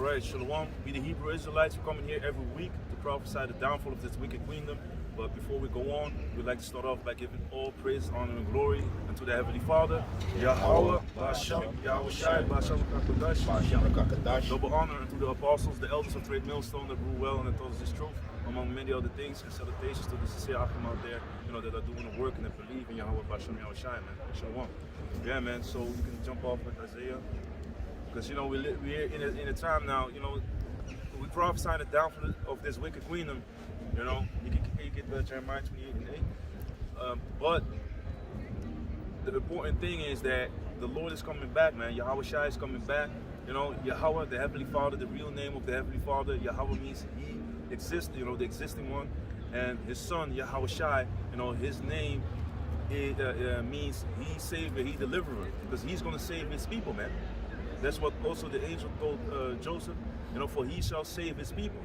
Alright, Shalom. We the Hebrew Israelites. We're coming here every week to prophesy the downfall of this wicked kingdom. But before we go on, we'd like to start off by giving all praise, honor, and glory unto the Heavenly Father, Yahweh, Ba'Shem, Yahweh Shai, Ba'Shem, Kakadash. Double honor unto the apostles, the elders of Great Millstone that rule well and that taught us this truth, among many other things, and salutations to the sincere Achim out there, that are doing the work and that believe in Yahweh, Ba'Shem, Yahweh Shai, man. Shalom. Yeah, man, so we can jump off with Isaiah. Because, we're in a time now, we prophesying the downfall of this wicked kingdom. You get Jeremiah 28 and 8. But the important thing is that the Lord is coming back, man. Yahweh Shai is coming back. Yahweh, the Heavenly Father, the real name of the Heavenly Father, Yahweh means He exists, the existing one. And His Son, Yahweh Shai, His name means He Savior, He Deliverer. Because He's going to save His people, man. That's what also the angel told Joseph, for He shall save His people,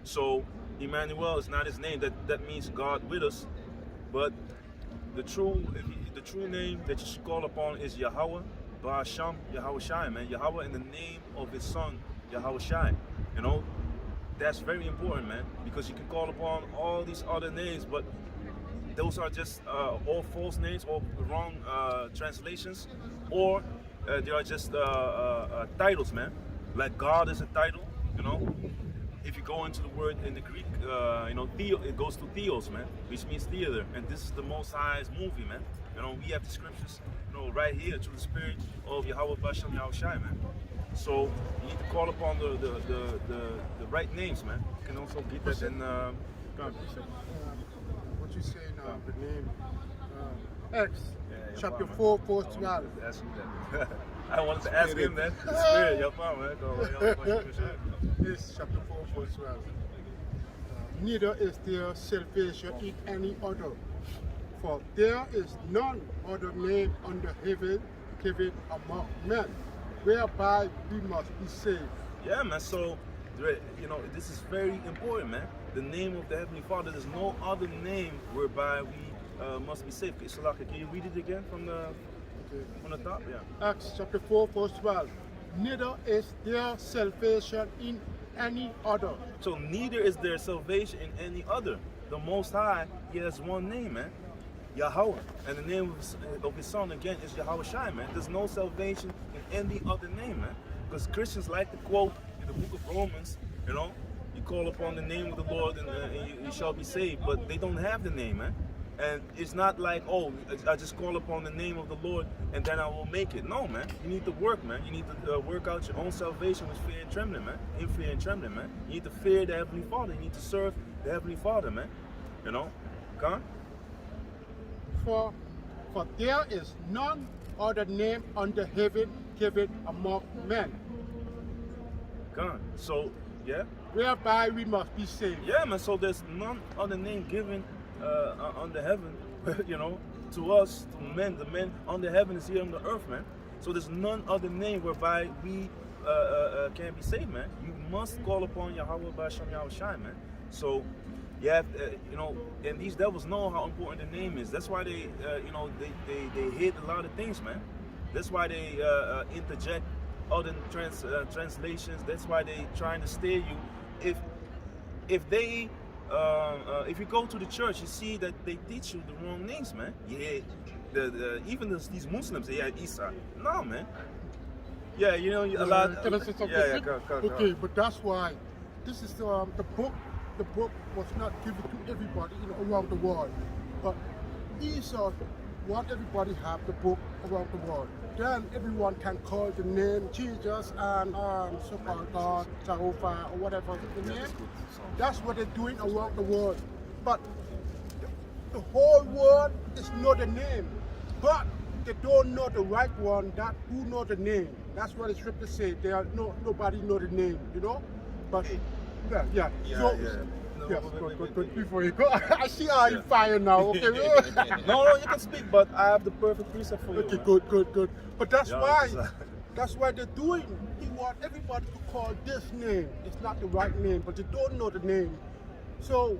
So Emmanuel is not His name. That means God with us. But the true name that you should call upon is Yahweh, Ba'Shem, Yahweh Shai, man. Yahweh in the name of His Son, Yahweh Shai. That's very important, man, because you can call upon all these other names, but those are just all false names, all wrong translations, or they are just titles, man. Like God is a title, If you go into the word in the Greek, theo, it goes to theos, man, which means theater. And this is the Most High's movie, man. We have the scriptures, right here through the Spirit of Yahweh Ba'Shem Yahweh Shai, man. So you need to call upon the right names, man. You can also get that in. What you say now? The name X. Chapter 4, verse 12. I wanted to ask him that. The Spirit, your father, man. It's chapter 4, verse 12. Neither is there salvation in any other, for there is none other name under heaven given among men, whereby we must be saved. Yeah, man. So, this is very important, man. The name of the Heavenly Father. There's no other name whereby we must be saved. Okay, Salaka, can you read it again from the top? Yeah. Acts chapter 4, verse 12. Neither is there salvation in any other. So neither is there salvation in any other. The Most High, He has one name, man. Yahweh. And the name of His Son, again, is Yahweh Shai, man. There's no salvation in any other name, man. Because Christians like to quote in the book of Romans, you call upon the name of the Lord and you shall be saved. But they don't have the name, man. And it's not like, oh, I just call upon the name of the Lord and then I will make it. No, man. You need to work, man. You need to work out your own salvation with fear and trembling, man. In fear and trembling, man. You need to fear the Heavenly Father. You need to serve the Heavenly Father, man. Come. For there is none other name under heaven given among men. Come. So, yeah. Whereby we must be saved. Yeah, man. So there's none other name given under heaven, to us, to men. The men under heaven is here on the earth, man. So there's none other name whereby we can be saved, man. You must call upon Yahweh Ba'Shem Yahweh Shai, man. So you have, and these devils know how important the name is. That's why they hid a lot of things, man. That's why they interject other translations. That's why they trying to steer you. If they if you go to the church, you see that they teach you the wrong names, man. Yeah, even these Muslims, they had Isa. No, man. Yeah, a lot. Can I say something? Yeah, go. Okay, but that's why this is the book. The book was not given to everybody, around the world. But Esau want everybody have the book around the world. Then everyone can call the name Jesus and so-called God, Jehovah, or whatever the name. That's what they're doing around the world. But the whole world is not the name. But they don't know the right one, that who know the name. That's what the scripture say. Nobody know the name, But yeah. Good. Before you go, I see how you fire now. Okay. No, you can speak, but I have the perfect precept for you. Okay, good. But that's why they're doing. They want everybody to call this name. It's not the right name, but they don't know the name. So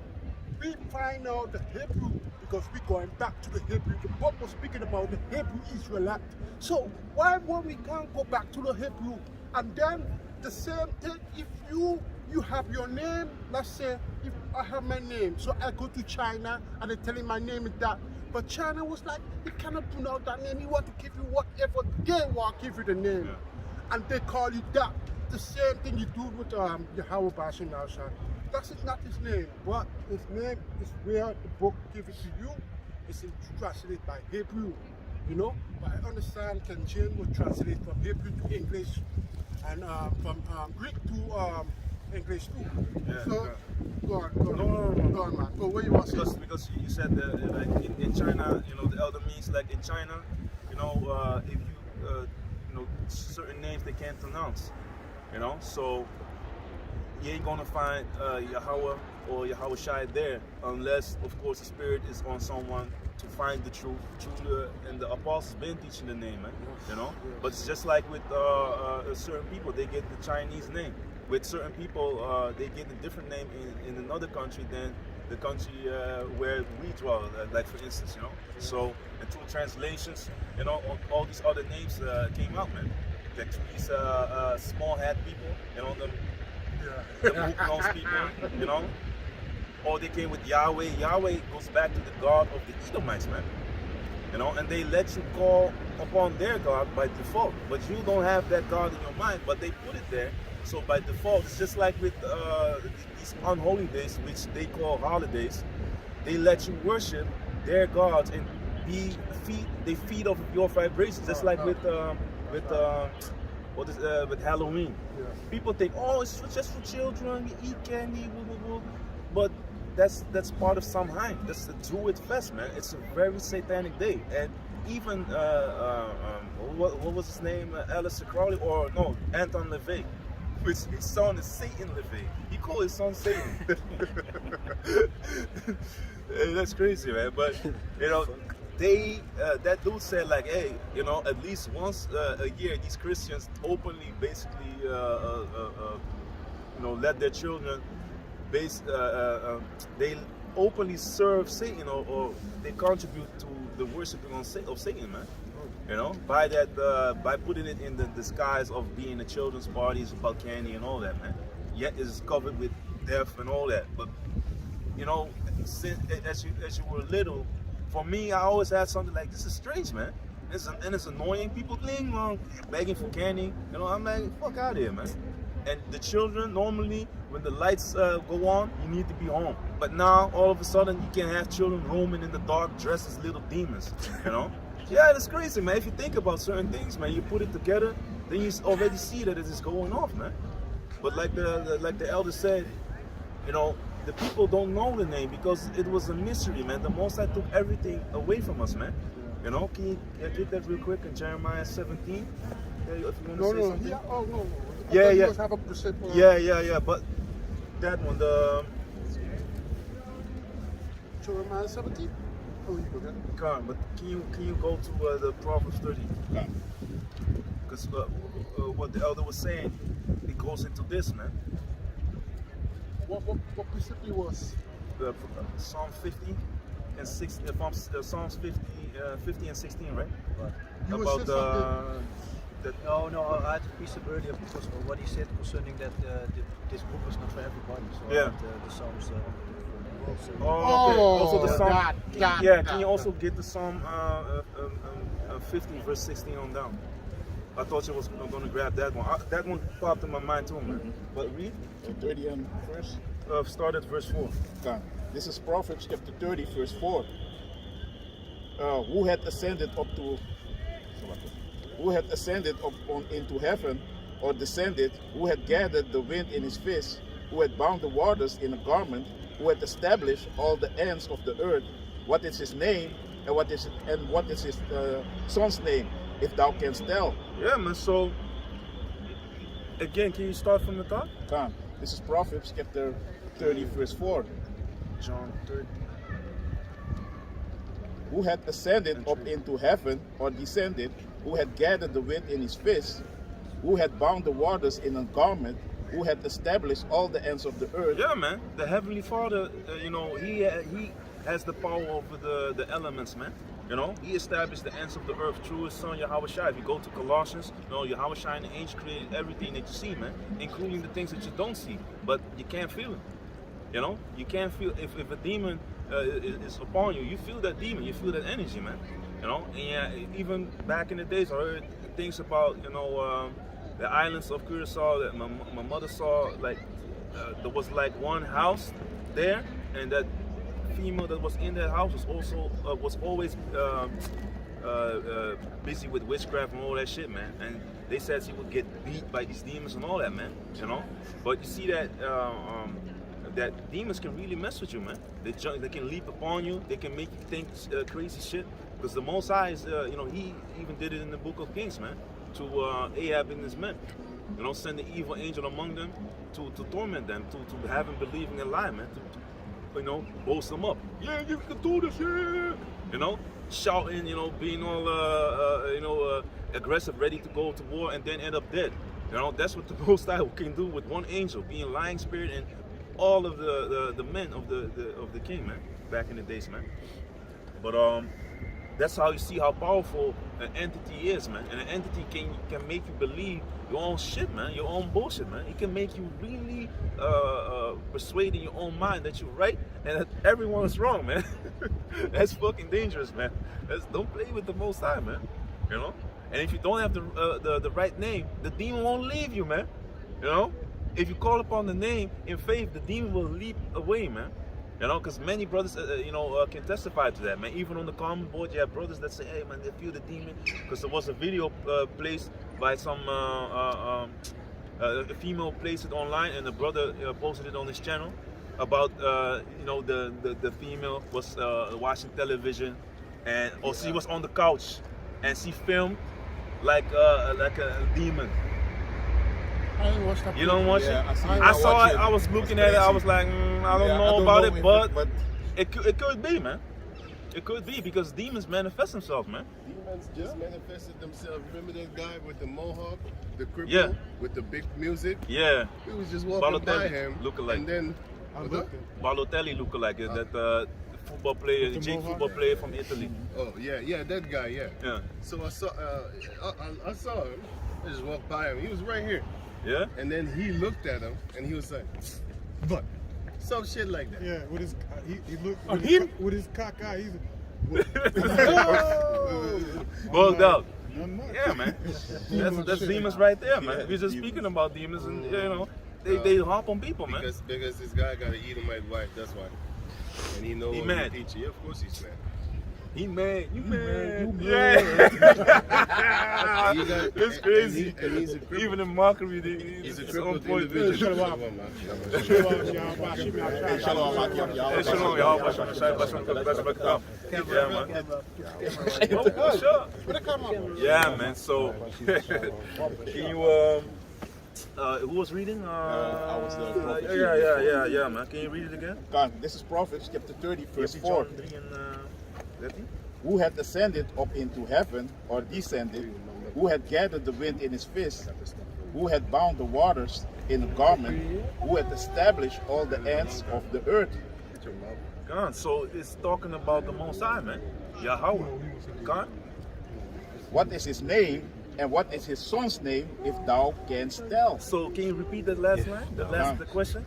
we find out the Hebrew because we're going back to the Hebrew. The book was speaking about the Hebrew Israelite. So why we can't go back to the Hebrew and then the same thing if you have your name. Let's say if I have my name, so I go to China and they telling my name is that, but China was like, you cannot pronounce that name. You want to give you whatever they want, give you the name, and they call you that. The same thing you do with Yahweh Bashim Nashar. That's not his name, but his name is where the book gives it to you. It's translated by Hebrew, you know. But I understand King James will translate from Hebrew to English, and from Greek to English too. Yeah, So, go on, No. man. So what you want to say? Because you said that like in China, you know, the elder means like in China, you know, if you know, certain names they can't pronounce, you know, so you ain't gonna find Yahweh or Yahweh Shai there unless, of course, the Spirit is on someone to find the truth. And the apostles been teaching the name, man, you know. But it's just like with certain people, they get the Chinese name. With certain people, they get a different name in another country than the country where we dwell, like for instance, you know. So, and through translations, you know, all these other names came out, man. Like these small hat people, you know, the hook-nosed people, you know. Or they came with Yahweh. Yahweh goes back to the God of the Edomites, man. You know, and they let you call upon their God by default, but you don't have that God in your mind, but they put it there. So by default, it's just like with these unholy days, which they call holidays. They let you worship their gods and they feed off of your vibrations, just like with Halloween. Yeah. People think, oh, it's just for children. You eat candy, blah, blah, blah. But that's part of Samhain. That's the Druid fest, man. It's a very satanic day, and even what was his name? Alistair Crowley, or no, Anton LaVey. His son is Satan LaVey. He called his son Satan. That's crazy, man. But you know, that dude said like, hey, you know, at least once a year, these Christians openly, basically, you know, let their children, they openly serve Satan, or they contribute to the worshiping of Satan, man. You know, by putting it in the disguise of being a children's parties about candy and all that, man. Yet it's covered with death and all that. But you know, as you were little, for me, I always had something like, this is strange, man. It's annoying. People begging for candy. You know, I'm like, fuck out of here, man. And the children, normally when the lights go on, you need to be home. But now all of a sudden you can have children roaming in the dark dressed as little demons. You know. Yeah, that's crazy, man. If you think about certain things, man, you put it together, then you already see that it is going off, man. But like the elder said, you know, the people don't know the name because it was a mystery, man. The Most High took everything away from us, man. You know, can you get that real quick in Jeremiah 17? If you want to say something. Yeah, oh no. Yeah. Have a percent, Yeah. But that one, the Jeremiah 17. Oh, you go there. Khan, but can you go to the Proverbs 30? Because what the elder was saying, it goes into this, man. What specifically was? Psalm 50 and 60, Psalms 50 and 16, right? You About said that. No, I had a piece of earlier because of what he said concerning that this book was not for everybody. So Yeah. I had, the Psalms. Oh, okay. Also the Psalm. God. Can you also get the Psalm 50 verse 16 on down? I thought you was going to grab that one. That one popped in my mind too, man. But read. 30 and verse. Start at verse 4. Okay. This is Proverbs chapter 30, verse 4. Who had ascended up into heaven, or descended? Who had gathered the wind in his fist? Who had bound the waters in a garment? Who had established all the ends of the earth? What is his name, and what is his son's name, if thou canst tell? Yeah, man. So again, can you start from the top? Come. This is Proverbs chapter 30, verse 4. John 30. Who had ascended up into heaven, or descended? Who had gathered the wind in his fist? Who had bound the waters in a garment? Who had established all the ends of the earth? Yeah, man. The Heavenly Father, you know, he has the power over the elements, man. You know, he established the ends of the earth through his son Yahweh Shai. If you go to Colossians, you know, Yahweh Shai and the angels created everything that you see, man, including the things that you don't see, but you can't feel it. You know, you can't feel if a demon is upon you, you feel that demon, you feel that energy, man. You know, and yeah, even back in the days, I heard things about, you know, the islands of Curacao that my mother saw. Like there was like one house there, and that female that was in that house was also was always busy with witchcraft and all that shit, man. And they said she would get beat by these demons and all that, man. You know, but you see that that demons can really mess with you, man. They can leap upon you. They can make you think crazy shit. Because the Most High is, you know, he even did it in the Book of Kings, man, to Ahab and his men. You know, send the evil angel among them to torment them, to have them believe in a lie, man. To, you know, boast them up. Yeah, you can do this, yeah. You know, shouting, you know, being all, you know, aggressive, ready to go to war, and then end up dead. You know, that's what the Most High can do with one angel, being a lying spirit and all of the men of the king, man, back in the days, man. But that's how you see how powerful an entity is, man. And an entity can make you believe your own shit, man, your own bullshit, man. It can make you really persuade in your own mind that you're right and that everyone is wrong, man. That's fucking dangerous, man. Don't play with the Most High, man. You know. And if you don't have the right name, the demon won't leave you, man. You know. If you call upon the name in faith, the demon will leap away, man. You know, because many brothers, you know, can testify to that, man. Even on the comment board, you have brothers that say, hey, man, they feel the demon. Because there was a video placed by some, a female placed it online, and the brother posted it on his channel about, you know, the female was watching television, and she was on the couch, and she filmed like a demon. I ain't watched that. You don't watch Yeah, it? I saw watch it. it. I was looking It's at it. I crazy. was like, I don't Yeah, know I don't about know it, if but it could be, man. It could be because demons manifest themselves, man. Demons just manifested themselves. Remember that guy with the mohawk, the cripple, Yeah. with the big music? Yeah, We was just walking by Balotelli him, lookalike. and then Balotelli lookalike, that football player, the Jake football player from Italy. oh yeah, that guy, yeah. Yeah, So I saw, I saw him. I just walked by him. He was right here, yeah. and then he looked at him, and he was like, "But," some shit like that. Yeah, with his he looked Oh, with, him? with his cock eye. He's Bugged out. nothing much. Yeah, man. That's demons right there, man. We're just speaking about demons, and you know, they hop on people, man. Because this guy got an Edomite wife, that's why. And he know He what mad. we teach. Yeah, of course he's mad. He mad. You mad. He Yeah. got- It's crazy. and he's a cripple. Even in mockery, He's a it's on crippled point. individual. Shut him up. Hey, shalom, Hey, shalom, y'all. Watch out, yeah, man. Oh, sure. Yeah, man. So, can you who was reading? I was the prophet. Yeah, man. Can you read it again? God, this is Proverbs chapter 30, verse Maybe 4. John 3 and 13. Who had ascended up into heaven, or descended? Who had gathered the wind in his fist? Who had bound the waters in a garment? Who had established all the ends of the earth? God, so it's talking about the Most High, man. Yahweh. God. What is his name, and what is his son's name, if thou canst tell? So can you repeat that last line? The last the question?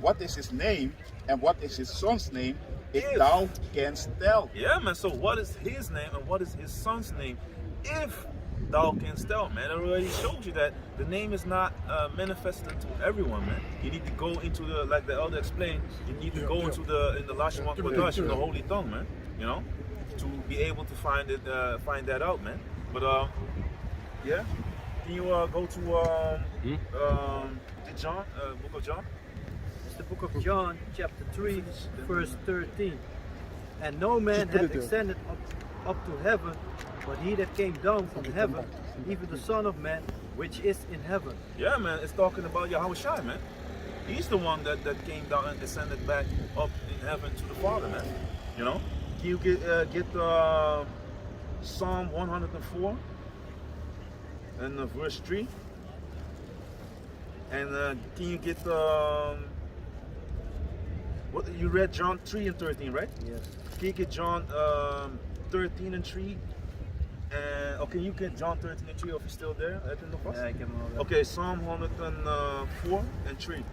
What is his name, and what is his son's name, if If. thou canst tell? Yeah, man. So what is his name and what is his son's name? If thou canst tell, man. I already showed you that the name is not manifested to everyone, man. You need to go into the, like the elder explained, you need to go into the Lashon Kodesh, in the holy tongue, man. You know, to be able to find it, find that out, man. But yeah, can you go to the John, book of John? It's the book of John, chapter 3, verse 13. And no man hath ascended up to heaven, but he that came down from heaven, even the Son of Man, which is in heaven. Yeah, man, it's talking about Yahweh Shai, man. He's the one that came down and descended back up in heaven to the Father, man. You know? Can you get Psalm 104 and verse 3? And can you get what you read John 3 and 13, right? Yes. Can you get John 13 and 3. And okay, you get John 13 and 3 if you're still there. Heb je hem nog vast? Ja, ik heb hem al. Okay, Psalm 104 and 3.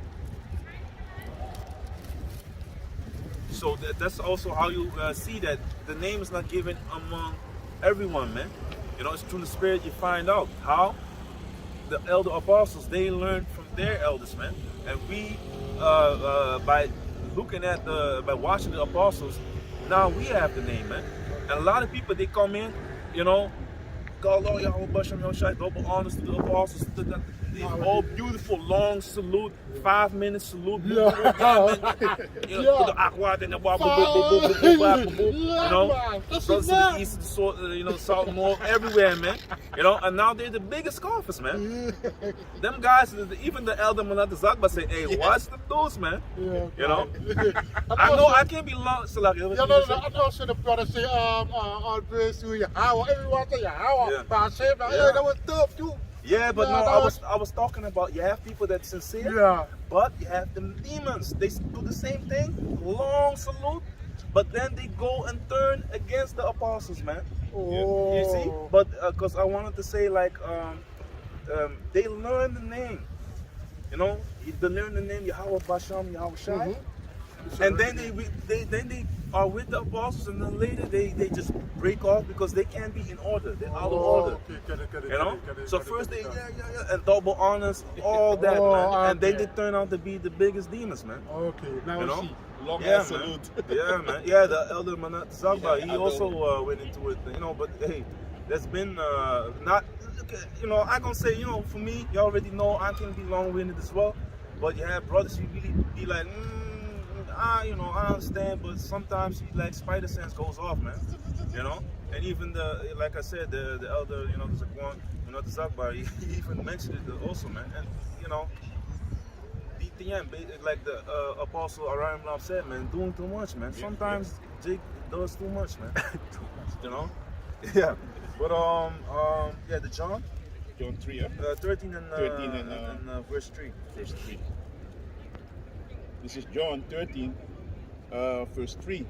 So that's also how you see that the name is not given among everyone, man. You know, it's through the Spirit you find out how the elder apostles, they learned from their elders, man. And we, by looking at by watching the apostles, now we have the name, man. And a lot of people, they come in, you know, call all Yahweh Bashem Yoshai, double honors to the apostles, all beautiful, long salute, 5 minute salute, you know, to the aqua, and the you know, so to the east, you know, south, north, everywhere, man. You know, and now they're the biggest scoffers, man. Them guys, even the elder Manat Zakba say, hey, watch the dudes, man. You know, I know I can't be long. So like, And also the brother say, all praise to Yahweh. Everyone say Yahweh. Yeah. That was tough too. Yeah, but no, I was talking about, you have people that's sincere, Yeah. but you have them demons. They do the same thing, long salute, but then they go and turn against the apostles, man. Oh. You see? But because I wanted to say, like, they learn the name. You know, they learn the name Yahweh Basham, Yahweh Shai. And then they are with the apostles, and then later they just break off because they can't be in order. They're out of order. Okay, get it, You know? So get it, first get they, it. and double honors, all that, man. And they okay. did turn out to be the biggest demons, man. Okay, now You I know? see. Long Yeah, ass man. salute. Yeah, man. Yeah, the elder Manat Zagba, Yeah, he I also went into it, you know, but hey, there's been not, you know, I'm gonna say, you know, for me, you already know I can be long-winded as well, but you have brothers, you really be like, you know, I understand, but sometimes like spider sense goes off, man. You know, and even like I said, the elder, you know, the Zakwan, you know, the Zakbar, he even mentioned it also, man. And you know, like the apostle Aram said, man, doing too much, man. Sometimes Jake does too much, man. You know, yeah. But yeah, the John John 3, yeah? 13 and 13 and verse 3. Verse 3. This is John 13, verse 3.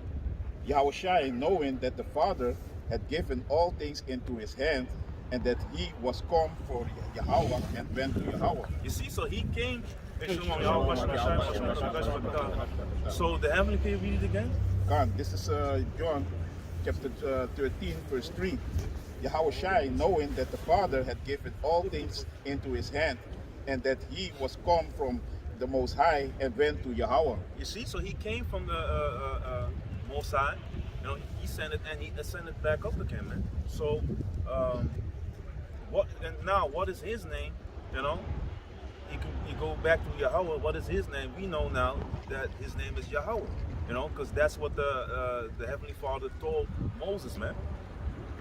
Yahushua, knowing that the Father had given all things into his hand, and that he was come for Yahweh and went to Yahweh. You see, so he came. So the heavenly, can you read it again? God, this is John chapter 13, verse 3. Yahushua, knowing that the Father had given all things into his hand, and that he was come from the Most High and went to Yahweh. You see, so he came from the Most High. You know, he sent it and he ascended back up again, man. So, what is his name? You know, you go back to Yahweh. What is his name? We know now that his name is Yahweh. You know, because that's what the Heavenly Father told Moses, man.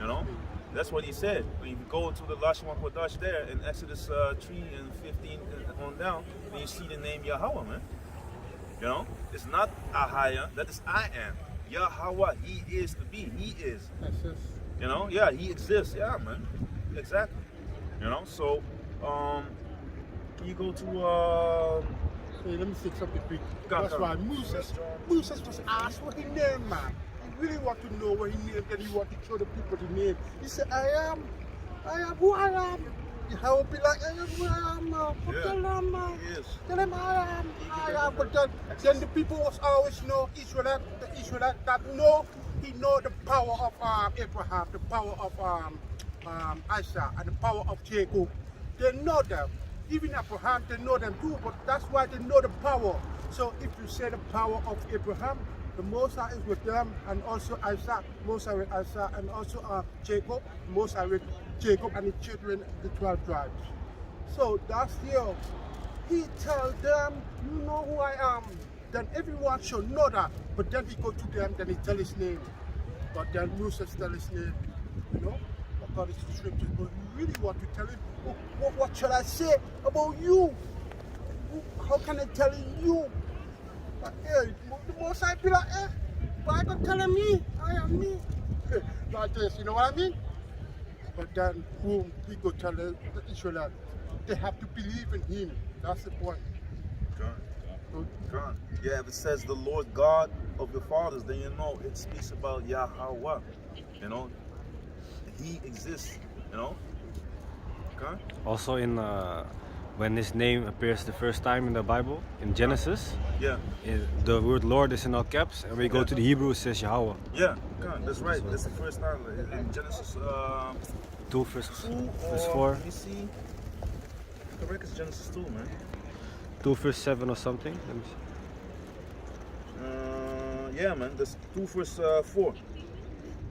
You know, that's what he said. When you go to the Lashon Kodesh there in Exodus 3 and 15 on down, then you see the name Yahweh, man. You know, it's not Ahaya, that is I am. Yahweh, he is to be, he is. You know, yeah, he exists, yeah, man. Exactly. You know, so, can you go to, Hey, let me say something quick. Go, That's go. why Moses was asked what he named, man. He really want to know what he named, and he want to show the people the name. He said, I am who I am. How would be like, I am who I am, man. Yeah, Tell them, he is. tell them I am. But then the people was always know Israelite that know, he know the power of Abraham, the power of Isaac, and the power of Jacob. They know them. Even Abraham, they know them too, but that's why they know the power. So if you say the power of Abraham, the Most High is with them, and also Isaac, Most High with Isaac, and also Jacob, Most High with Jacob and the children, the 12 tribes. So that's here. He tell them, you know who I am. Then everyone should know that. But then he go to them, then he tell his name. But then Moses tell his name, you know, according to the scriptures. But you really want to tell him, what shall I say about you? How can I tell you? But the Most High be like, but I can tell him me, I am me. Like this, you know what I mean? But then, boom, he go tell the Israelites, they have to believe in him. That's the point. John. Yeah, if it says the Lord God of your fathers, then you know it speaks about Yahweh. You know, He exists. You know. Okay. Also in when his name appears the first time in the Bible, in Genesis, Yeah. the word Lord is in all caps, and we go to the Hebrew, it says Yahweh. Yeah. Okay. That's right. That's the first time in Genesis 2 verse 2 verse or 4, let me see. Correct, it's Genesis 2, man. 2 verse 7 or something. Let me see. Yeah, man. That's 2 verse 4.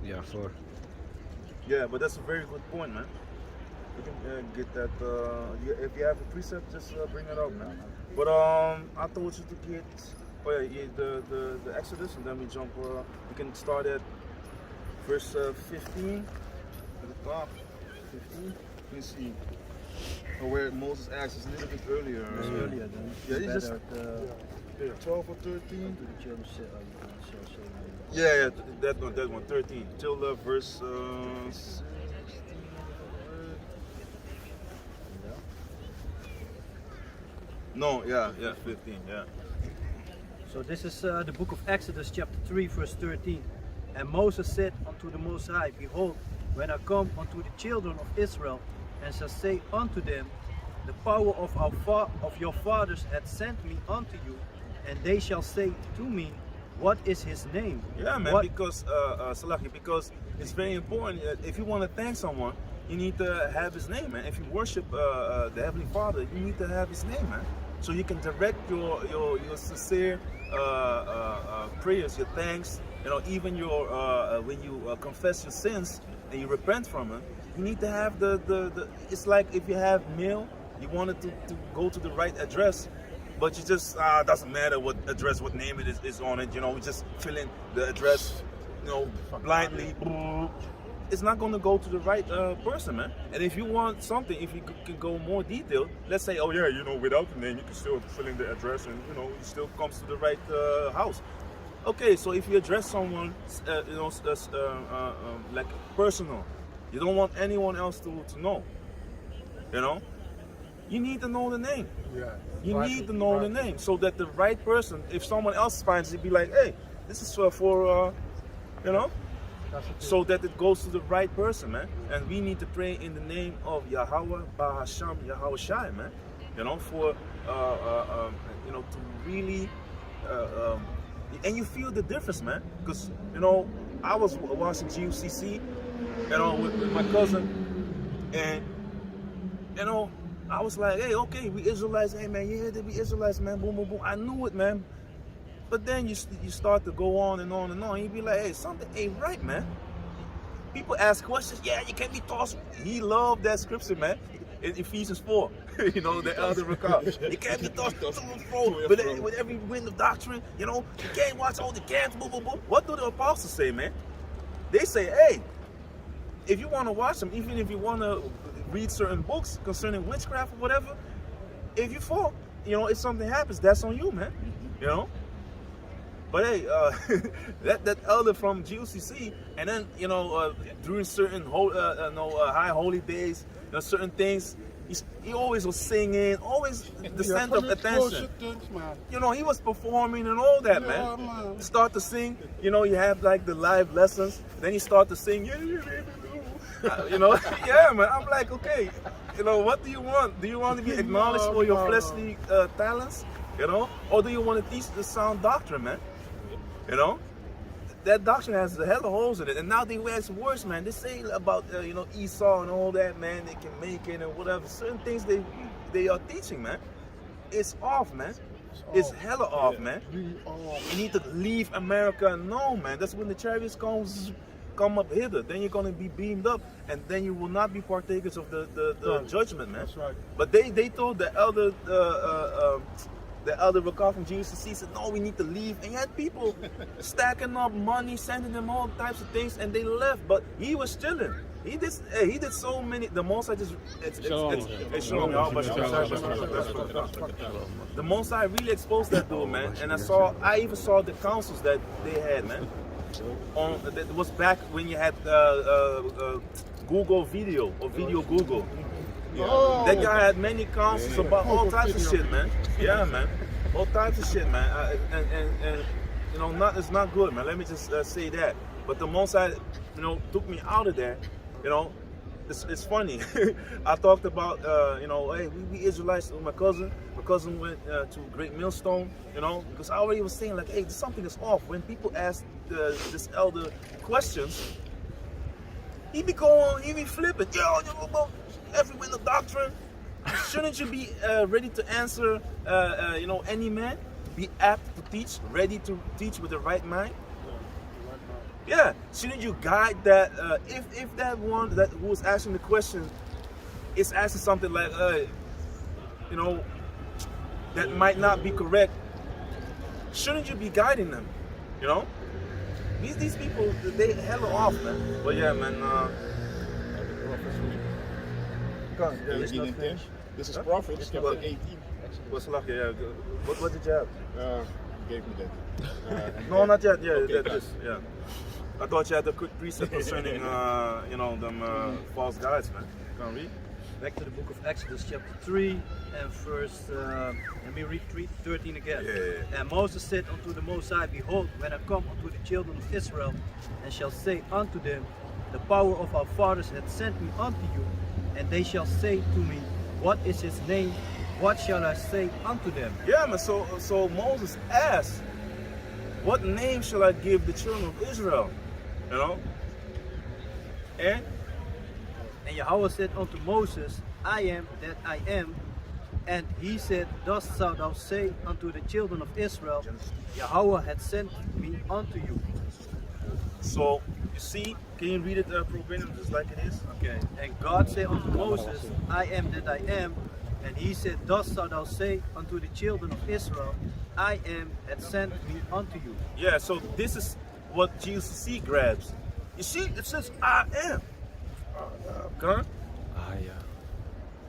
Yeah, 4. Yeah, but that's a very good point, man. You can get that. If you have a precept, just bring it up, man. But I told you to get. Oh yeah, the Exodus, and then we jump. We can start at verse 15 at the top. 15. Let me see. Where Moses asks is a little bit earlier. Earlier than Yeah, it's just better, 12 or 13. to the children shall say. Yeah, that one, 13 till verse 16. No, yeah, 15, yeah. So this is the book of Exodus chapter 3 verse 13. And Moses said unto the Most High, Behold, when I come unto the children of Israel, and shall say unto them, The power of your fathers hath sent me unto you, and they shall say to me, What is his name? Yeah, man, What- because Salaki, because it's very important. If you want to thank someone, you need to have his name, man. If you worship the Heavenly Father, you need to have his name, man. So you can direct your sincere prayers, your thanks, you know, even your when you confess your sins and you repent from them, you need to have the it's like if you have mail, you want it to go to the right address, but you just doesn't matter what address, what name it is on it, you know, we just fill in the address, you know, blindly. It's not going to go to the right person, man. And if you want something, if you can go more detailed, let's say, oh yeah, you know, without the name, you can still fill in the address, and you know, it still comes to the right house. Okay, so if you address someone, you know, like personal, you don't want anyone else to know, you know, you need to know the name. Yeah. You need to know the name so that the right person, if someone else finds it, be like, hey, this is for you know, so that it goes to the right person, man. And we need to pray in the name of Yahweh, Bahasham, Yahweh Shai, man. You know, for you know, to really and you feel the difference, man. Because you know, I was watching GUCC, you know, with my cousin, and you know, I was like, hey, okay, we Israelites, hey man, yeah, they be Israelites, man, boom, boom, boom. I knew it, man. But then you start to go on and on and on. You be like, hey, something ain't right, man. People ask questions. Yeah, you can't be tossed. He loved that scripture, man. In Ephesians 4, you know, the elder recall. You can't be tossed to and fro with every wind of doctrine. You know, you can't watch all the camps. Boom, boom, boom. What do the apostles say, man? They say, hey, if you want to watch them, even if you want to read certain books concerning witchcraft or whatever, if you fall, you know, if something happens, that's on you, man. You know. But hey, that elder from GUCC, and then you know during certain high holy days, you know, certain things, he always was singing, always the center of attention. You know, he was performing and all that, man. You start to sing, you know, you have like the live lessons, then you start to sing, you know, yeah, man. I'm like, okay, you know, what do you want? Do you want to be acknowledged for your fleshly talents, you know, or do you want to teach the sound doctrine, man? You know, that doctrine has a hell of holes in it, and now they add some words, man. They say about you know, Esau and all that, man. They can make it and whatever. Certain things they are teaching, man. It's off, man. It's hella off, man. You need to leave America. No, man. That's when the chariots come up hither. Then you're gonna be beamed up, and then you will not be partakers of the judgment, man. That's right. But they told the elder. The elder Rakar from GUCC said, no, we need to leave. And you had people stacking up money, sending them all types of things, and they left. But he was chilling. He did so many. The most I just the most I really exposed that dude, man. And I even saw the councils that they had, man. That was back when you had Google Video or Video Google. Yeah. That guy had many counsels about all types of shit, man. Yeah, man. All types of shit, man. And you know, it's not good, man. Let me just say that. But the Most High, you know, took me out of there. You know, it's funny. I talked about, you know, hey, we Israelites with my cousin. My cousin went to Great Millstone, you know, because I already was saying like, hey, something is off. When people ask this elder questions, he be flipping. Everywhere in the doctrine. Shouldn't you be ready to answer, you know, any man? Be apt to teach, ready to teach with the right mind. Yeah, shouldn't you guide that? If that one that who was asking the question is asking something like, you know, that might not be correct, shouldn't you be guiding them? You know, these people, they hella off, man. But yeah, man. This is Prophets chapter 18. What's lucky? Yeah. What did you have? You gave me that. No, not yet. Yeah, Okay, yeah. I thought you had a quick precept concerning, you know, them false gods, man. Can read? Back to the book of Exodus chapter 3 and verse, let me read 13 again. Yeah. And Moses said unto the Most High, Behold, when I come unto the children of Israel, and shall say unto them, The power of our fathers hath sent me unto you, and they shall say to me, What is his name? What shall I say unto them? Yeah, man. So Moses asked, what name shall I give the children of Israel? You know? And Yahweh said unto Moses, I am that I am. And he said, Thus shalt thou say unto the children of Israel, Yahweh hath sent me unto you. so you see, can you read it verbatim just like it is? Okay. And God said unto Moses, I am that I am. And he said, Thus shalt thou say unto the children of Israel, I am hath sent me unto you. Yeah, so this is what GCC grabs. You see, it says I am. Okay?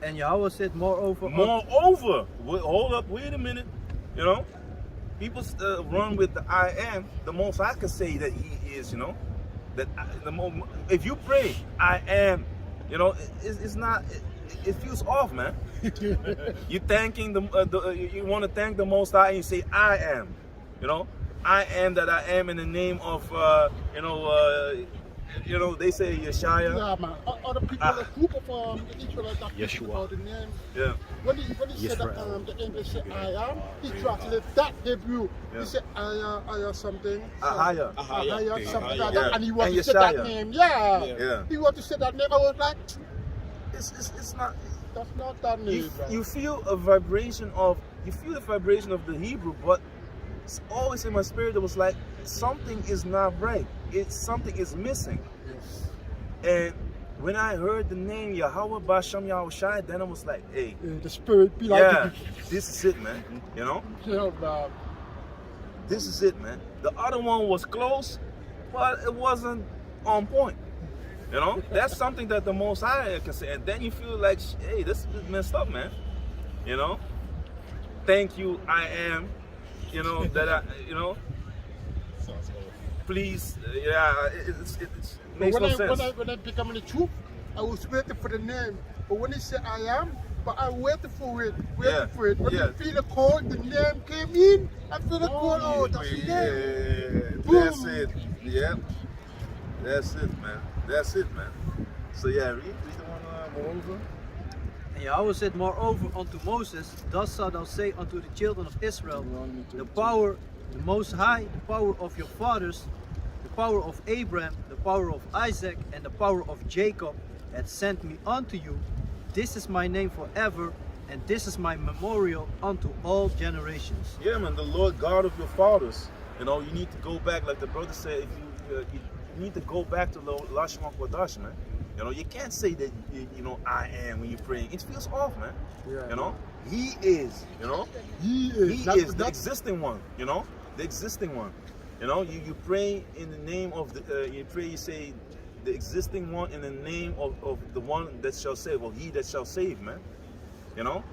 And Yahweh said, Moreover, Moreover, hold up, wait a minute. You know, people run with the I am. The most I can say that he is, you know, that if you pray, I am, you know, it's not. It feels off, man. You thanking you want to thank the Most High, and you say I am, you know, I am that I am in the name of, you know, they say Yeshaya. Yeah, man. Other people, a group of Israelites that speak about the name. Yeah. When he said that the English said I am, he translated that Hebrew. Yeah. He said Aya something. Ahaya. Ahaya something like Yeah. that. And he wanted And to say that Yeshaya. name. Yeah. Yeah. He wanted to say that name. I was like, It's not. that's not that name. You feel a vibration of the Hebrew, but it's always in my spirit that was like something is not right. Something is missing. Yes. And when I heard the name Yahweh Basham Yahushai, then I was like, hey, The spirit be like yeah, the this is it, man. You know, people. this is it, man. The other one was close, but it wasn't on point. You know, that's something that the Most High can say. And then you feel like, hey, this is messed up, man. You know, thank you, I am. You know, that I, you know, please, yeah, it makes no sense. When I become the truth, I was waiting for the name. But when he said I am, but I waited for it, When yeah. I feel the code, the name came in. I feel the code, oh, that's the name. Boom. That's it. Yeah. That's it, man. That's it, man. So yeah, read the one moreover. And Yahweh said, Moreover unto Moses, Thus shalt thou say unto the children of Israel, The power, the Most High, the power of your fathers, the power of Abraham, the power of Isaac, and the power of Jacob hath sent me unto you. This is my name forever, and this is my memorial unto all generations. Yeah, man, the Lord God of your fathers. You know, you need to go back, like the brother said, if you need to go back to Lashma Kodash, man. You know, you can't say that, you know, I am when you're praying. It feels off, man. Yeah. You know, He is, you know. He is. He is the existing one, you know, the existing one. You know, you pray in the name of you say the existing one in the name of the one that shall save, or he that shall save, man. You know,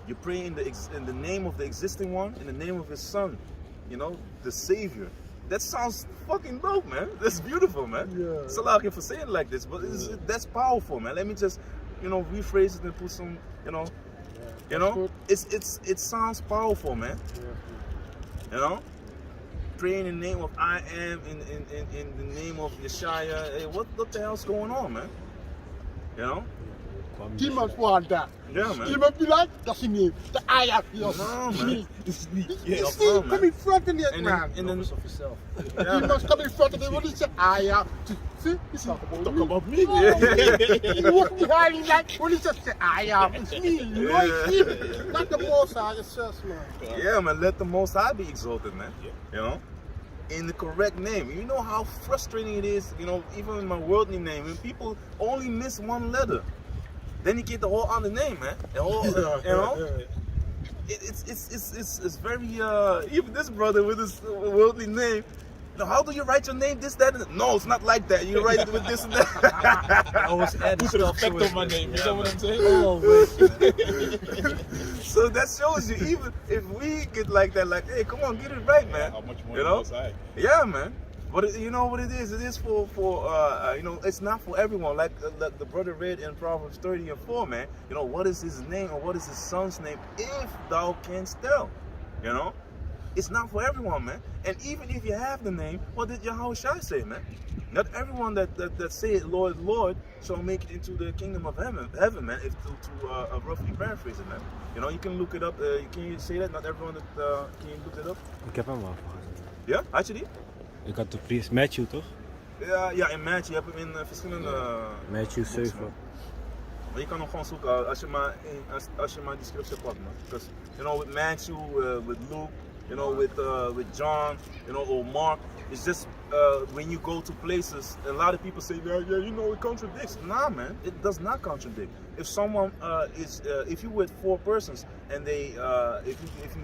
you pray in the name of the existing one, in the name of his son, you know, the savior. That sounds fucking dope, man. That's beautiful, man. Yeah. Salakia for saying it like this, but that's powerful, man. Let me just, you know, rephrase it and put some, you know, it sounds powerful, man. Yeah. You know, pray in the name of I am, in the name of Yeshaya. Hey, what the hell's going on, man? You know? Demons want that. Yeah, man. Demons be like, that's the name. The I am. No, man. It's Yeah, still man. come in front of it, And man. then Of yourself. yeah, man. Demons come in front of it. What is the I am? See? He's talking about me. Yeah. You walk behind him like, what is that? I am. It's me. You know, it's him. Not the Most High, it's just, man. Yeah, man, let the Most High be exalted, man. You know, in the correct name. You know how frustrating it is, you know, even in my worldly name, when people only miss one letter, then you get the whole other name, man. The whole, you know, it's very, even this brother with his worldly name, you know, how do you write your name, this, that, and that? No, it's not like that. You write it with this and that. Always add Put stuff respect to it. on my name. You know what I'm saying? Always. So that shows you, even if we get like that, like, hey, come on, get it right, man. How much more You know? was I? Yeah, man. But you know what it is? It is for you know, it's not for everyone. Like the brother read in Proverbs 30 and 4, man. You know, what is his name or what is his son's name if thou canst tell? You know? It's not for everyone, man. And even if you have the name, what did Yahushua say, man? Not everyone that say Lord, Lord shall make it into the kingdom of heaven, man. If to roughly paraphrase it, man. You know, you can look it up. Can you say that? Not everyone that can you look it up? Ik heb hem al gehad. Ja, had je die? Ik had de priest Matthew toch? Ja, in Matthew. Je hebt hem in verschillende... Matthew 7. Maar je kan hem gewoon zoeken als je maar die scripture pakt, man. Because, you know, with Matthew, with Luke, you know, with John, you know, or Mark, it's just when you go to places, a lot of people say, yeah, you know, it contradicts. Nah, man, it does not contradict. If someone if you with 4 persons and they, if you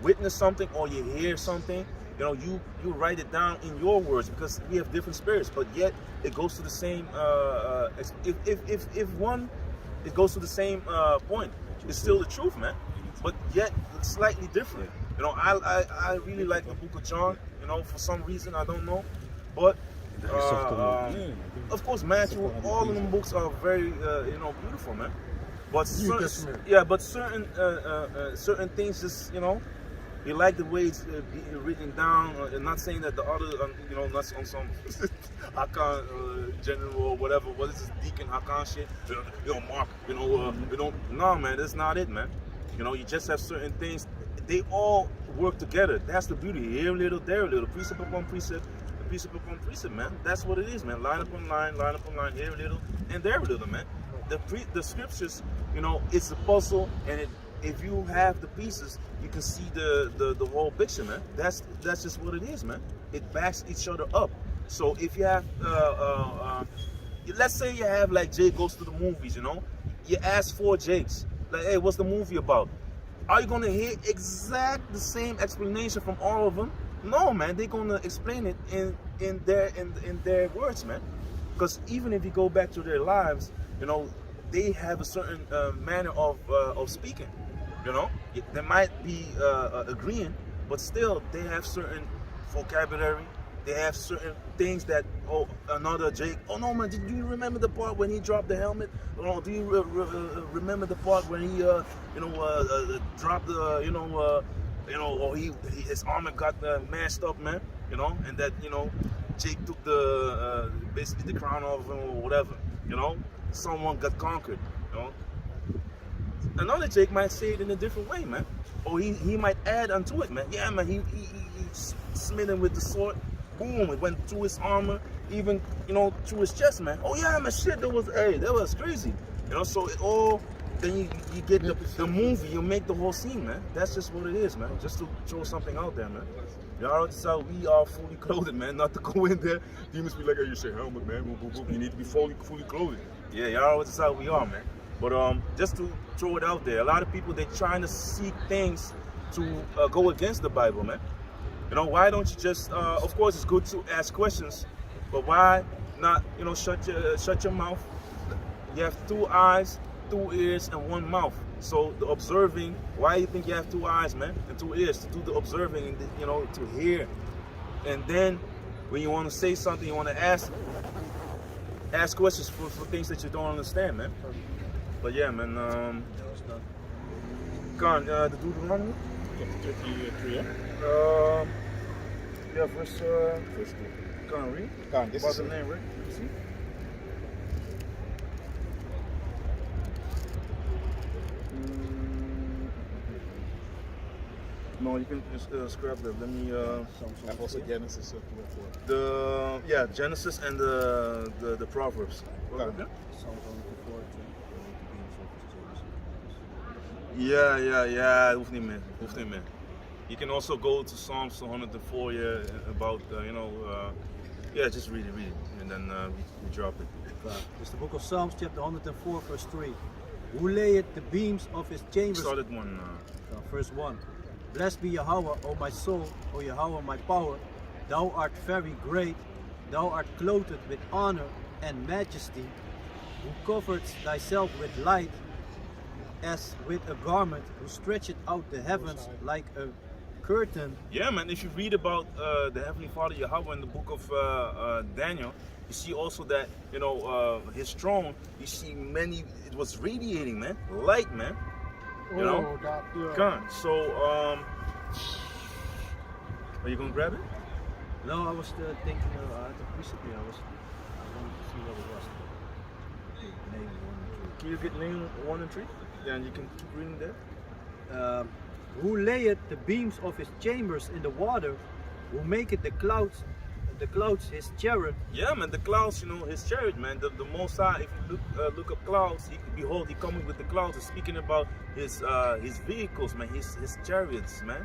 witness something or you hear something, you know, you write it down in your words because we have different spirits, but yet it goes to the same. If one, it goes to the same point. It's still the truth, man. But yet it's slightly different. You know, I really like the book of John. You know, for some reason I don't know, but of course Matthew. All of them books are very you know, beautiful, man. But certain things just, you know. You like the way it's written down, and not saying that the other, you know, not on some Hakan general or whatever. What is this deacon Hakan shit? You know, Mark. You know, you don't. No, man, that's not it, man. You know, you just have certain things. They all work together. That's the beauty. Here a little, there a little, precept upon precept, precept upon precept, man. That's what it is, man. Line upon line, here a little, and there a little, man. The scriptures, you know, it's a puzzle, and it. If you have the pieces, you can see the whole picture, man. That's just what it is, man. It backs each other up. So if you have, let's say you have like Jake goes to the movies, you know, you ask 4 Jakes, like, hey, what's the movie about? Are you gonna hear the same explanation from all of them? No, man. They're gonna explain it in their words, man. Because even if you go back to their lives, you know, they have a certain manner of speaking. You know, they might be agreeing, but still they have certain vocabulary. They have certain things that, oh, another Jake, oh no, man, do you remember the part when he dropped the helmet? Oh, do you remember the part when he, you know, dropped the, you know, or his armor got mashed up, man, you know, and that, you know, Jake took the basically the crown off him or whatever, you know, someone got conquered, you know. Another Jake might say it in a different way, man. Or he might add onto it, man. Yeah, man, he smit him with the sword. Boom, it went through his armor, even, you know, through his chest, man. Oh yeah, man, shit, that was crazy. You know, so it all, then you get the movie, you make the whole scene, man. That's just what it is, man. Just to throw something out there, man. Y'all how we are fully clothed, man. Not to go in there. Demons be like, hey, you say helmet, man. Boom, boom, boom. You need to be fully clothed. Yeah, y'all that's how we are, man. But just to throw it out there, a lot of people, they're trying to seek things to go against the Bible, man. You know, why don't you just, of course it's good to ask questions, but why not, you know, shut your mouth. You have 2 eyes, 2 ears, and 1 mouth. So the observing, why do you think you have 2 eyes, man, and 2 ears? To do the observing, and you know, to hear. And then when you want to say something, you want to ask questions for things that you don't understand, man. But yeah, man, the Deuteronomy? Chapter 33, yeah? Yeah, verse verse 2. Can read? Come, this About is the name, right? See? No, you can just scrap that. Let me. and also Genesis 2 and 4. Genesis and the Proverbs. Come. Ja. Hoeft niet meer. You can also go to Psalms 104, about just read it, and then we drop it. It's the book of Psalms, chapter 104, verse 3. Who layeth the beams of his chambers? Started one. Verse 1. Blessed be Yahweh, O my soul, O Yahweh, my power. Thou art very great. Thou art clothed with honor and majesty, who coverest thyself with light as with a garment, who stretcheth out the heavens like a curtain. Yeah, man. If you read about the Heavenly Father Yahweh in the book of Daniel, you see also that his throne. You see it was radiating, man, light, man. You know, that, yeah. Come. So, are you gonna grab it? No, I was thinking recently I wanted to see what it was. Name 1 Can you get name 1 and 3? Yeah, and you can keep reading that. and 3. Who layeth the beams of his chambers in the water, who maketh the clouds his chariot. Yeah, man, the clouds, his chariot, man. The Most High, if you look up clouds, behold, he coming with the clouds. He's speaking about his vehicles, man, his chariots, man,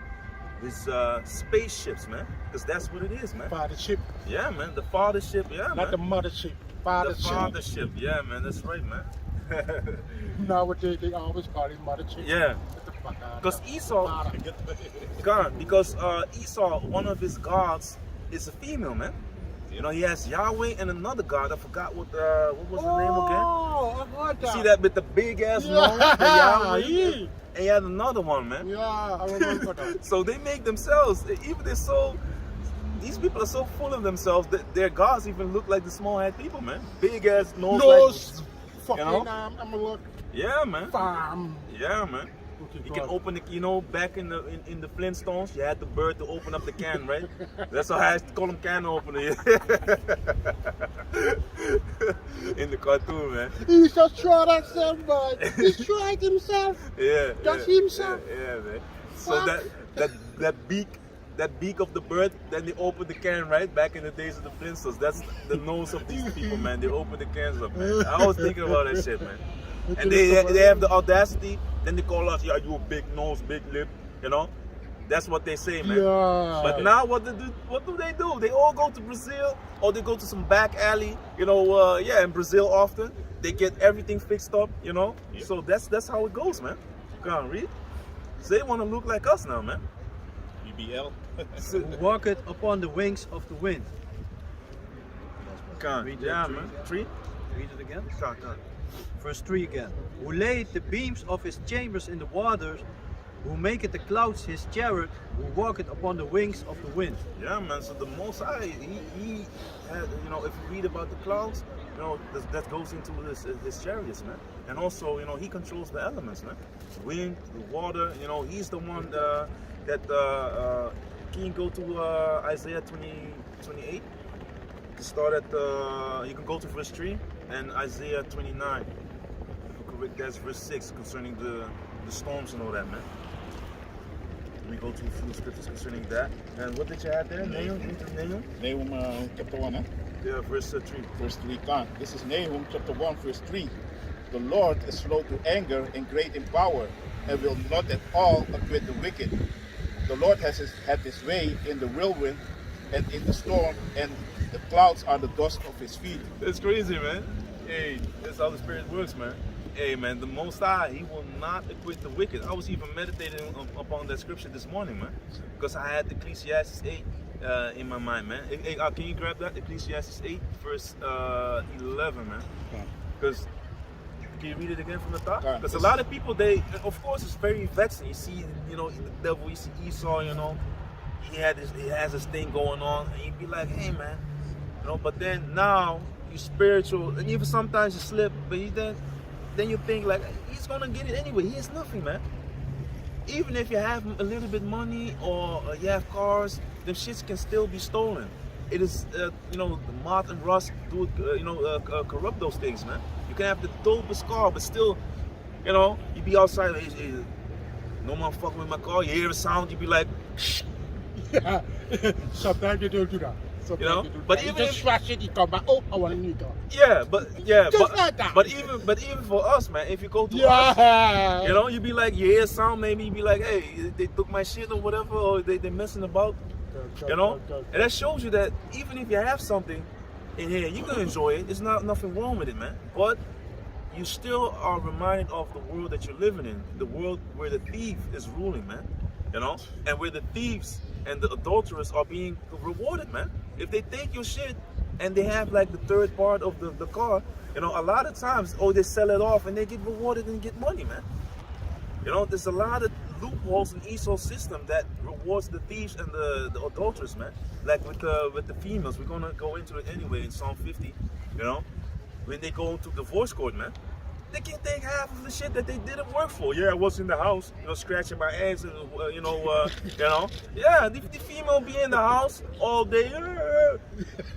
his spaceships, man, because that's what it is, man. Fathership, Yeah, man, the fathership, yeah, not man. the mothership. The Fathership. fathership, yeah, man, that's right, man. Nowadays they always call it mothership. Yeah. Get the fuck out. Because Esau, Esau, one of his gods is a female, man. He has Yahweh and another god. I forgot what was the name again. Oh, I heard that. See that with the big ass nose, the Yahweh, and he had another one, man. Yeah, I remember that. So they make themselves, these people are so full of themselves that their gods even look like the small head people, man. Big ass nose, Nose, fucking, know? I'm gonna look. yeah, man. Farm. Yeah, man. You can open it, back in the Flintstones, you had the bird to open up the can, right? That's how I used to call them can opener. In the cartoon, man. He just tried himself, but he tried himself. Yeah. That's yeah, himself. Yeah, man. So that beak of the bird, then they open the can, right? Back in the days of the Flintstones, that's the nose of these people, man. They open the cans up, man. I was thinking about that shit, man. And they have the audacity, then they call us, yeah, you a big nose, big lip, That's what they say, man. Yeah. But now what do they do? They all go to Brazil, or they go to some back alley, in Brazil often. They get everything fixed up, Yeah. So that's how it goes, man. Come on, read. So they want to look like us now, man. BBL. Who walketh upon the wings of the wind. Come on. Read Yeah, that man. three. 3? Read it again. Come on. Verse 3 again. Who laid the beams of his chambers in the waters, who maketh the clouds his chariot, who walketh upon the wings of the wind. Yeah, man. So the Most High, he had, if you read about the clouds, that goes into his chariots, man. And also, he controls the elements, man. Wind, the water. He's the one that. Can you go to Isaiah 28? To start at you can go to verse 3 and Isaiah 29. That's verse 6 concerning the storms and all that, man. We go to a few scriptures concerning that. And what did you add there? Nahum? Nahum chapter 1, huh? Yeah, verse 3. Verse 3. Come. This is Nahum chapter 1, verse 3. The Lord is slow to anger and great in power, and will not at all acquit the wicked. The Lord had his way in the whirlwind and in the storm, and the clouds are the dust of his feet. That's crazy, man. Hey, that's how the Spirit works, man. Hey, man, the Most High, he will not acquit the wicked. I was even meditating upon that scripture this morning, man, because I had Ecclesiastes 8 in my mind, man. Hey, can you grab that? Ecclesiastes 8, verse 11, man. Because can you read it again from the top? Because a lot of people, of course, it's very vexing. You see, the devil, you see Esau, he has this thing going on, and you'd be like, hey, man, but then now you spiritual, and even sometimes you slip, but then you think like he's gonna get it anyway. He is nothing, man. even if you have a little bit money or you have cars, them shits can still be stolen. It is, you know, the moth and rust do, corrupt those things, man. You can have the dopest car, but still, you know, you be outside, hey, no man fucking with my car. You hear a sound, you be like, shh. Yeah. Sometimes they don't do that. Sometimes You know, they do but that. even you just if- trash it, you come back. Oh, I want a new car. Yeah, Just like that. but even for us, man, if you go to us, Yeah. you know, you be like, you hear a sound, maybe you be like, hey, they took my shit or whatever, or they messing about, you know, and that shows you that even if you have something in here, you can enjoy it. There's nothing wrong with it, man. But you still are reminded of the world that you're living in, the world where the thief is ruling, man. You know, and where the thieves and the adulterers are being rewarded, man. If they take your shit and they have like the third part of the car, you know, a lot of times, they sell it off and they get rewarded and get money, man. You know, there's a lot of loopholes in Esau's system that rewards the thieves and the adulterers, man. Like with the females, we're gonna go into it anyway in Psalm 50. You know, when they go to divorce court, man, they can take half of the shit that they didn't work for. Yeah, I was in the house, you know, scratching my ass, and you know, yeah, the female be in the house all day.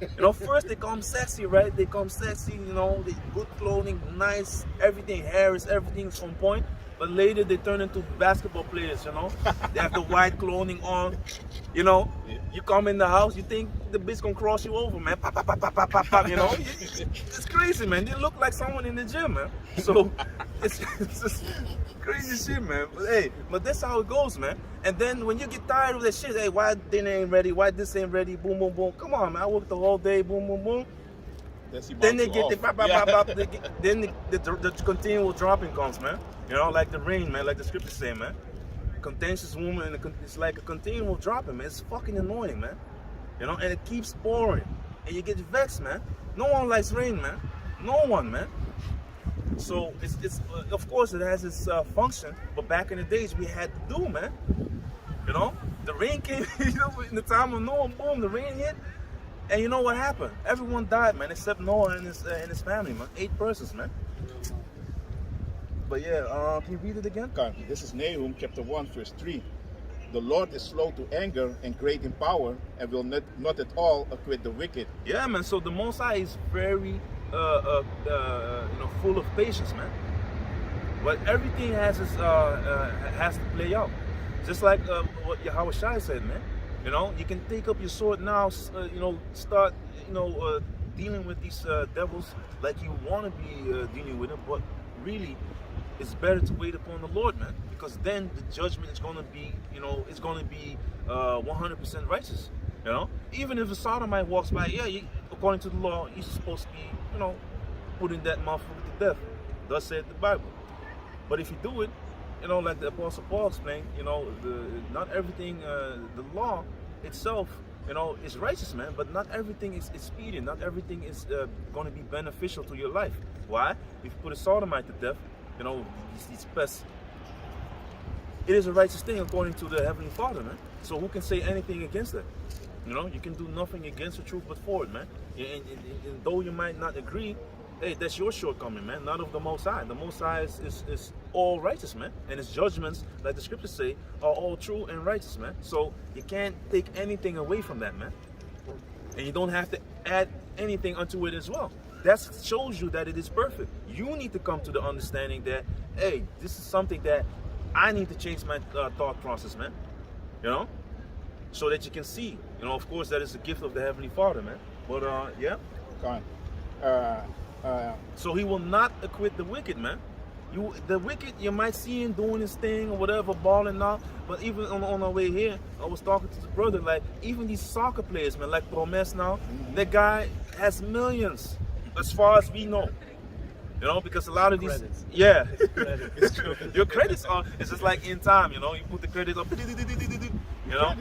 You know, first they come sexy, right? They come sexy, you know, they good clothing, nice, everything, hair is everything's on point. But later they turn into basketball players, you know. They have the white clothing on, you know. You come in the house, you think the bitch gonna cross you over, man. Pop, pop, pop, pop, pop, pop, pop, you know. It's crazy, man. They look like someone in the gym, man. So it's just crazy shit, man. But hey, but that's how it goes, man. And then when you get tired of that shit, hey, why dinner ain't ready? Why this ain't ready? Boom, boom, boom. Come on, man. I worked the whole day. Boom, boom, boom. Then they get the pop, pop, pop, pop. Then the continual dropping comes, man. You know, like the rain, man. Like the scriptures say, man. Contentious woman, and it's like a continual dropping, man. It's fucking annoying, man. You know, and it keeps pouring, and you get vexed, man. No one likes rain, man. No one, man. So it's of course it has its function, but back in the days we had to do, man. You know, the rain came, you know, in the time of Noah, boom, the rain hit. And you know what happened? Everyone died, man, except Noah and his family, man. 8 persons, man. But yeah, can you read it again? Okay, this is Nahum chapter 1 verse 3. The Lord is slow to anger and great in power, and will not at all acquit the wicked. Yeah, man. So the Most High is very, you know, full of patience, man. But everything has to play out. Just like what Yahweh Shai said, man. You know, you can take up your sword now, you know, start, you know, dealing with these devils like you want to be dealing with them. But really, it's better to wait upon the Lord, man, because then the judgment is going to be, you know, it's going to be 100% righteous. You know, even if a sodomite walks by, yeah, according to the law, he's supposed to be, you know, putting that motherfucker to death. Thus said the Bible. But if you do it, you know, like the Apostle Paul explained, you know, not everything, the law itself, you know, is righteous, man, but not everything is expedient. Not everything is going to be beneficial to your life. Why? If you put a sodomite to death, you know, these pests, it is a righteous thing according to the Heavenly Father, man. So who can say anything against that? You know, you can do nothing against the truth but for it, man. And though you might not agree, hey, that's your shortcoming, man, not of the Most High. The Most High is all righteous, man. And his judgments, like the scriptures say, are all true and righteous, man. So you can't take anything away from that, man. And you don't have to add anything unto it as well. That shows you that it is perfect. You need to come to the understanding that, hey, this is something that I need to change my thought process, man. You know? So that you can see. You know, of course, that is a gift of the Heavenly Father, man. But, yeah. Okay. So he will not acquit the wicked, man. The wicked, you might see him doing his thing or whatever, balling out. But even on our way here, I was talking to the brother, like, even these soccer players, man, like Promes now, that guy has millions, as far as we know. You know, because a lot of these, Credits. yeah, it's true. Your credits are, it's just like In Time, you know, you put the credits up, you know,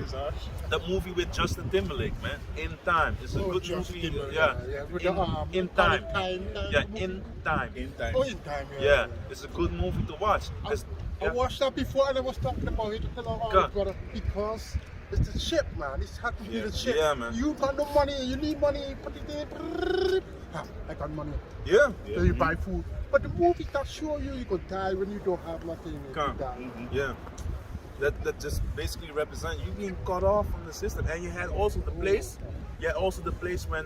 that movie with Justin Timberlake, man, In Time. It's a good movie, yeah. In Time, yeah, In Time. Oh, in time, Yeah, it's a good movie to watch. I watched that before and I was talking about it to our brother because it's the ship, man. It's had to be the ship. Yeah, man. You got no money, you need money, put it in. I got money. Yeah. So you buy food. But the movie can show you could die when you don't have nothing. You Come. die. Yeah. that just basically represent you being cut off from the system. And you had also the place, when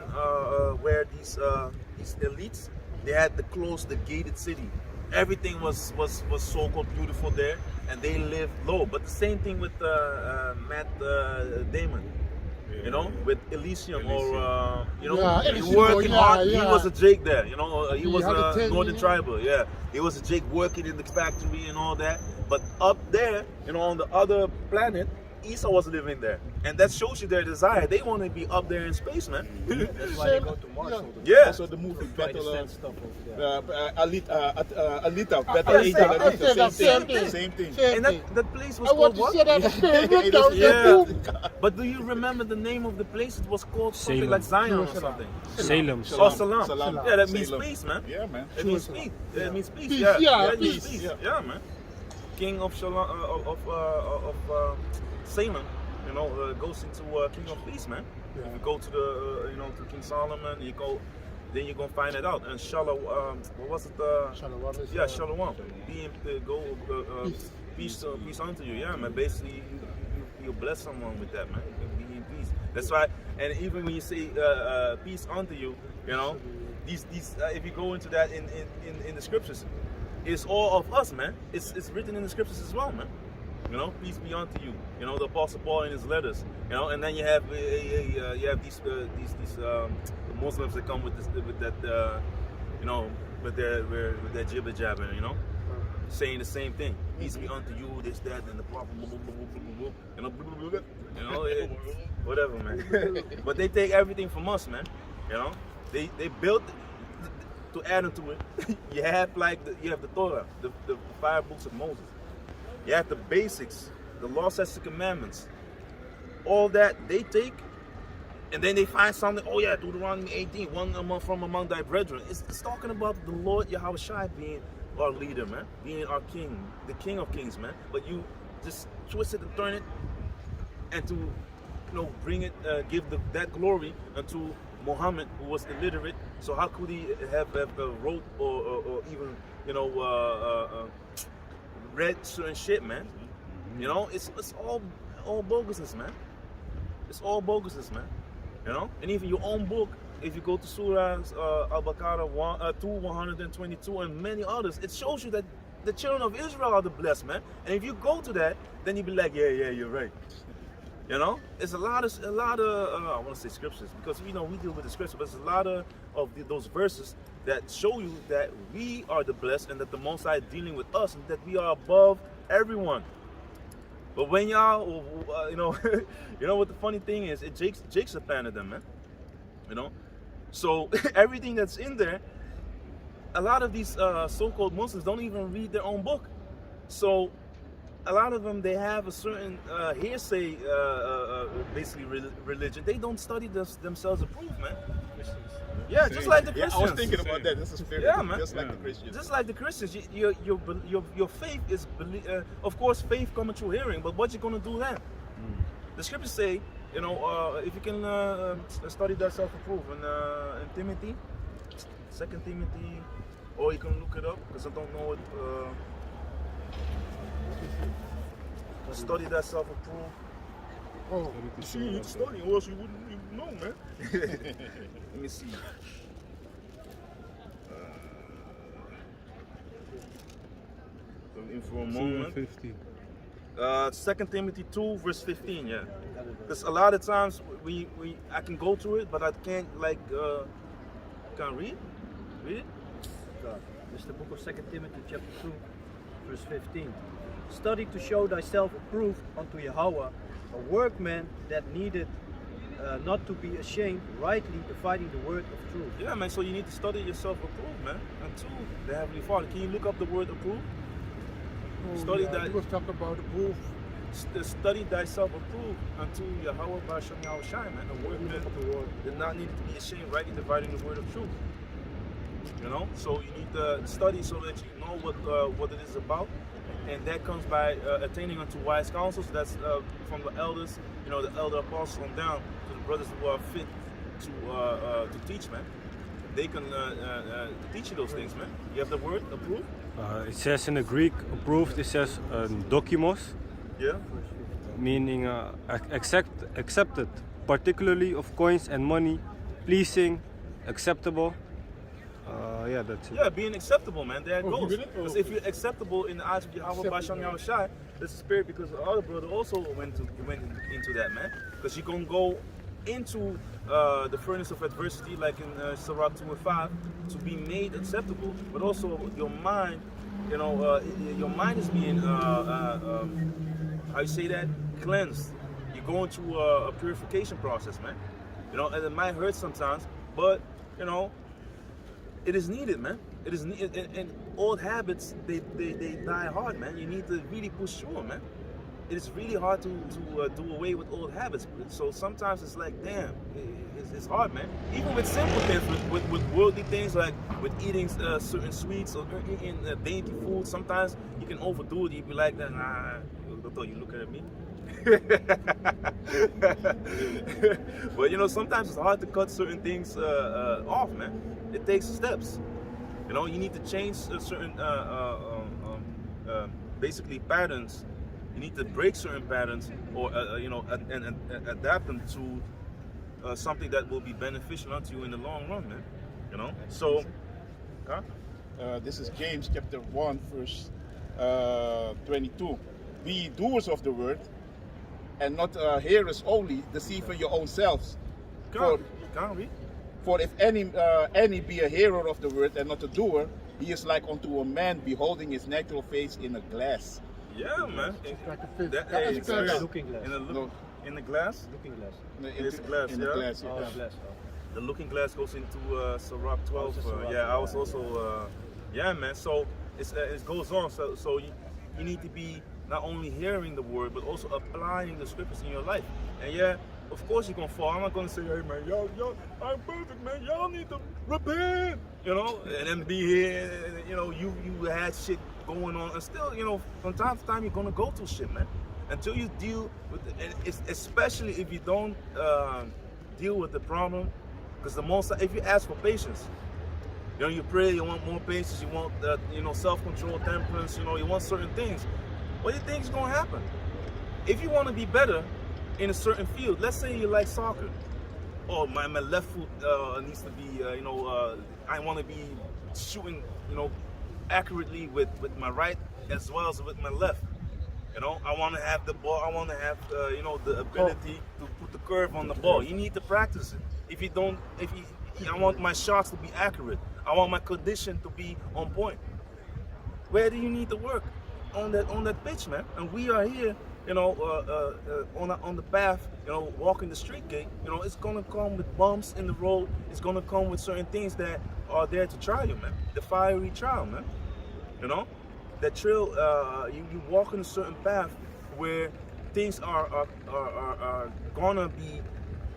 where these elites, they had to close the gated city. Everything was so-called beautiful there, and they lived low. But the same thing with Matt Damon, you know, with Elysium, or you know, Yeah, he Elysium, working hard. yeah. He was a Jake there, you know. He was had a a thing, Northern yeah. Tribal, yeah. He was a Jake working in the factory and all that. But up there, you know, on the other planet, Esau was living there, and that shows you their desire. They want to be up there in space, man. That's why they go to Mars. Yeah. all the time. Yeah. Also the movie Try to Battle send of stuff over there. Alita, Battle I of said that, Alita, same thing. same thing. Same And thing. that place was I want called to what? say that the favorite It down is- there Yeah. too. But do you remember the name of the place? It was called something Salem. like Zion or Jerusalem. something. Salem. Oh, Salam. Salam. Yeah, that means Salem. peace, man. Yeah, man. It means peace. It means peace. Peace, Yeah, yeah, it means peace. peace. Yeah. Yeah, man. King of Shalom, of Salem, you know, goes into King of Peace, man. If you go to the, you know, to King Solomon, you go, then you're gonna find it out. And Shalom, what was it? Shalom is, Yeah, Shalom. Be Peace. peace unto you. Yeah, man. Basically, you bless someone with that, man. You be in peace. That's why. And even when you say peace unto you, you know, these if you go into that in the scriptures, it's all of us, man. It's written in the scriptures as well, man. You know, peace be unto you. You know, the Apostle Paul in his letters. You know, and then you have these Muslims that come with that you know, with their jibber jabbing. You know, saying the same thing. Peace be unto you. This, that, and the prophet. You know, whatever, man. But they take everything from us, man. You know, they built. To add into it, you have the Torah, the 5 books of Moses. You have the basics, the law, statutes, and commandments. All that they take, and then they find something. Oh yeah, Deuteronomy 18, one from among thy brethren. It's talking about the Lord Yahweh Shai being our leader, man, being our king, the King of Kings, man. But you just twist it and turn it, and to, you know, bring it, give that glory unto Muhammad, who was illiterate. So how could he have wrote or even, you know, read certain shit, man? You know, it's all bogusness, man. It's all bogusness, man. You know, and even your own book, if you go to Surah Al-Baqarah 2:122 and many others, it shows you that the children of Israel are the blessed, man. And if you go to that, then you be like, yeah, you're right. You know, it's a lot of I want to say scriptures, because we know we deal with the scripture, but it's a lot of those verses that show you that we are the blessed and that the Most High is dealing with us and that we are above everyone. But when y'all, you know, you know what the funny thing is? Jake's supplanted them, man. You know, so everything that's in there, a lot of these so-called Muslims don't even read their own book. So a lot of them, they have a certain hearsay, basically religion. They don't study themselves approved, man. Yeah, just like the Yeah, Christians. I was thinking about that. This is fair. Yeah, man. Just like the Christians. Just like the Christians, your faith is, of course, faith coming through hearing. But what you gonna do then? The scriptures say, you know, if you can study that self-approved in Timothy, 2 Timothy, or you can look it up because I don't know it. Study that self-approved. Oh, See, you study, or else you wouldn't even know, man. Let me see. In for a moment. 50. 2 Timothy 2 verse 15, yeah. Because a lot of times I can go to it, but I can't can't read it. This is the book of 2 Timothy chapter 2, verse 15. Study to show thyself approved unto Yahweh, a workman that needed not to be ashamed, rightly dividing the word of truth. Yeah, man. So you need to study yourself approved, man, unto the Heavenly Father. Can you look up the word approved? Study yeah, that. he was talking about the proof. Study thyself approved unto Yahweh Ba'ashem Yahweh Shai, man. A workman did not need to be ashamed, rightly dividing the word of truth. You know, so you need to study so that you know what it is about, and that comes by attaining unto wise counsels. That's from the elders, you know, the elder apostles on down to the brothers who are fit to teach, man. They can teach you those things, man. You have the word approved. It says in the Greek approved, it says dokimos, Yeah. meaning accepted, particularly of coins and money, pleasing, acceptable. Yeah, that's it. Yeah, being acceptable, man. There it Oh, you goes. read it? Because Oh. if you're acceptable in the eyes of Yahweh Basham Yahushai, that's the spirit, because the other brother also went into that, man. Because you're going to go into the furnace of adversity, like in Sirach 2 and 5, to be made acceptable. But also your mind, your mind is being, how you say that? Cleansed. You're going through a purification process, man. And it might hurt sometimes, but, it is needed, man. It is needed, and old habits, they die hard, man. You need to really push through them, man. It is really hard to do away with old habits. So sometimes it's like, damn, it's hard, man. Even with simple things, with worldly things, like with eating certain sweets or eating dainty food, sometimes you can overdo it. You be like, nah, I thought you looking at me. But sometimes it's hard to cut certain things off, man. It takes steps. You need to change certain basically patterns. You need to break certain patterns, or and adapt them to something that will be beneficial unto you in the long run, man. So This is James chapter 1 verse 22. Be ye doers of the word, and not hearers only, deceiving your own selves. Can't read. For if any be a hearer of the word and not a doer, he is like unto a man beholding his natural face in a glass. Yeah, man. Like a fish. That That is is glass. Looking glass. In the glass. Looking glass. It's glass, in yeah. the glass, Oh, yeah. glass. The looking glass goes into Sirach 12. it's a Sirach, I was also, yeah, man. So it goes on. So you need to be not only hearing the word, but also applying the scriptures in your life. And yeah, of course you're gonna fall. I'm not gonna say, hey man, y'all, I'm perfect, man. Y'all need to repent, and then be here. You had shit going on, and still, from time to time you're gonna go through shit, man. Until you deal with it, and especially if you don't deal with the problem, because if you ask for patience, you pray, you want more patience, you want self-control, temperance, you want certain things. What do you think is gonna happen? If you want to be better in a certain field, let's say you like soccer, oh my left foot needs to be, I want to be shooting, accurately with my right as well as with my left. I want to have the ball. I want to have, the ability to put the curve on the ball. You need to practice it. I want my shots to be accurate. I want my condition to be on point. Where do you need to work? On that pitch, man. And we are here, on the path, walking the street gate. It's gonna come with bumps in the road. It's gonna come with certain things that are there to try you, man. The fiery trial, man. That trail, you walk in a certain path where things are gonna be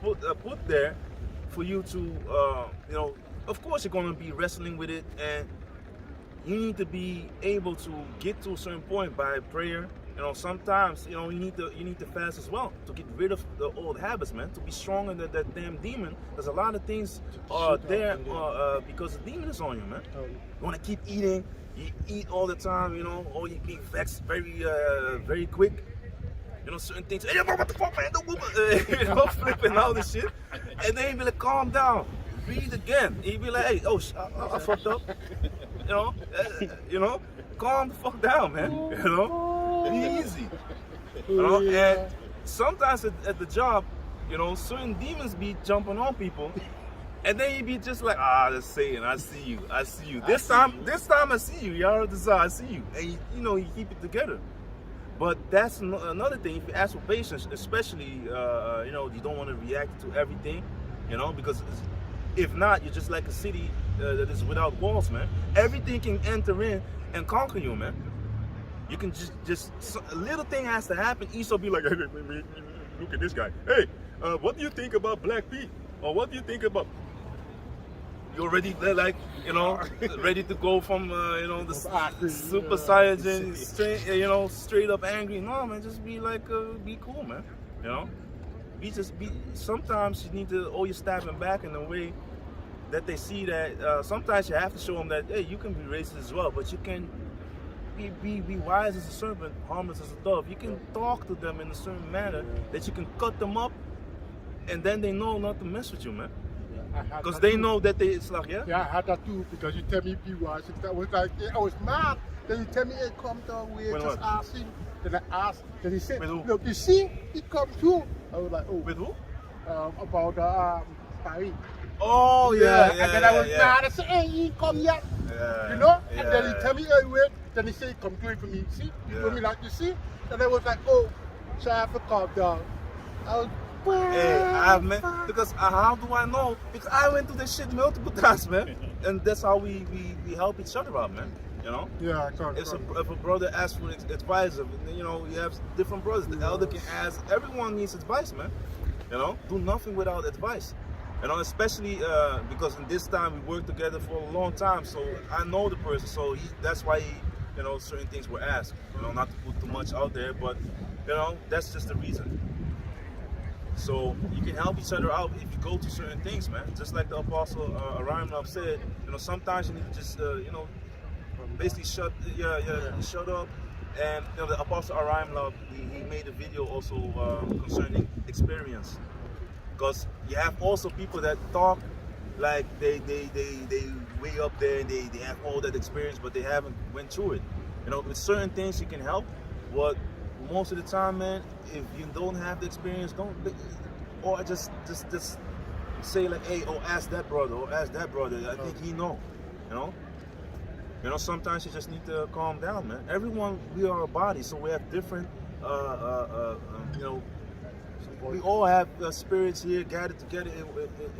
put there for you to, of course you're gonna be wrestling with it, and you need to be able to get to a certain point by prayer. Sometimes you need to fast as well to get rid of the old habits, man. To be stronger than that damn demon. There's a lot of things there because the demon is on you, man. You want to keep eating. You eat all the time, or you get vexed very quick. Certain things. Hey, what the fuck, man? Don't move. Flipping out and shit. And then you be like, calm down. Breathe again. And you be like, hey, I fucked up. Calm the fuck down, man. Be easy. And sometimes at the job, certain demons be jumping on people. And then you be just like, that's Satan. I see you. This time I see you. Y'all desire, I see you. And you keep it together. But that's another thing. If you ask for patience, especially, you don't want to react to everything, because if not, you're just like a city that is without walls, man. Everything can enter in and conquer you, man. You can just a little thing has to happen. Esau be like, hey, look at this guy. Hey, what do you think about Black Pete? Or what do you think about? You're already like, ready to go from, the super Saiyan, straight up angry. No, man, just be like, be cool, man. Sometimes you need to always stabbing back in a way that they see that sometimes you have to show them that, hey, you can be racist as well, but you can be wise as a serpent, harmless as a dove. You can talk to them in a certain manner that you can cut them up, and then they know not to mess with you, man. Because they know that it's like, yeah? Yeah, I had that too, because you tell me be wise. That was like, I was mad. Then you tell me, hey, come down, we When just what? ask him. Then I asked, then he said, With who? look, you see, he come too. I was like, oh. With who? About Paris. Oh, yeah. And then I was mad. I said, hey, he come yet. Yeah, You know? yeah. And then he tell me, hey, wait. Then he said, come do it for me. See? He told me like, you see? And I was like, oh, so I have to calm down. I was, Hey, man, because how do I know? Because I went through this shit multiple times, man. And that's how we help each other out, man. You know? Yeah, I got it. If a brother asks for advice, you know, you have different brothers. The elder can ask. Everyone needs advice, man. You know? Do nothing without advice. You know, especially because in this time we worked together for a long time, so I know the person. So that's why you know, certain things were asked. You know, not to put too much out there, but you know, that's just the reason. So you can help each other out if you go to certain things, man. Just like the Apostle Arimlab said, you know, sometimes you need to just, you know, basically shut up. And you know, the Apostle Arimlab, he made a video also concerning experience, because you have also people that talk like they way up there and they have all that experience, but they haven't went through it. You know, with certain things you can help. What most of the time, man, if you don't have the experience, or just say like, hey, oh, ask that brother or ask that brother. I think he know, you know. You know, sometimes you just need to calm down, man. Everyone, we are a body, so we have different, you know. We all have spirits here gathered together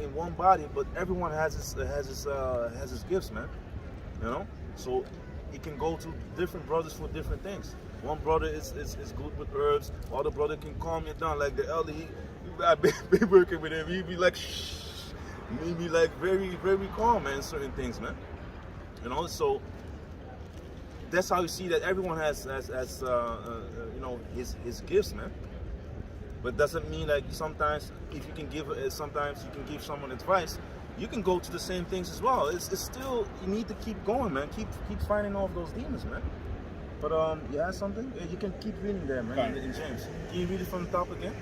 in one body, but everyone has his gifts, man. You know, so it can go to different brothers for different things. One brother is good with herbs. Other brother can calm you down. Like the elder, I've been working with him. He be like, shh. He be like very, very calm, man. Certain things, man. You know, so that's how you see that everyone has you know, his gifts, man. But doesn't mean like sometimes if you can give, sometimes you can give someone advice. You can go to the same things as well. It's still, you need to keep going, man. Keep fighting off those demons, man. But you have something? You can keep reading there, man, in James. Can you read it from the top again?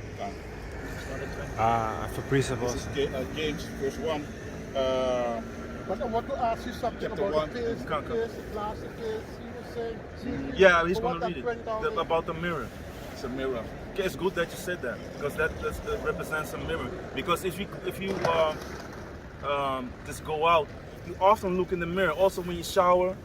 For principles. This is James, verse 1. But I want to ask you something Chapter about 1. the case, last case, you were saying. Yeah, he's going to read it. About the mirror. It's a mirror. Okay, it's good that you said that, because that represents a mirror. Because if you just go out, you often look in the mirror. Also, when you shower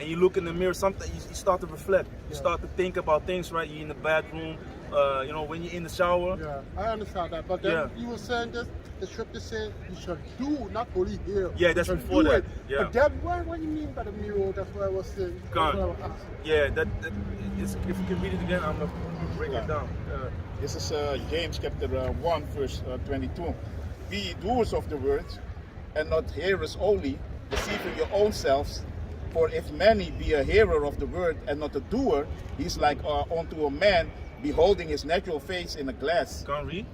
and you look in the mirror, something you start to reflect. You start to think about things, right? You're in the bathroom, you know, when you're in the shower. Yeah, I understand that. But then you were saying this, the scripture says you should do, not only hear. Yeah, that's before that. Yeah. But then what do you mean by the mirror? That's what I was saying. Yeah, that is, if you can read it again, I'm going to break it down. This is James chapter 1, verse 22. Be ye doers of the word, and not hearers only, deceiving your own selves. For if many be a hearer of the word and not a doer, he is like unto a man beholding his natural face in a glass. Can read?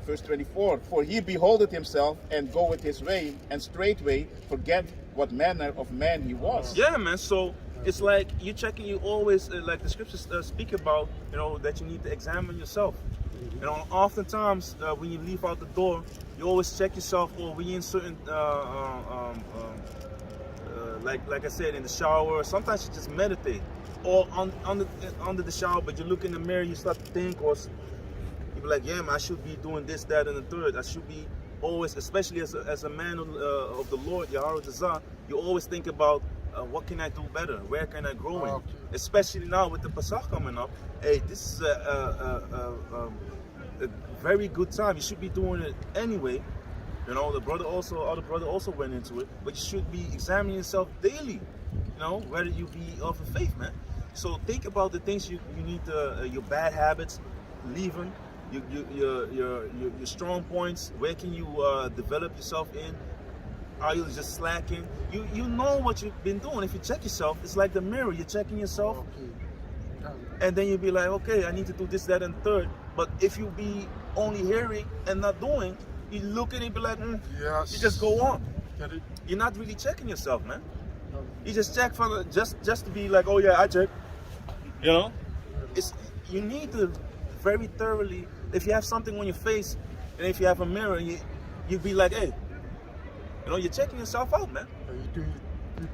Verse 24. For he beholdeth himself and goeth his way, and straightway forget what manner of man he was. Yeah, man. So it's like you checking. You always like the scriptures speak about. You know that you need to examine yourself. You know, oftentimes when you leave out the door, you always check yourself. Or when you're in certain like I said, in the shower. Sometimes you just meditate, or under the shower. But you look in the mirror, you start to think, or you be like, yeah, man, I should be doing this, that, and the third. I should be always, especially as a man of the Lord, Yahweh Dazah, you always think about what can I do better? Where can I grow in? Especially now with the Pesach coming up. Hey, this is a very good time. You should be doing it anyway. You know, other brother also went into it, but you should be examining yourself daily. You know, whether you be of a faith, man. So think about the things you need to, your bad habits, leave them. Your strong points. Where can you develop yourself in? Are you just slacking? You know what you've been doing. If you check yourself, it's like the mirror. You're checking yourself, and then you'll be like, okay, I need to do this, that, and third. But if you be only hearing and not doing, you look at it and be like, you just go on. You're not really checking yourself, man. You just check for the, just to be like, oh yeah, I check. You know, you need to very thoroughly. If you have something on your face, and if you have a mirror, you'd be like, hey, you know, you're checking yourself out, man. You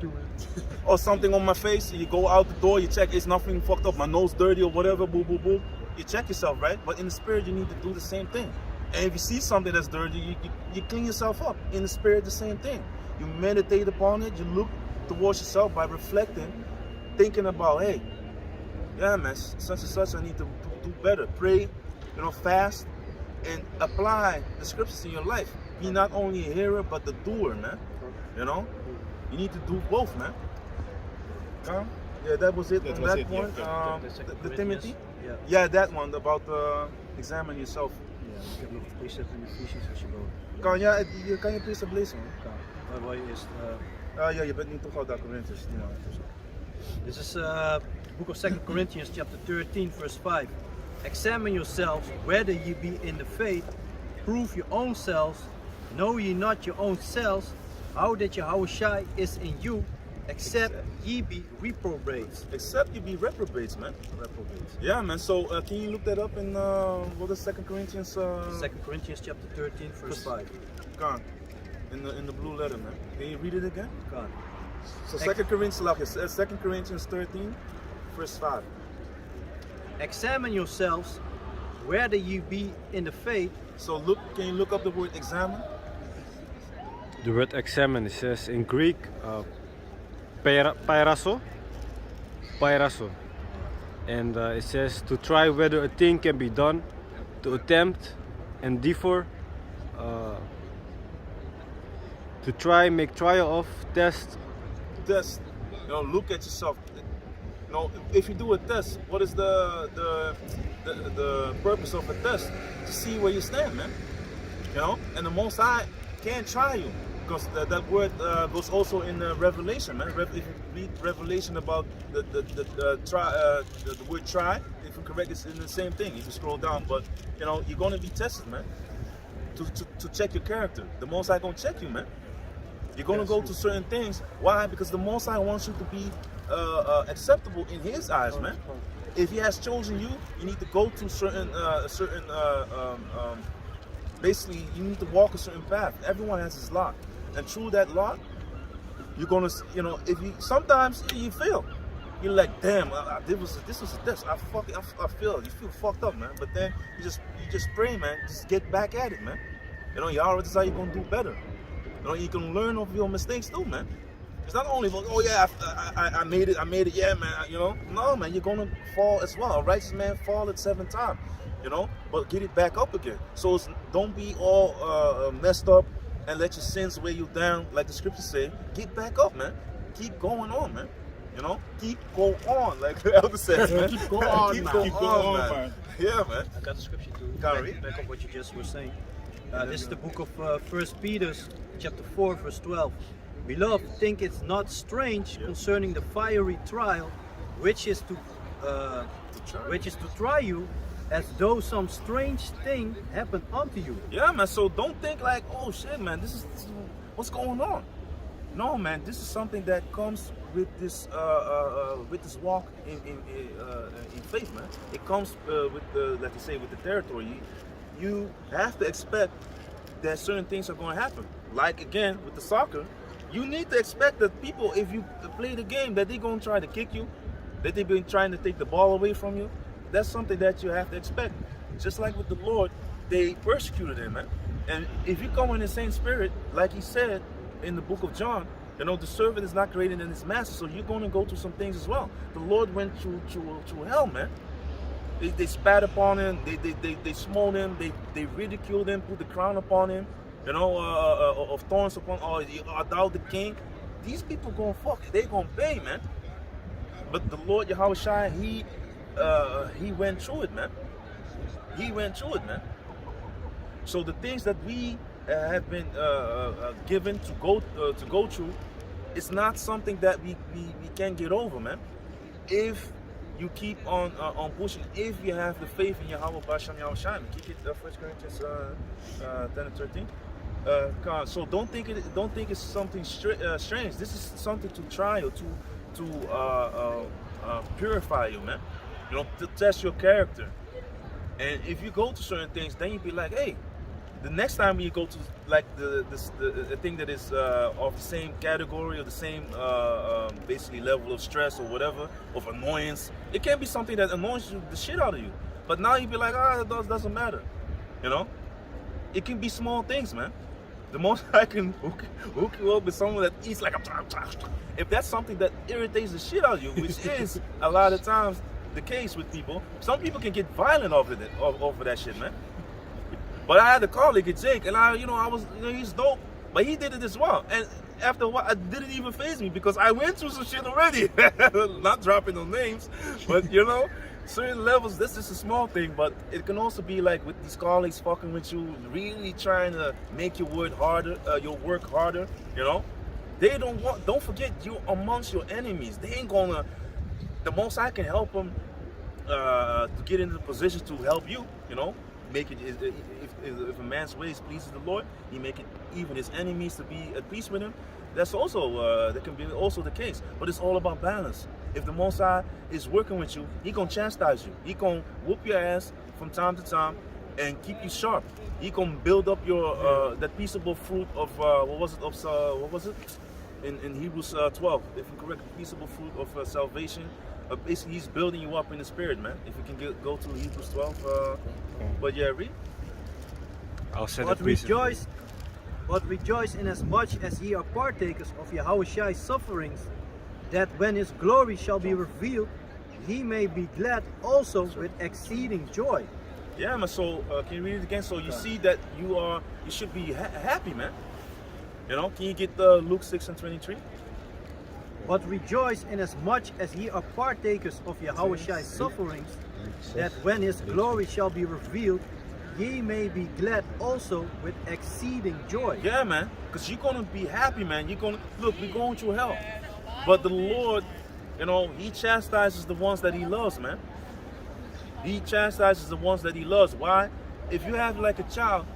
do it. Or something on my face, you go out the door, you check, it's nothing fucked up, my nose dirty or whatever, boo boo boo. You check yourself, right? But in the spirit, you need to do the same thing. And if you see something that's dirty, you clean yourself up. In the spirit, the same thing. You meditate upon it, you look towards yourself by reflecting, thinking about, hey, yeah, man, such and such, I need to do better. Pray, you know, fast, and apply the scriptures in your life. Be not only a hearer, but the doer, man. You know? You need to do both, man. Yeah, that was it That on was that it, yeah. point. The The Timothy? Ja. Yeah, that one about examine yourself. Ja, ik heb nog een precept in Ephesians als je wil. Kan je precept lezen, man? Kan. Maar wil je eerst... Ja, je bent nu toch al daar Corinthians. This is book of 2 Corinthians chapter 13 verse 5. Examine yourselves whether ye be in the faith. Prove your own selves. Know ye not your own selves how that Yahushua is in you, except ye be reprobates. Except you be reprobates, man. Reprobates. Yeah, man. So can you look that up in what is 2 Corinthians? 2 Corinthians chapter 13 verse 5. Gone. In the blue letter, man. Can you read it again? God. So 2 Corinthians, like it says, 2 Corinthians 13, verse 5. Examine yourselves whether ye be in the faith. So can you look up the word examine? The word examine, it says in Greek, pairaso, and it says to try whether a thing can be done, to attempt, endeavor, to try, make trial of, test. Test. You know, look at yourself. You know, if you do a test, what is the purpose of a test? To see where you stand, man. You know, and the Most High can't try you, because that word goes also in Revelation, man. If you read Revelation about the word try, if you're correct, it's in the same thing. If you scroll down, but you know, you're gonna be tested, man. To check your character. The Most High gonna check you, man. You're gonna go to certain things. Why? Because the Most High wants you to be acceptable in His eyes, man. If He has chosen you, you need to go to basically, you need to walk a certain path. Everyone has his lot, and through that lot, you're gonna, you know, if you sometimes you fail, you're like, damn, this was a test. I failed. You feel fucked up, man. But then you just pray, man. Just get back at it, man. You know, Yahweh is how you're gonna do better. You know, you can learn of your mistakes too, man. It's not only about, oh yeah, I made it, yeah, man. You know, no, man, you're gonna fall as well. A righteous man fall at 7 times. You know, but get it back up again. So don't be all messed up and let your sins weigh you down, like the scriptures say. Get back up, man. Keep going on, man. You know, keep going on, like the elder says, man. Keep going on, keep man. going Keep on, going man. on, man. Yeah, man. I got the scripture to Gary? back up what you just were saying. This is the book of 1 Peter, chapter 4, verse 12. Beloved, think it's not strange concerning the fiery trial, which is to try you, as though some strange thing happened unto you. Yeah, man. So don't think like, oh shit, man, this is what's going on. No, man, this is something that comes with this walk in faith, man. It comes with the, like you say, with the territory. You have to expect that certain things are going to happen. Like again with the soccer, you need to expect that people, if you play the game, that they're going to try to kick you, that they've been trying to take the ball away from you. That's something that you have to expect. Just like with the Lord, they persecuted him, man. And if you come in the same spirit, like He said in the book of John, you know, the servant is not greater than his master, so you're going to go through some things as well. The Lord went through hell, man. They spat upon him, they smote him, they ridiculed him, put the crown upon him, you know, of thorns upon, art thou the king? These people they gonna pay, man. But the Lord Yahushua, he went through it, man. He went through it, man. So the things that we have been given to go through, it's not something that we can get over, man. If you keep on pushing, if you have the faith in Yahweh Basham Yahushua, keep it 1 Corinthians 10 and 13. So don't think it's something strange. This is something to try or to purify you, man. You know, to test your character. And if you go to certain things, then you be like, hey, the next time you go to like the thing that is of the same category or the same basically level of stress or whatever, of annoyance, it can be something that annoys the shit out of you. But now you be like, it doesn't matter. You know, it can be small things, man. The most I can hook you up with someone that eats like if that's something that irritates the shit out of you, which is a lot of times the case with people. Some people can get violent over that shit, man. But I had a colleague, Jake, and he's dope, but he did it as well. And after a while, it didn't even faze me because I went through some shit already. Not dropping no names, but you know, certain levels. This is a small thing, but it can also be like with these colleagues fucking with you, really trying to make your work harder. You know, they don't forget you amongst your enemies. They ain't gonna. The most I can help them to get into the position to help you. You know. Make it if a man's ways pleases the Lord, he make it even his enemies to be at peace with him. That's also that can be also the case. But it's all about balance. If the Most High is working with you, he gonna chastise you. He gonna whoop your ass from time to time and keep you sharp. He gonna build up your that peaceable fruit of what was it in Hebrews 12? If I'm correct, the peaceable fruit of salvation. Basically, he's building you up in the spirit, man. If you can go to Hebrews 12, but yeah, read. I'll send But it, please. rejoice inasmuch as ye are partakers of Yahweh's sufferings, that when his glory shall be revealed, ye may be glad also with exceeding joy. Yeah, man. So can you read it again? So you see that you should be happy, man. You know, can you get Luke 6:23? But rejoice inasmuch as ye are partakers of Yahweh's sufferings, that when his glory shall be revealed, ye may be glad also with exceeding joy. Yeah, man, because you're gonna be happy, man. We're going through hell, but the Lord, you know, he chastises the ones that he loves, man. He chastises the ones that he loves. Why? If you have like a child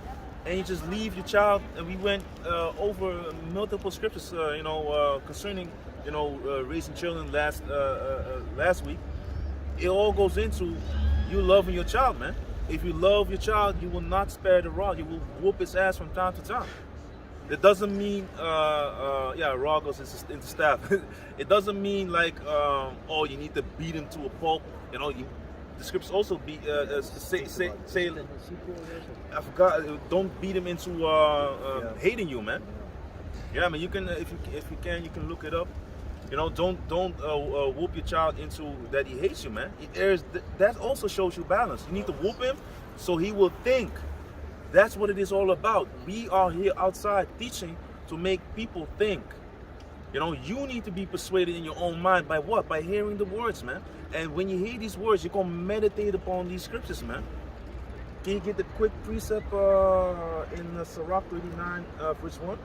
and you just leave your child, and we went over multiple scriptures, concerning raising children last week. It all goes into you loving your child, man. If you love your child, you will not spare the rod. You will whoop his ass from time to time. It doesn't mean, rod goes into staff. It doesn't mean like, you need to beat him to a pulp. You know, the scriptures also say, I forgot. Don't beat him into hating you, man. Yeah, I mean, you can if you can, you can look it up. You know, don't whoop your child into that he hates you, man. That also shows you balance. You need to whoop him so he will think. That's what it is all about. We are here outside teaching to make people think. You know, you need to be persuaded in your own mind by what? By hearing the words, man. And when you hear these words, you're gonna meditate upon these scriptures, man. Can you get the quick precept in Sirach 39, verse 1?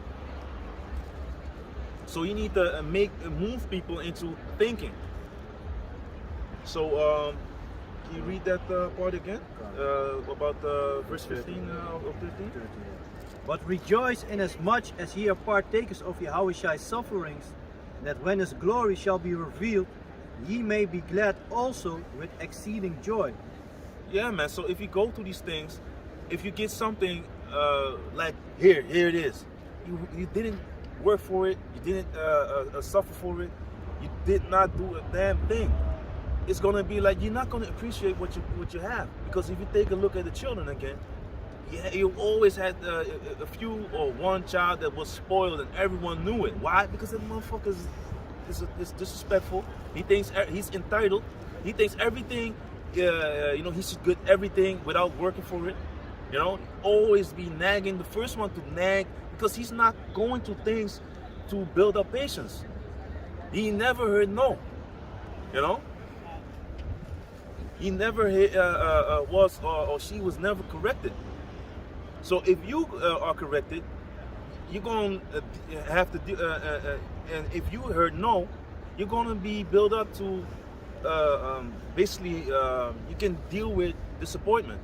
So you need to move people into thinking. So can you read that part again? About verse 15 of 13? But rejoice inasmuch as ye are partakers of Yahweh's sufferings, that when his glory shall be revealed, ye may be glad also with exceeding joy. Yeah, man. So if you go through these things, if you get something like here it is, you didn't work for it, you didn't suffer for it, you did not do a damn thing. It's gonna be like you're not gonna appreciate what you have, because if you take a look at the children again, yeah, you always had a few or one child that was spoiled and everyone knew it. Why? Because that motherfucker is disrespectful. He thinks he's entitled. He thinks everything, he should get everything without working for it. You know, always be nagging. The first one to nag, because he's not going to things to build up patience. He never heard no. You know, he never was or she was never corrected. So if you are corrected, you're going to have to and if you heard no, you're going to be built up to basically you can deal with disappointment.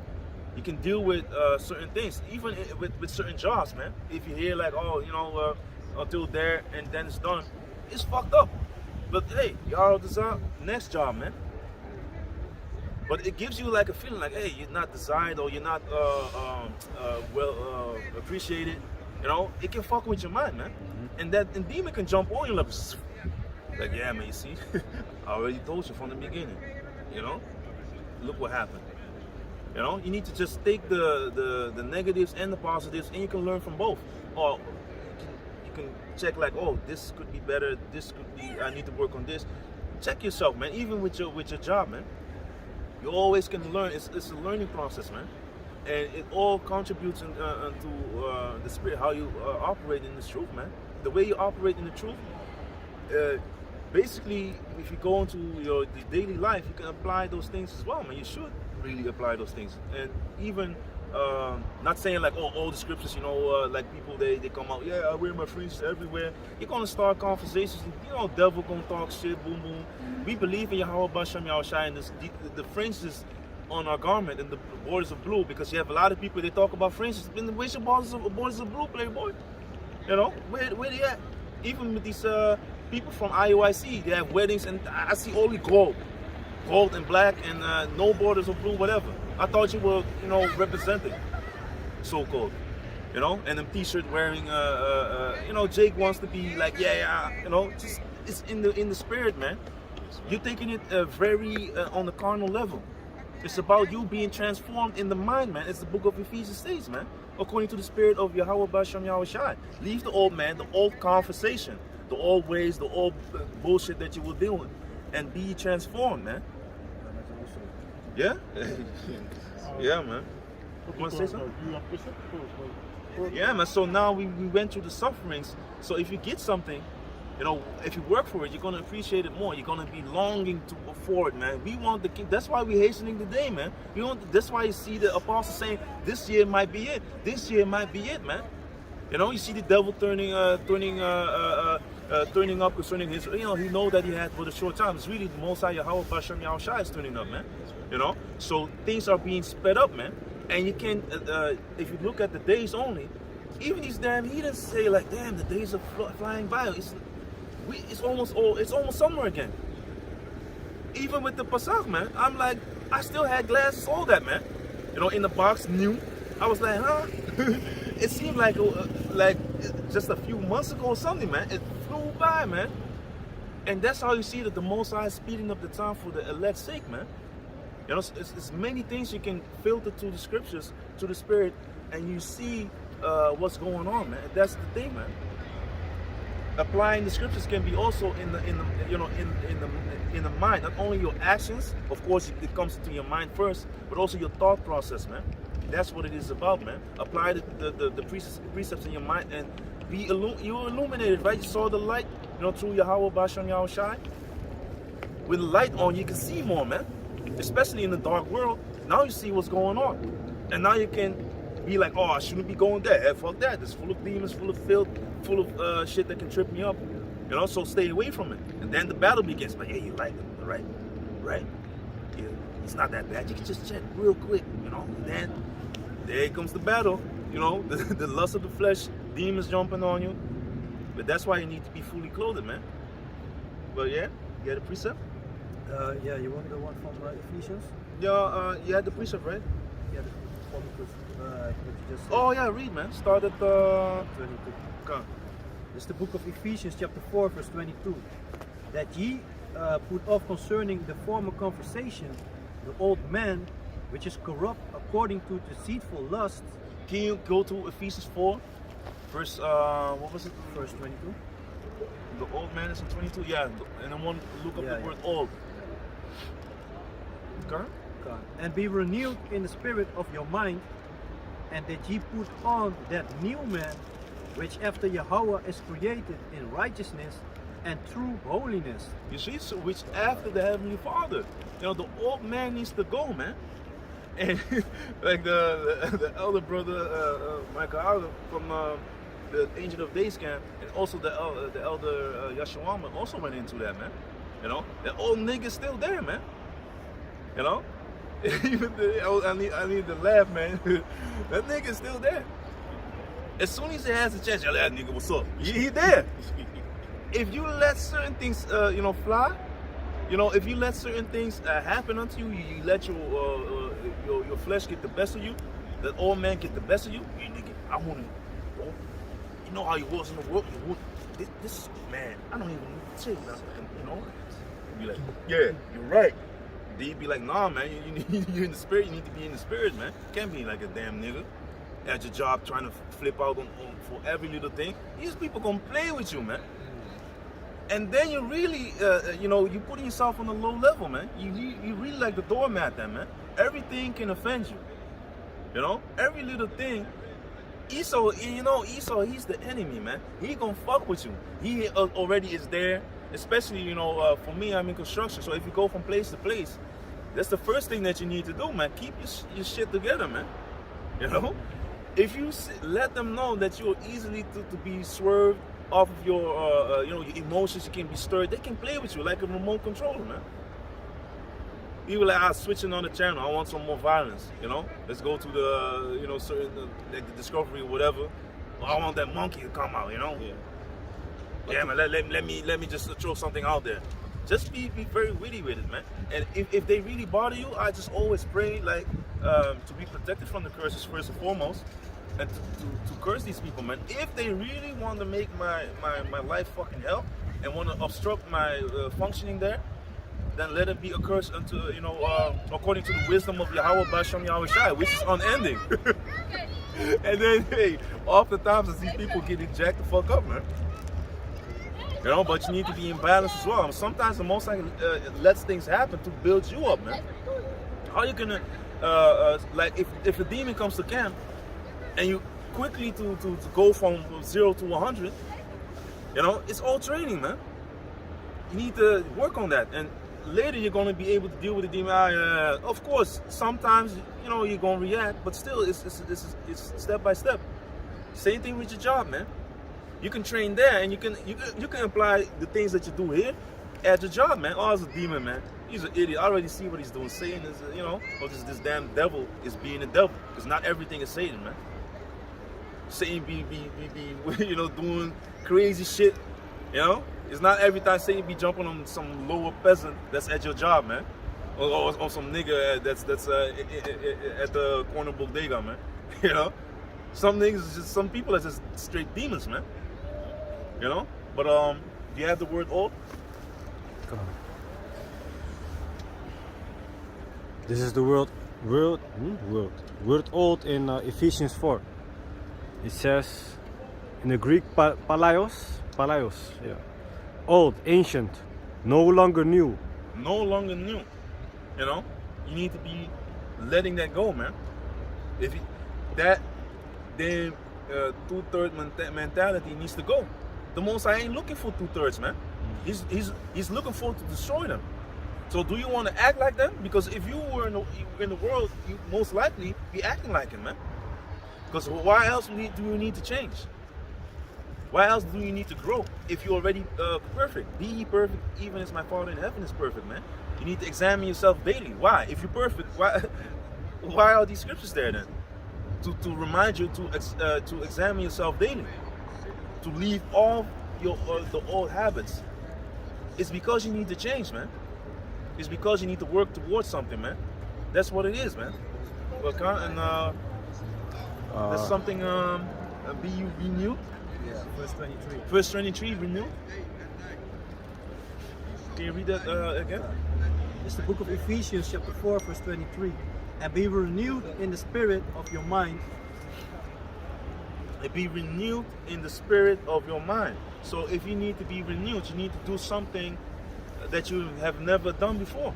You can deal with certain things, even with certain jobs, man. If you hear like, oh, you know, until there and then it's done, it's fucked up. But hey, y'all deserve next job, man. But it gives you like a feeling like, hey, you're not desired or you're not well appreciated. You know, it can fuck with your mind, man. And that and demon can jump on you like, yeah, man. You see, I already told you from the beginning. You know, look what happened. You know, you need to just take the negatives and the positives, and you can learn from both. Or you can check like, oh, this could be better. This could be. I need to work on this. Check yourself, man. Even with your job, man. You always can learn. It's a learning process, man, and it all contributes into the spirit, how you operate in the truth, man. The way you operate in the truth, basically, if you go into your daily life, you can apply those things as well, man. You should really apply those things, and even not saying like, oh, all the scriptures, you know, like people they come out, yeah, I wear my fringes everywhere. You're gonna start conversations, you know, devil gonna talk shit, boom boom. We believe in Yahweh Bashem Yahushai and the fringes on our garment and the borders of blue, because you have a lot of people they talk about fringes. Where's your borders of blue, playboy? You know, where they at? Even with these people from IOIC, they have weddings and I see only gold and black and no borders of blue, whatever. I thought you were, you know, represented, so-called, you know, and them t-shirt wearing, you know, Jake wants to be like, yeah, you know, just it's in the spirit, man. You're taking it very on the carnal level. It's about you being transformed in the mind, man. It's the book of Ephesians states, man. According to the spirit of Yahweh Bashem Yahushai. Leave the old man, the old conversation, the old ways, the old bullshit that you were doing, and be transformed, man. Yeah? Yeah, man. You want to say something? Yeah, man. So now we went through the sufferings. So if you get something, you know, if you work for it, you're going to appreciate it more. You're going to be longing to afford, man. We want the king. That's why we're hastening the day, man. That's why you see the apostle saying, this year might be it. This year might be it, man. You know, you see the devil turning up concerning his, you know, he know that he had for the short time. It's really the Most High Yahweh Bashem Yahushai is turning up, man. You know, so things are being sped up, man. And you can, if you look at the days only, even these damn heathens say like, damn, the days are flying by. It's almost summer again. Even with the Pasach, man, I'm like, I still had glasses, all that, man. You know, in the box, new. I was like, huh? It seemed like just a few months ago or something, man. It flew by, man. And that's how you see that the Most High is speeding up the time for the elect's sake, man. You know, it's many things you can filter to the scriptures, to the spirit, and you see what's going on, man. That's the thing, man. Applying the scriptures can be also in the mind. Not only your actions, of course, it comes to your mind first, but also your thought process, man. That's what it is about, man. Apply the precepts in your mind and you're illuminated, right? You saw the light, you know, through Yahweh Bashem Yahushai. With the light on, you can see more, man. Especially in the dark world. Now you see what's going on. And now you can be like, oh, I shouldn't be going there. Hey, fuck that. It's full of demons, full of filth, full of shit that can trip me up. You know, so stay away from it. And then the battle begins. But yeah, you like it, right? Right? Yeah, it's not that bad. You can just check real quick, you know. And then there comes the battle. You know, the lust of the flesh, demons jumping on you. But that's why you need to be fully clothed, man. But yeah, you had a precept? Yeah, you want the one from Ephesians? Yeah, you had the precept, right? Yeah, the one that you just said. Oh yeah, read, man. Start at 22. Come. It's the book of Ephesians chapter 4 verse 22. That ye put off concerning the former conversation, the old man, which is corrupt according to deceitful lust. Can you go to Ephesians 4, verse, what was it? Verse 22. The old man is in 22? Yeah, and then look up the word old. Okay? And be renewed in the spirit of your mind, and that ye put on that new man, which after Yahweh is created in righteousness and true holiness. You see, so which after the Heavenly Father. You know, the old man needs to go, man. And like the elder brother, Michael Allen from the Ancient of Days camp, and also the elder Yashawama also went into that, man. You know, the old nigga's still there, man. You know, I need to laugh, man. That nigga's still there. As soon as he has a chance, you're like, nigga, what's up? He there. If you let certain things, fly, if you let certain things happen unto you, you let your flesh get the best of you, that old man get the best of you, you nigga, I want to, you know how you was in the world, this is, man, I don't even need to say nothing, You be like, yeah, you're right. Then you be like, nah, man, you're in the spirit, you need to be in the spirit, man. You can't be like a damn nigga at your job trying to flip out on for every little thing. These people gonna play with you, man. And then you really, you putting yourself on a low level, man. You really like the doormat then, man. Everything can offend you. Every little thing. Esau, he's the enemy, man. He gonna fuck with you. He already is there. Especially, for me, I'm in construction. So if you go from place to place, that's the first thing that you need to do, man. Keep your shit together, man. If you let them know that you're easily to be swerved off of your emotions, you can be stirred, they can play with you like a remote controller, man. People like, switching on the channel, I want some more violence, let's go to the certain like the Discovery or whatever. I want that monkey to come out, yeah, man, let me just throw something out there. Just be very witty with it, man. And if they really bother you, I just always pray like to be protected from the curses first and foremost, and to curse these people, man. If they really want to make my life fucking hell and want to obstruct my functioning there, then let it be a curse unto according to the wisdom of Yahweh Basham Yahweh Shai, which is unending. And then hey, oftentimes as these people get jacked the fuck up, man. But you need to be in balance as well. Sometimes the Most High lets things happen to build you up, man. How you gonna like if a demon comes to camp and you quickly to go from 0 to 100, it's all training, man. You need to work on that, and later you're gonna be able to deal with the demon. Of course, sometimes you're gonna react, but still it's step by step. Same thing with your job, man. You can train there, and you can apply the things that you do here at your job, man. Oh, it's a demon, man. He's an idiot. I already see what he's doing. Satan is, this damn devil is being a devil, because not everything is Satan, man. Satan be doing crazy shit, It's not every time Satan be jumping on some lower peasant that's at your job, man, or some nigga that's at the corner bodega, man. Some niggas, some people are just straight demons, man. But do you have the word old? This is the word old in Ephesians 4. It says in the Greek palaios, yeah. Old, ancient, no longer new. No longer new. You need to be letting that go, man. If then 2/3 mentality needs to go. The Most High ain't looking for 2/3, man. He's looking for to destroy them. So do you want to act like them? Because if you were in the world, you most likely be acting like him, man. Because why else do you need to change? Why else do you need to grow if you're already perfect? Be ye perfect, even as my Father in heaven is perfect, man. You need to examine yourself daily. Why? If you're perfect, why are these scriptures there then? To remind you to examine yourself daily, to leave all the old habits. It's because you need to change, man. It's because you need to work towards something, man. That's what it is, man. There's something. Be you renewed. Yeah, verse 23. Verse 23, renew. Can you read that again? It's the book of Ephesians, chapter 4, verse 23. And be renewed in the spirit of your mind. And be renewed in the spirit of your mind. So if you need to be renewed, you need to do something that you have never done before.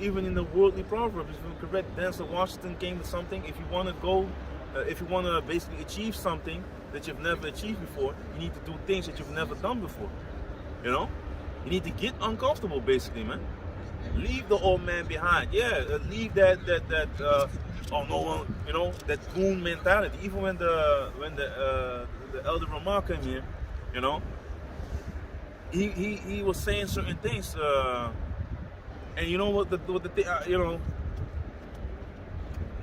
Even in the worldly proverbs, if you correct, Denzel Washington came with something. If you want to go, if you want to basically achieve something that you've never achieved before, you need to do things that you've never done before. You need to get uncomfortable, basically, man. Leave the old man behind. Yeah, leave that oh no one, that goon mentality. Even when the elder Ramah came here, he was saying certain things, and you know what the thing,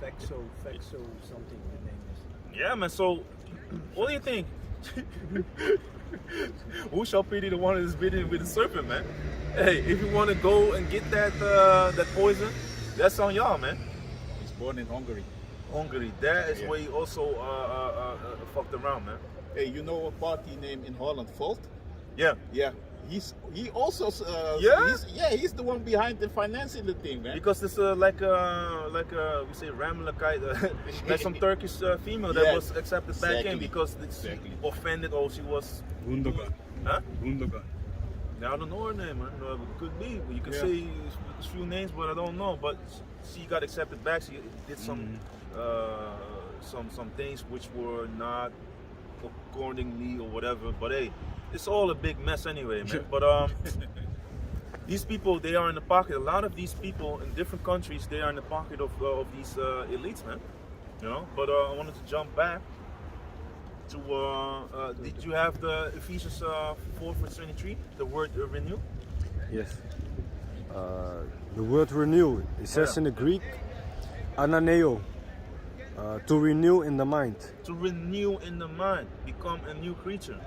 Fexo something the name is. Yeah, man. So, what do you think? Who shall pity the one that is bitten with the serpent, man? Hey, if you want to go and get that that poison, that's on y'all, man. He's born in Hungary. Hungary, that is Yeah. where he also fucked around, man. Hey, you know a party name in Holland, Volt? Yeah. Yeah. He also Yeah? he's the one behind the financing the thing, man. Because it's like we say Ramlakite, like some Turkish female that Yeah. was accepted back in Exactly. because she Exactly. offended or she was. Gundogan. Huh? Gundogan. Yeah, I don't know her name, man. Could be. You can Yeah. say a few names, but I don't know. But she got accepted back. She did some things which were not accordingly or whatever. But hey, it's all a big mess anyway, man. But these people, they are in the pocket. A lot of these people in different countries, they are in the pocket of these elites, man. You know. But I wanted to jump back to. Did you have the Ephesians 4:23, the word renew? Yes. The word renew, it says in the Greek, ananeo, to renew in the mind. To renew in the mind, become a new creature,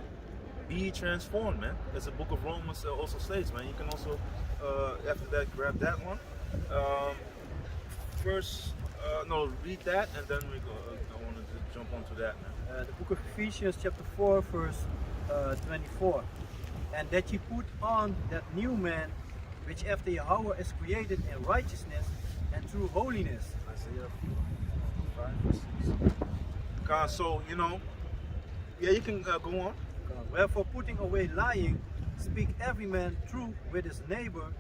be transformed, man. As the book of Romans also says, man. You can also, after that, grab that one. Read that, and then we go. I wanted to jump onto that, man. The book of Ephesians chapter 4 verse 24. And that ye put on that new man, which after Yahweh is created in righteousness and true holiness. Isaiah 5:6. So, you know, yeah, you can go on. Wherefore putting away lying, speak every man true with his neighbor,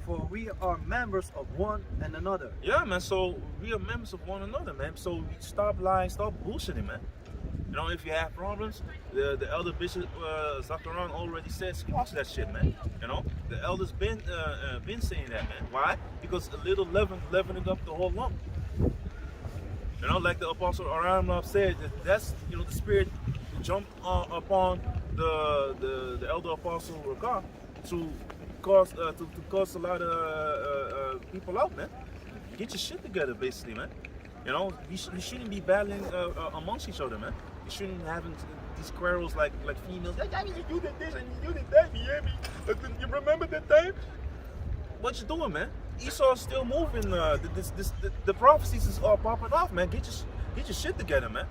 for we are members of one and another. Yeah, man. So we are members of one another, man. So stop lying, stop bullshitting, man. You know, if you have problems, the elder bishop Zachariah already said, squash that shit, man. You know, the elders been saying that, man. Why? Because a little leavening up the whole lump. You know, like the apostle Aram said, that's, you know, the spirit to jump upon the elder apostle Rakah to cause a lot of people out, man. Get your shit together, basically, man. You know, we shouldn't be battling amongst each other, man. You shouldn't having these quarrels like females. Like, you did this and you did that, you hear me? You remember that time? What you doing, man? Esau's still moving. The prophecies is all popping off, man. Get your shit together, man.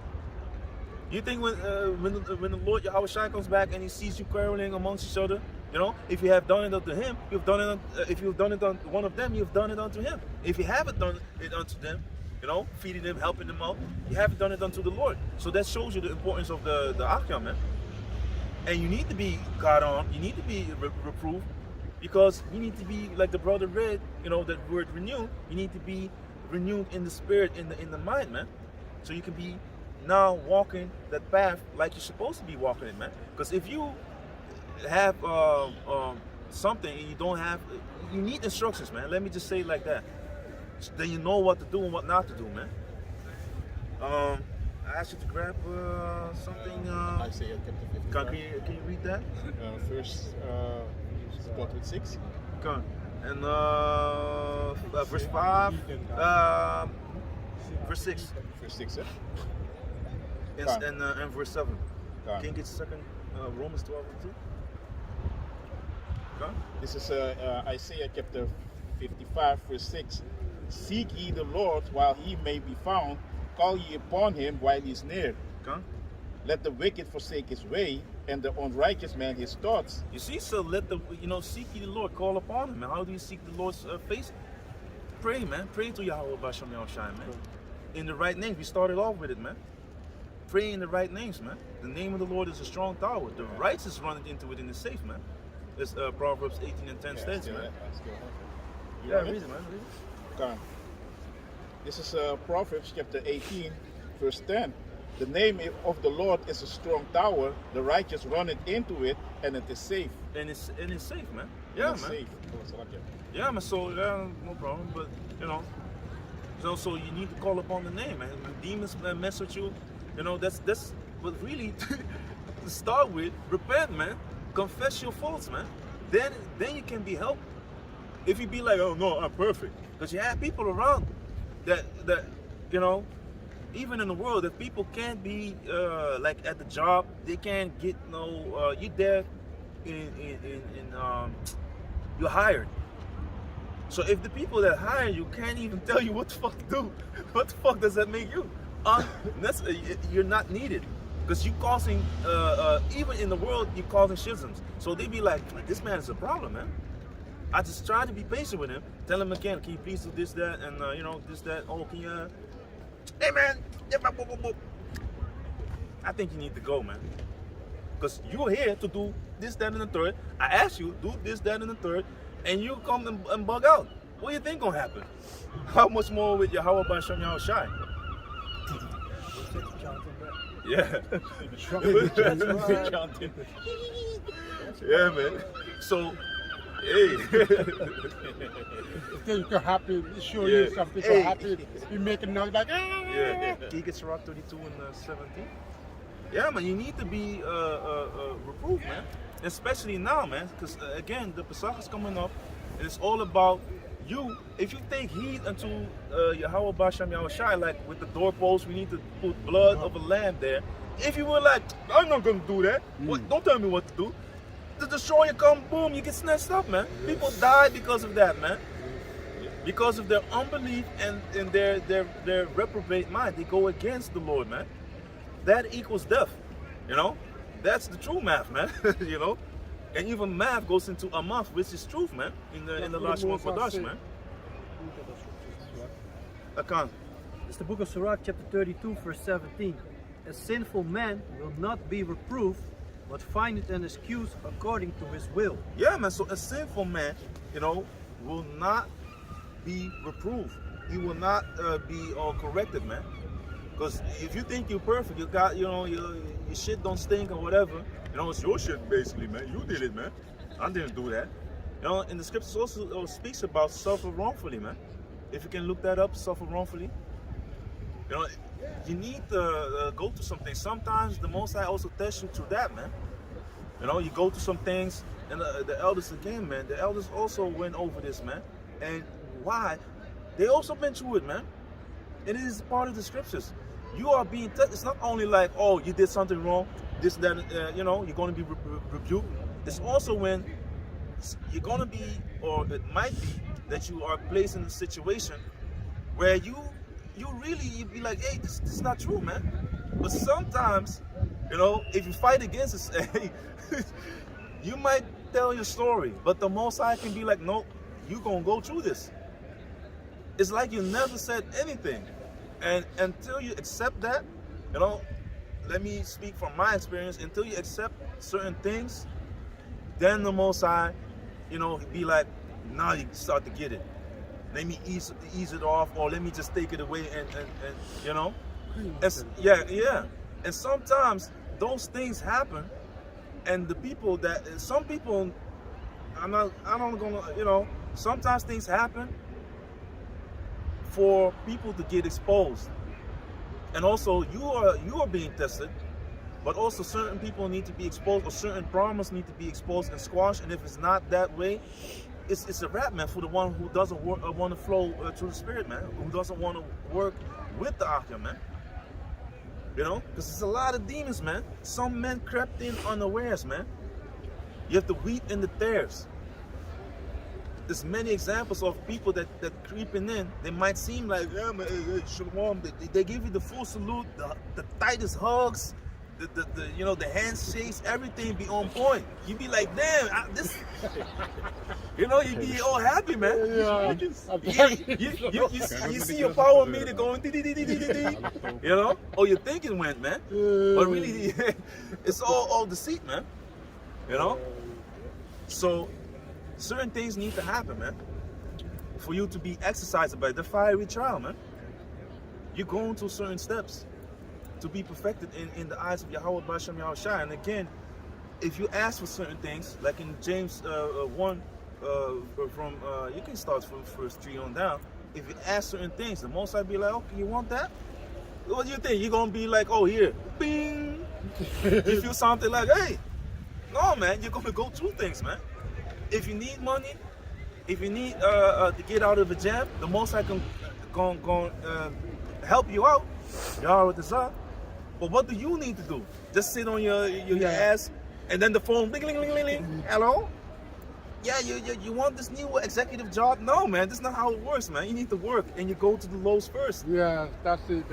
You think when the Lord Yahweh Shai comes back and he sees you quarreling amongst each other, you know, if you have done it unto him, you've done it. If you've done it unto one of them, you've done it unto him. If you haven't done it unto them, you know, feeding them, helping them out, you haven't done it unto the Lord. So that shows you the importance of the Akyam, man. And you need to be God on. You need to be reproved, because you need to be like the brother read. You know, that word renew. You need to be renewed in the spirit, in the mind, man. So you can be now walking that path like you're supposed to be walking it, man. Because if you have something and you don't have, you need instructions, man. Let me just say it like that. Then you know what to do and what not to do, man. I asked you to grab something. Isaiah chapter 55. Can you read that? First, start with 6. Come. And verse 5, verse 6, Verse 6, eh? and verse 7. Come. Can you get second Romans 12 and 2? Come. This is Isaiah chapter 55, verse 6. Seek ye the Lord while he may be found, call ye upon him while he is near. Come. Let the wicked forsake his way, and the unrighteous man his thoughts. You see, so seek ye the Lord, call upon him. And how do you seek the Lord's face? Pray, man. Pray to Yahweh Basham Yahushai, man. In the right names. We started off with it, man. Pray in the right names, man. The name of the Lord is a strong tower. The righteous run into it and is safe, man. As Proverbs 18 and 10 states, man. Yeah, read it, man. Read it. Come. This is Proverbs chapter 18, verse 10. The name of the Lord is a strong tower. The righteous run into it, and it is safe. And it's safe, man. Yeah, It's man. safe. Yeah, man. So yeah, no problem. But you know, so you need to call upon the name, man. When demons mess with you, you know, that's but really to start with, repent, man. Confess your faults, man. Then you can be helped. If you be like, oh no, I'm perfect, because you have people around that you know, even in the world, if people can't be like at the job, they can't get no. You're there, you're hired. So if the people that hire you can't even tell you what the fuck to do, what the fuck does that make you? You're not needed. Because you causing, even in the world, you're causing schisms. So they be like, this man is a problem, man. I just try to be patient with him. Tell him again, can you please do this, that, and you know, this, that. Oh, can you, hey man, I think you need to go, man. Because you're here to do this, that, and the third. I asked you, do this, that, and the third, and you come and bug out. What do you think gonna happen? How much more with Yahweh B'Shem Yahweh Shai? Yeah. Yeah, man. So, hey. Then you're happy, show you something so happy. You make a noise like, Yeah. He gets Rock 32 and 17. Yeah, man, you need to be reproved, man. Especially now, man, because again, the Pesach is coming up, and it's all about you. If you take heed unto Yahweh B'Shem Yahweh Shai, like with the doorpost, we need to put blood of a lamb there. If you were like, I'm not gonna do that, what, don't tell me what to do. The destroyer come, boom, you get snatched up, man. People die because of that, man. Because of their unbelief and their reprobate mind, they go against the Lord, man. That equals death, you know. That's the true math, man. You know. And even math goes into a month, which is truth, man. In the last one for Dutch, man. I can't. It's the book of Sirach, chapter 32, verse 17. A sinful man will not be reproved, but findeth an excuse according to his will. Yeah, man. So a sinful man, you know, will not be reproved. He will not be corrected, man. Because if you think you're perfect, you got, you know, your shit don't stink or whatever. You know, it's your shit basically, man. You did it, man. I didn't do that. You know, and the scriptures also speaks about suffer wrongfully, man. If you can look that up, suffer wrongfully. You know, you need to go through something. Sometimes the Most High also tests you through that, man. You know, you go through some things, and the elders again, man. The elders also went over this, man. And why? They also been through it, man. And it is part of the scriptures. You are being tested. It's not only like, oh, you did something wrong, this, that, you know, you're going to be rebuked. It's also when you're going to be, or it might be, that you are placed in a situation where you be like, hey, this is not true, man. But sometimes, you know, if you fight against it, hey, you might tell your story, but the Most High can be like, no, you're going to go through this. It's like you never said anything. And until you accept that, you know, let me speak from my experience, until you accept certain things, then the Most High, you know, be like, now you start to get it. Let me ease it off, or let me just take it away and you know. Yeah. And sometimes those things happen, and the people that, some people, I don't gonna, you know, sometimes things happen for people to get exposed. And also you are being tested, but also certain people need to be exposed, or certain problems need to be exposed and squashed. And if it's not that way, it's a wrap, man, for the one who doesn't want to flow through the Spirit, man, who doesn't want to work with the Achya, man. You know, because there's a lot of demons, man. Some men crept in unawares, man. You have the wheat and the tares. There's many examples of people that creeping in. They might seem like, yeah, man, shalom. They give you the full salute, the tightest hugs, the you know, the handshakes, everything be on point. You be like, damn, this, you know, you be all happy, man. Yeah. You see your power meter going, you know, or you think it went, man, but really, it's all deceit, man. You know, so certain things need to happen, man, for you to be exercised by the fiery trial, man. You're going through certain steps to be perfected in the eyes of Yahweh B'Shem Yahweh Shai. And again, if you ask for certain things, like in James 1, from you can start from verse 3 on down. If you ask certain things, the Most High be like, okay, you want that? What do you think? You're gonna be like, oh, here, bing. You feel something like, hey, no, man, you're gonna go through things, man. If you need money, if you need to get out of a jam, the Most High can help you out. Yahweh Tazah. But what do you need to do? Just sit on your ass, and then the phone, bling, bling, bling, bling, bling. Hello? Yeah, you want this new executive job? No, man, that's not how it works, man. You need to work, and you go to the lows first. Yeah, that's it.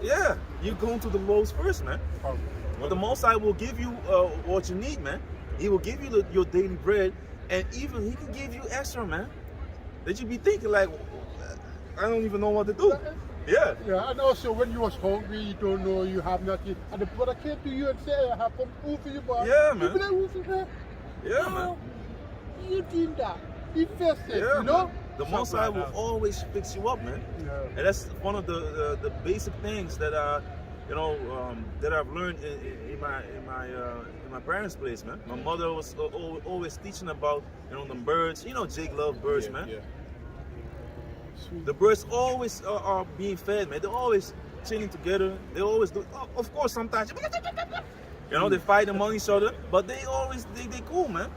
Yeah, you go to the lows first, man. Oh. But the Most High will give you what you need, man. He will give you your daily bread, and even He can give you extra, man. That you be thinking like, I don't even know what to do. Yeah. Yeah, and also when you was hungry, you don't know, you have nothing, and the brother came to you and said, I have some food for you, boy. Yeah, man. You be like, "Who's in there?" Yeah, No, man. You did that. He fixed it, Yeah, you know? man. The Most High will always fix you up, man. Yeah. And that's one of the basic things that that I've learned in my parents' place, man. My mother was always teaching about the birds. Jake loved birds, man. Yeah. The birds always are being fed, man. They're always chilling together. They always do. Of course, sometimes they fight among each other, but they cool, man.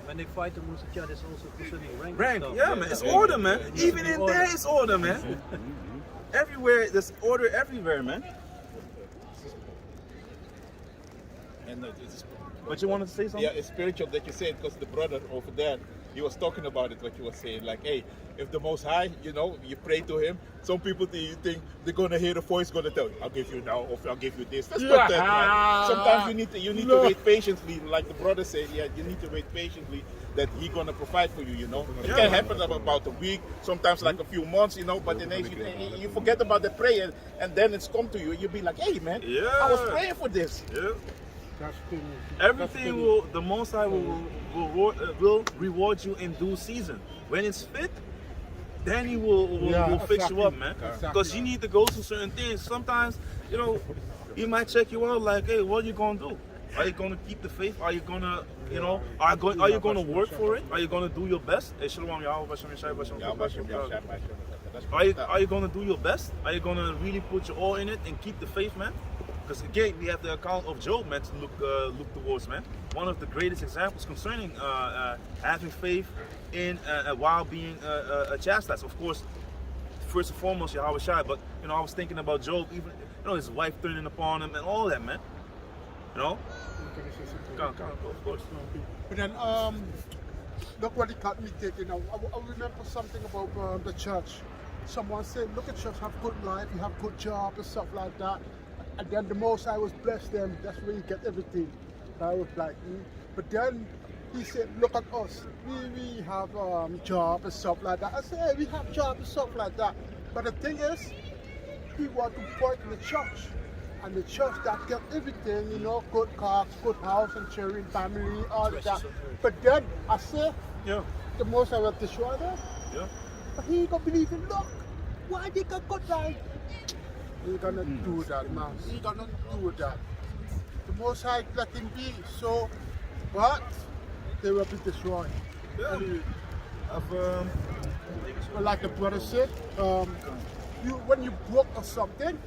When they fight amongst each other, it's also concerning rank. Rank, stuff. yeah, man. It's order, man. It needs Even to be in order. there, it's order, man. Everywhere, there's order everywhere, man. And it's, But you wanted to say something? yeah, it's spiritual that you said, because the brother over there, he was talking about it, what you were saying. Like, hey, if the Most High, you pray to Him, some people think they're going to hear the voice going to tell you, I'll give you now, or I'll give you this. That's not that, man. Sometimes you need to wait patiently. Like the brother said, yeah, you need to wait patiently that He's going to provide for you, It can happen about a week, sometimes like a few months, but then you forget about the prayer, and then it's come to you, you'll be like, hey, man, I was praying for this. Yeah. That's true. Everything the Most High will reward you in due season. When it's fit, then He will fix you up, man. Because you need to go through certain things. Sometimes, He might check you out like, hey, what are you gonna do? Are you gonna keep the faith? Are you gonna, are you gonna work for it? Are you gonna do your best? Hey, Shalom, Yahweh, Are you gonna do your best? Are you gonna really put your all in it and keep the faith, man? Because again, we have the account of Job, man, to look towards, man. One of the greatest examples concerning having faith in while being chastised. Of course, first and foremost, Yahweh Shai. But I was thinking about Job, even his wife turning upon him and all that, man. Come, of course. But then, look what it got me thinking. I remember something about the church. Someone said, look at church, have good life, you have good job and stuff like that. And then the Most High was bless them, that's where you get everything. I was like, But then he said, look at us, we have job and stuff like that. I said, hey, we have job and stuff like that. But the thing is, he want to point to the church. And the church that get everything, good cars, good house and cheering family, all that. But then I said, the Most High will destroy them. Yeah. But he ain't gonna believe in luck. Why they got good life? He gonna do that, man. He gonna do that. The Most High let him be. So, but they will be destroyed. Yeah. But like the brother said, when you broke or something,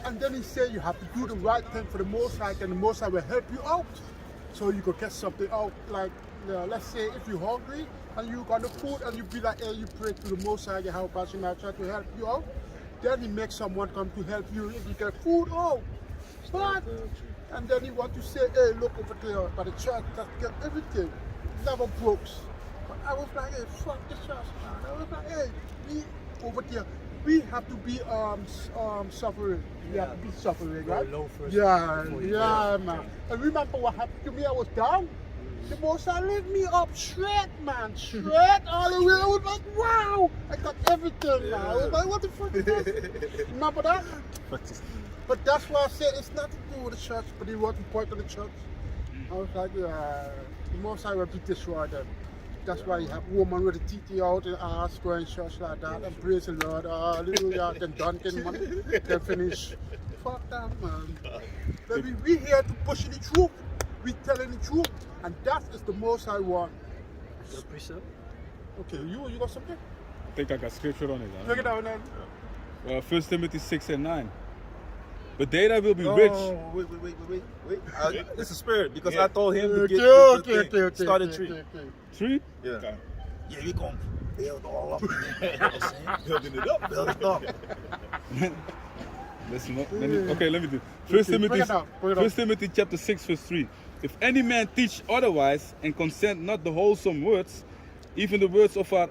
and then he said you have to do the right thing for the Most High, and the Most High will help you out. So you could get something out. Like, let's say if you're hungry and you got the food and you be like, hey, you pray to the Most High, you help us, and I try to help you out. Then he makes someone come to help you. If you get food, but and then he want to say, hey, look over there by the church that get everything. Never broke. But I was like, hey, fuck the church, man. I was like, hey, we over there. We have to be suffering. We have to be suffering, right? Low first Yeah, man. And remember what happened to me? I was down. The Most High lift me up straight, man. Straight all the way. I was like, wow. I got everything, man. I was like, what the fuck is this? Remember that? But that's why I said it's not to do with the church, but he want to point to the church. I was like, yeah, the Most High will be destroyed then. That's why you have woman with a titty out and ass going church like that and praise the Lord, hallelujah, then done, then money, then finish. Fuck that, man. But we here to push the truth, we telling the truth, and that is the Most High want. The precept. Okay, you got something? I think I got scripture on it. Huh? Check it out, man. 1 Timothy 6:9. But they that will be rich. Wait. It's a spirit because I told him to get Okay. started tree. Tree? Yeah. Okay. Yeah, we going. build all up. You know what I'm saying? Building it up. Build it up. Let me do. First Bring Timothy, it up, bring it up. 1 Timothy chapter 6 verse 3. If any man teach otherwise and consent not the wholesome words, even the words of our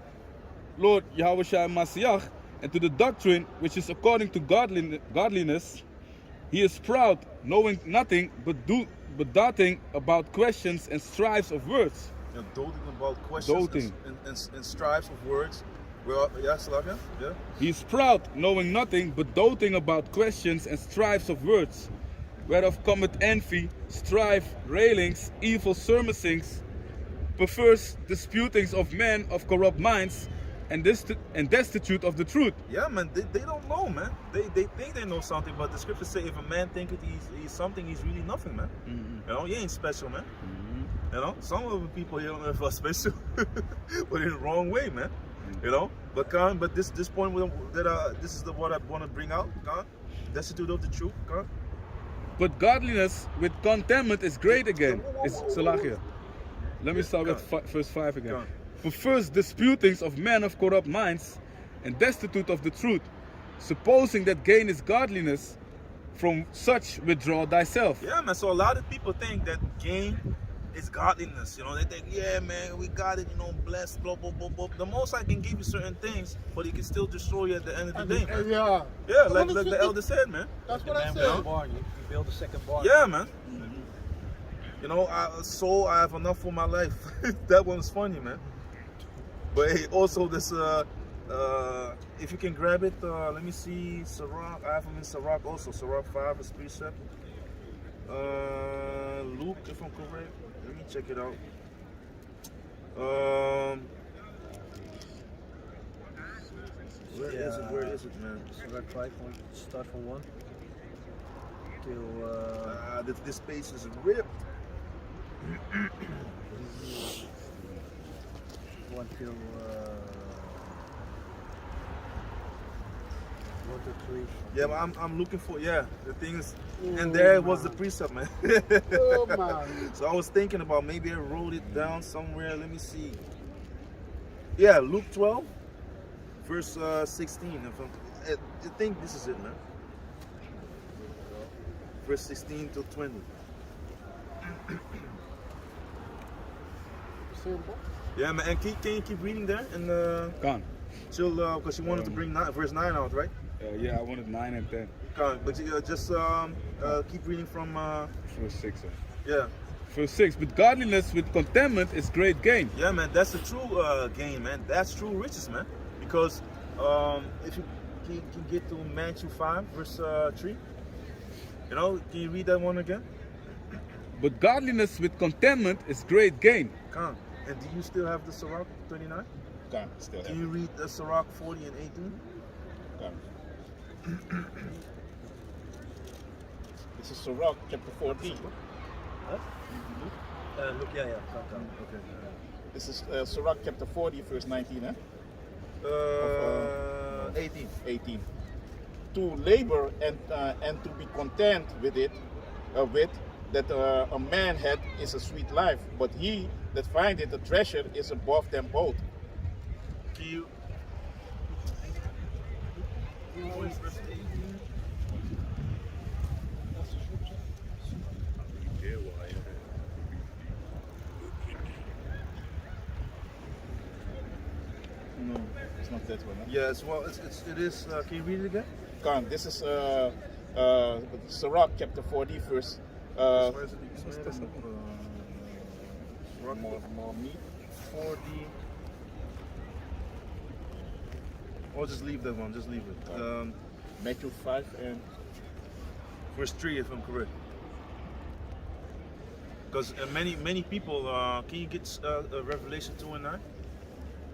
Lord Yahweh Shai Mashiach, and to the doctrine which is according to godliness, he is proud, knowing nothing but doting about questions and strifes of words. You know, doting about questions and strifes of words. Well, yeah, Slavia? Yeah. He is proud, knowing nothing but doting about questions and strifes of words, whereof cometh envy, strife, railings, evil surmisings, perverse disputings of men of corrupt minds, and destitute of the truth. Yeah, man, they don't know, man. They think they know something, but the scriptures say if a man thinketh he's something, he's really nothing, man. Mm-hmm. You know, he ain't special, man. You know, some of the people here on earth are special, but in the wrong way, man. You know, but this point this is what I want to bring out, destitute of the truth, But godliness with contentment is great again. It's Salahia. Let me start with verse 5 again. Perverse disputings of men of corrupt minds and destitute of the truth, supposing that gain is godliness, from such withdraw thyself. Yeah, man. So a lot of people think that gain is godliness. You know, they think, yeah, man, we got it. You know, blessed, blah blah blah blah. The Most High can give you certain things, but He can still destroy you at the end of the day, man. Yeah. Yeah, like the elder said, man. That's what I Man, said. barn, you build a second barn. Yeah, man. You know, I have enough for my life. That one's funny, man. But hey, also this, if you can grab it, let me see, Sirach. I have them in Sirach also. Sirach 5 is precept. Luke, if I'm correct. Let me check it out. Where is it, man? Sirach 5, start from 1 till... This space is ripped. 1 till 1 to 3. Yeah, but I'm looking for, the thing is, and there was the precept, man. Oh, man. So I was thinking about maybe I wrote it down somewhere. Let me see. Yeah, Luke 12, verse 16. I think this is it, man. Verse 16 to 20. Yeah, man. And can you keep reading there? And Gone. till because you wanted to bring verse 9 out, right? Yeah, I wanted 9 and 10. But just keep reading from Verse 6. yeah. Verse 6. But godliness with contentment is great gain. Yeah, man, that's the true gain, man. That's true riches, man. Because if you can get to Matthew 5, verse 3, you know, can you read that one again? But godliness with contentment is great gain. Come. And do you still have the Sirach 39? Still Can you read the Sirach 40 and 18? This is Sirach chapter 14. Look, yeah, come. Okay. This is Sirach chapter 40, verse 19, 18. 18. To labor and to be content with it, that a man had is a sweet life, but he that findeth a treasure is above them both. Can you? No, it's not that one. Yes, well, it is. Can you read it again? This is Sirach chapter 40, verse. Where is it? More meat. 40. Or just leave that one. Just leave it. Matthew 5 and Verse 3, if I'm correct. Because many people, can you get Revelation 2 and 9?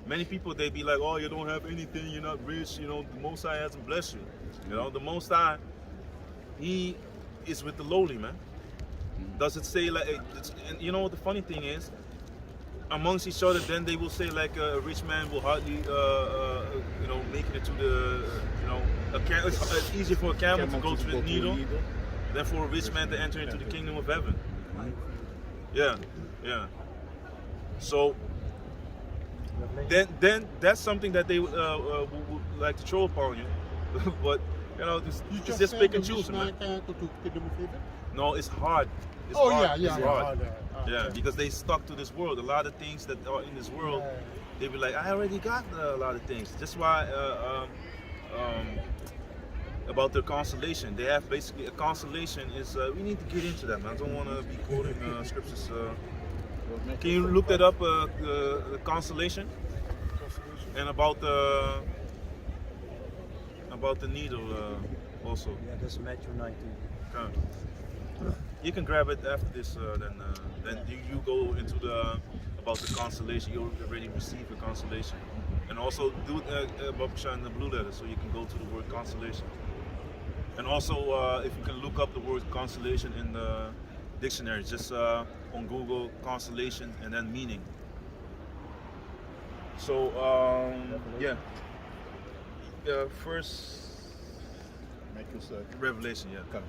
Many people, they be like, oh, you don't have anything, you're not rich, you know, the Most High hasn't blessed you. You know, the Most High, He is with the lowly, man. Does it say like, and you know what the funny thing is? Amongst each other, then they will say like a rich man will hardly, you know, make it to the, you know, it's easier for a camel to go through the needle than for a rich man to enter into the kingdom of heaven. Yeah, yeah. So then that's something that they would like to throw upon you. But you know, You it's just pick and said choose, the man. rich man can do them a favor? No, it's hard. It's Oh hard. yeah, It's hard. Yeah, okay. because they stuck to this world. A lot of things that are in this world, Yeah. they be like, I already got a lot of things. That's why about their consolation, they have basically a consolation is. We need to get into that, man. I don't want to be quoting scriptures. Can you look that up? The consolation and about the needle also. Yeah, that's Matthew 19. You can grab it after this. Then you go into the about the consolation. You already receive the consolation, and also do Babusha in the blue letter, so you can go to the word consolation. And also, if you can look up the word consolation in the dictionary, just on Google, consolation and then meaning. So yeah, first Revelation, yeah. Come.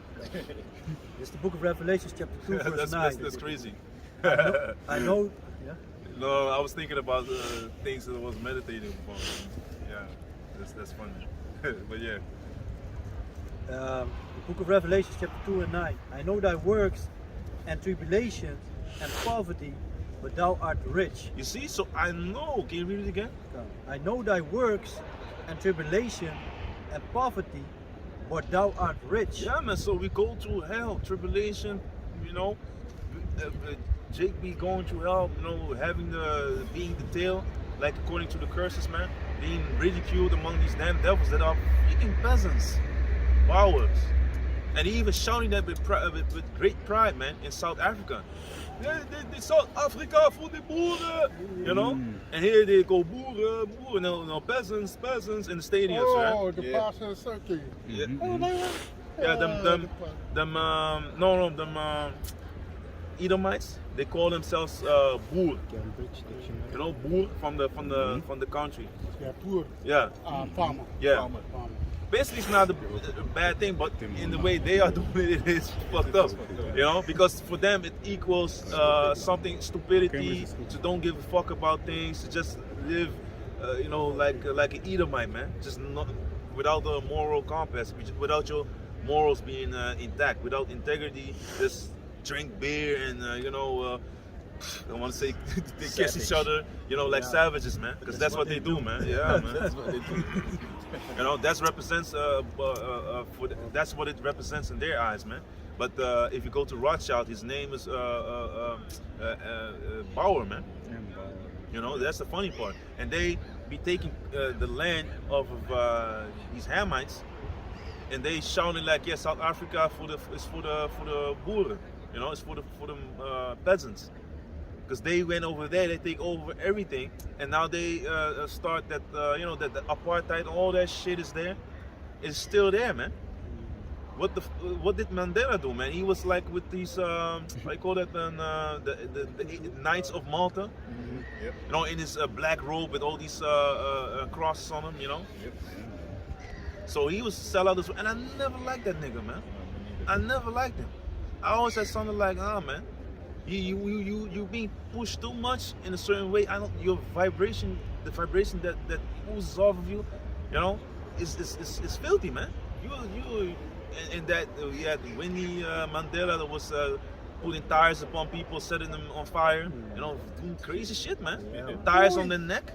It's the book of Revelation, chapter 2, verse 9. That's crazy. I know, yeah. No, I was thinking about things that I was meditating upon. Yeah, that's funny. But yeah. The book of Revelation, chapter 2 and 9. I know thy works and tribulations and poverty, but thou art rich. You see, so I know. Can you read it again? I know thy works and tribulation and poverty, but thou art rich. Yeah, man. So we go through hell, tribulation. You know, Jake be going through hell. You know, being the tail, like according to the curses, man. Being ridiculed among these damn devils that are freaking peasants, bowers, and he even shouting that with great pride, man, in South Africa. They South Africa for the boeren, you know. And here they go boeren, no peasants in the stadiums, Oh, right? the pastor circuit. Yeah. Oh, they were- Yeah, them Edomites, they call themselves boer. You know, boer from the country. Yeah, poor Yeah, farmer. yeah. Farmer. Basically, it's not a bad thing, but in the way they are doing it, it's fucked up. You know, because for them it equals something stupidity, to don't give a fuck about things, to just live, you know, like an Edomite, man. Just not without the moral compass, without your morals being intact, without integrity, just drink beer and you know. I want to say they kiss each other, you know, like savages, man. Because that's what they do, man. Yeah, man. That's what they do. You know, that's what it represents in their eyes, man. But if you go to Rothschild, his name is Bauer, man. You know, that's the funny part. And they be taking the land of these Hamites, and they shouting like, yeah, South Africa is for the boeren. You know, it's for the peasants. Because they went over there, they take over everything, and now they start that, you know, that the apartheid, all that shit is there. It's still there, man. What did Mandela do, man? He was like with these, I call that the Knights of Malta. Yep. You know, in his black robe with all these crosses on him, you know. Yep. So he was sell out this, and I never liked that nigga, man. I never liked him. I always had something like, man. You being pushed too much in a certain way. Your vibration, the vibration that oozes off of you, you know, is filthy, man. You and that you had Winnie Mandela that was putting tires upon people, setting them on fire, you know, doing crazy shit, man. Tires on their neck.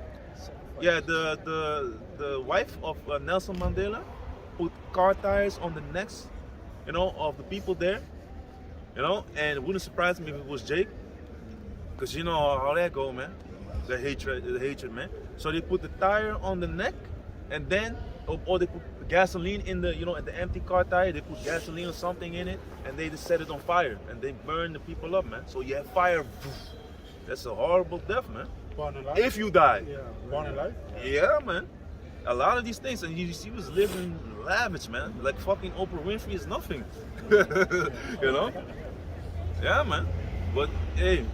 Yeah, the wife of Nelson Mandela put car tires on the necks, you know, of the people there. You know, and it wouldn't surprise me if it was Jake, because you know how that go, man. The hatred, man. So they put the tire on the neck, and then, or they put gasoline in the, you know, at the empty car tire, they put gasoline or something in it, and they just set it on fire, and they burn the people up, man. So you have fire. That's a horrible death, man. Born alive. If you die. Yeah, born alive. Yeah, man. A lot of these things, and he was living lavish, man. Like fucking Oprah Winfrey is nothing. You know? Yeah, man. But hey,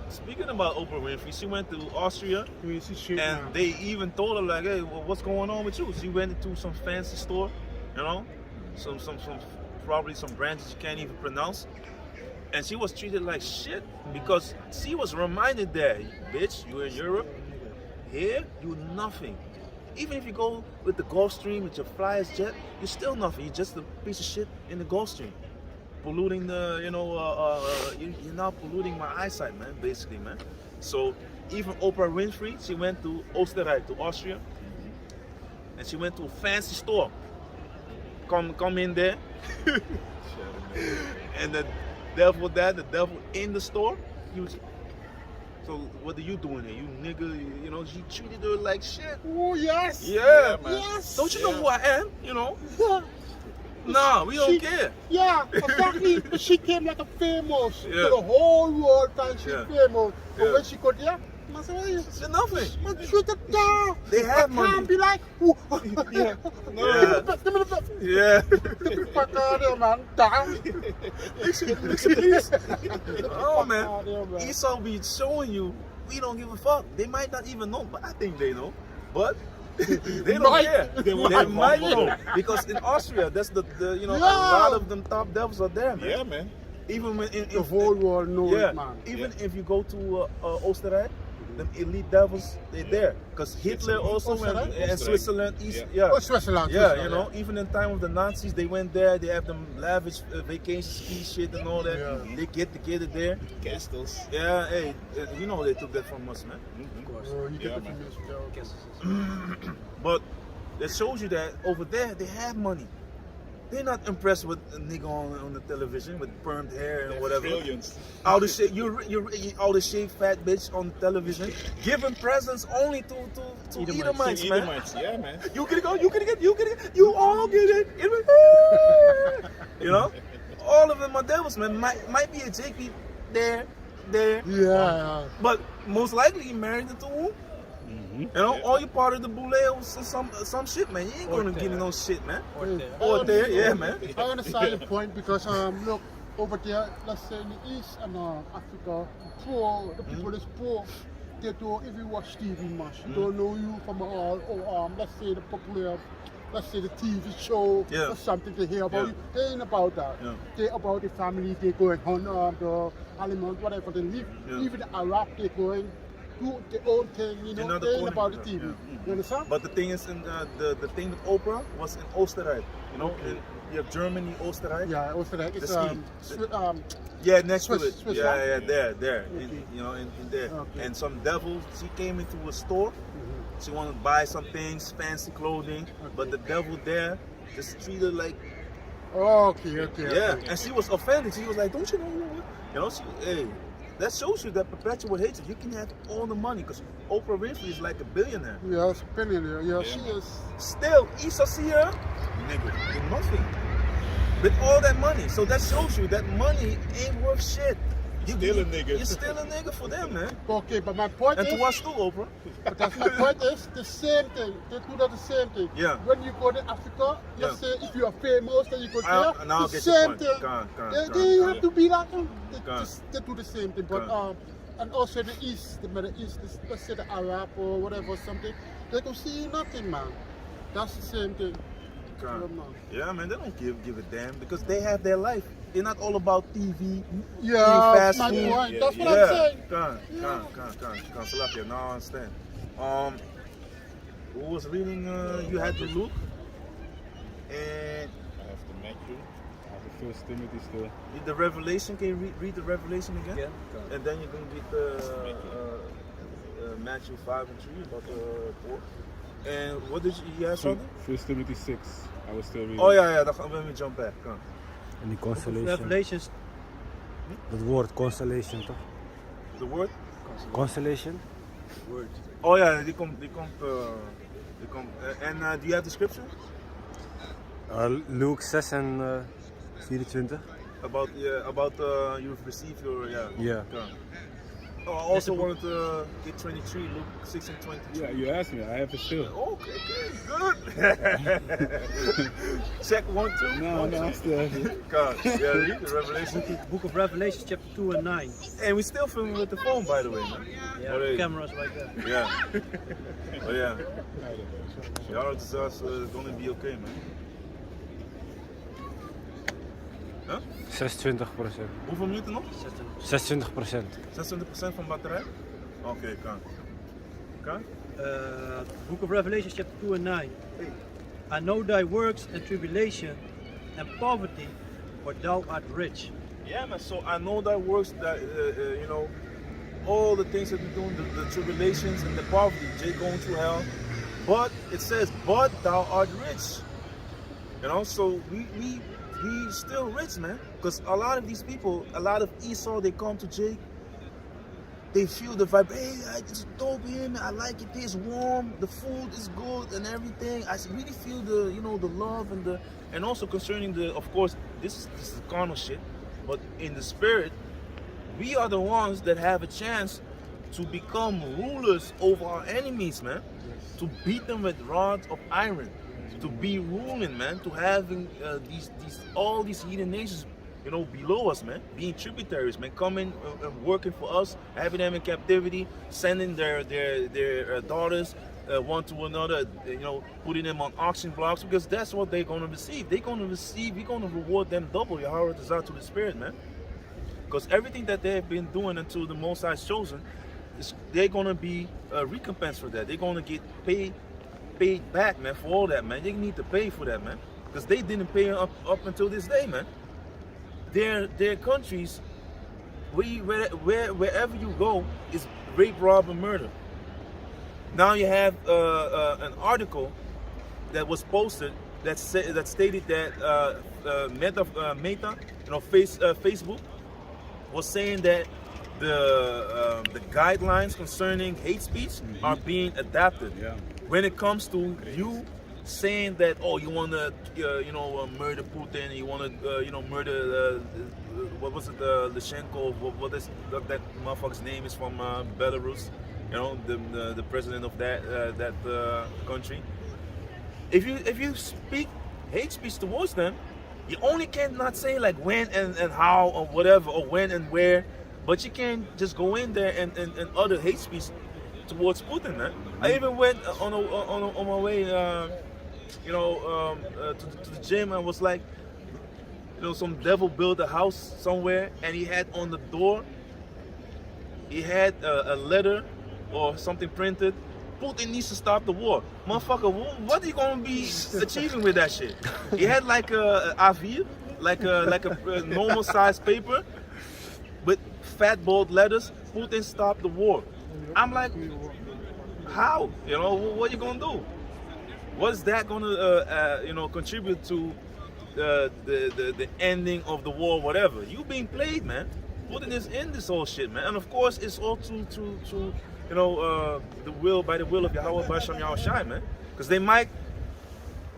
speaking about Oprah Winfrey, she went to Austria, Crazy shit, and man. they even told her like, hey, what's going on with you? She went into some fancy store, you know, some probably some brands that you can't even pronounce, and she was treated like shit because she was reminded that, bitch, you're in Europe, Here, you're nothing. Even if you go with the Gulfstream, with your Flyers jet, you're still nothing. You're just a piece of shit in the Gulfstream. Polluting the, you're now polluting my eyesight, man, basically, man. So even Oprah Winfrey, she went to Oostenrijk, to Austria, and she went to a fancy store. Come in there, and the devil in the store. He was. So what are you doing here, you nigga? She treated her like shit. Oh yes. Yeah, man. Yes. Don't you know who I am? Nah, we don't care. Yeah, exactly. But she came like a famous to Yeah. the whole world, and she's Yeah. famous. But Yeah. when she got there, I said, hey, It's nothing. man, shoot it down. They have I money. can't be like, ooh. Yeah. Give me the best, give me the best. Yeah. Get the fuck out of there, man. Down. Please. Oh man, Out there, man. Esau be showing you we don't give a fuck. They might not even know, but I think they know. But they don't Might. care. They might know because in Austria, that's the a lot of them top devils are there, man. Yeah, man. Even when The whole world knows yeah, it, man. even if you go to Oostenrijk, them elite devils, they're there. Because Hitler also went, Oostenrijk? and Switzerland, East, Yeah. yeah. Oh, Switzerland. Yeah, Switzerland, even in time of the Nazis, they went there. They have them lavish vacation ski shit and all that. Yeah. They get together there. Castles. Yeah, hey, they took that from us, man. Oh, you get the man. information. But that shows you that over there they have money. They're not impressed with a nigga on the television with permed hair and whatever. Trillions. All the shit, you all the shaved fat bitch on television, giving presents only to Edomites, man. Edomites, yeah, man. You get it, you all get it. All of them are devils, man. Might be a JP there, Yeah. but most likely he married into who? All you part of the boule or some shit, man. You ain't gonna get in no shit, man. Or there, yeah, man. I understand your point because look over there, let's say in the East and Africa, poor, the people is poor. They don't even watch TV much. They don't know you from all, let's say the popular, let's say the TV show Yeah. or something they hear about Yeah. you. They ain't about that. Yeah. They about the family, they going on the element, whatever they live. Yeah. Even the Arab, they going do their own thing, They're not they ain't the about the corner. TV. Yeah. You understand? But the thing is, the thing with Oprah was in Oostenrijk. You have Germany, Oostenrijk. Yeah, also that it's The Yeah, next to it. Swiss Yeah, land? there. Okay. In there. Okay. And some devil, she came into a store. She wanted to buy some things, fancy clothing, but the devil there just treated her like, Okay. yeah. And she was offended. She was like, don't you know? That shows you that perpetual hatred. You can have all the money because Oprah Winfrey is like a billionaire. Yeah, spinning there. Yeah, she is. Still, Issa see her, nigga, with nothing. With all that money. So that shows you that money ain't worth shit. Still a nigga. You're still a nigga for them, man. Okay, but my point And is, to us too, Oprah. but that's my point is the same thing. They do that the same thing. Yeah. When you go to Africa, let's say if you are famous, then you go Now there. I'll The get your same point. thing. Gone. They have to be like them. Gone. They do the same thing. But Gone. and also the East, the Middle East, let's say the Arab or whatever something, they can see nothing, man. That's the same thing. Yeah, man, they don't give a damn because they have their life. They're not all about TV. Yeah, fast my food. point. That's what I'm saying. Come, Salapia. Now I understand. Who was reading? You had to look, and I have to make you. First Timothy still. read the Revelation. Can you read the Revelation again? Yeah. And then you can read the Matthew 5 and 3 about the poor. And what did you have something? First Timothy 6. I was still reading. Oh ja, dan gaan we jump back. Come. En die constellation. Revelations Dat woord constellation toch? The word? Constellation? Oh ja, die komt. En do you have the scripture? Luke 6 en 24. About you've received your Yeah. come. Oh, I also wanted to get 23, Luke 6 and 22. Yeah, you asked me. I have it still. Okay, good. Check 1, 2. No, I still have it. God, yeah, read the Revelation. Book of Revelation, chapter 2 and 9. And we still filming with the phone, by the way, man. Yeah, Oh, the yeah. cameras like that. Yeah. Oh yeah. Ja, het is gonna be okay, man. Huh? 26%. Hoeveel minuten nog? 26%. 26% van batterij? Oké, kan. Kan? Book of Revelation, chapter 2 and 9. I know thy works and tribulation and poverty, but thou art rich. Yeah, man. So I know that works. That you know, all the things that you're doing, the tribulations and the poverty, Jay going through hell. But it says, "But thou art rich." You know, so he's still rich, man. Because a lot of these people, a lot of Esau, they come to Jake. They feel the vibe. Hey, it's dope here, man. I like it. It's warm. The food is good and everything. I really feel the, you know, the love and also concerning the. Of course, this is carnal shit, but in the spirit, we are the ones that have a chance to become rulers over our enemies, man. To beat them with rods of iron, to be ruling, man. To having all these heathen nations, you know, below us, man, being tributaries, man, coming and working for us, having them in captivity, sending their daughters one to another, you know, putting them on auction blocks, because that's what they're going to receive. They're going to receive, we're going to reward them double, Yahweh desire to the Spirit, man. Because everything that they have been doing until the Most High is chosen, they're going to be recompensed for that. They're going to get paid back, man, for all that, man. They need to pay for that, man, because they didn't pay up until this day, man. Their countries, wherever you go, is rape, rob, and murder. Now you have an article that was posted that stated that Meta, you know, Facebook, was saying that the guidelines concerning hate speech are being adapted. Yeah. When it comes to you saying that, oh, you want to, murder Putin, you want to, murder, what was it, Lyshenko, what is that motherfucker's name is from Belarus, you know, the president of that country. If you speak hate speech towards them, you only cannot say like when and how or whatever, or when and where, but you can't just go in there and utter hate speech towards Putin, man. I even went on my way, to the gym, and was like, you know, some devil built a house somewhere, and he had on the door, he had a letter or something printed. Putin needs to stop the war. Motherfucker, what are you gonna be achieving with that shit? He had like a A4, like a normal size paper with fat bold letters. Putin stop the war. I'm like, how? You know, what are you gonna do? What's that gonna contribute to the ending of the war? Whatever. You being played, man. Putin is in this whole shit, man. And of course, it's all to by the will of Yahweh Basham Yahushai, man. Because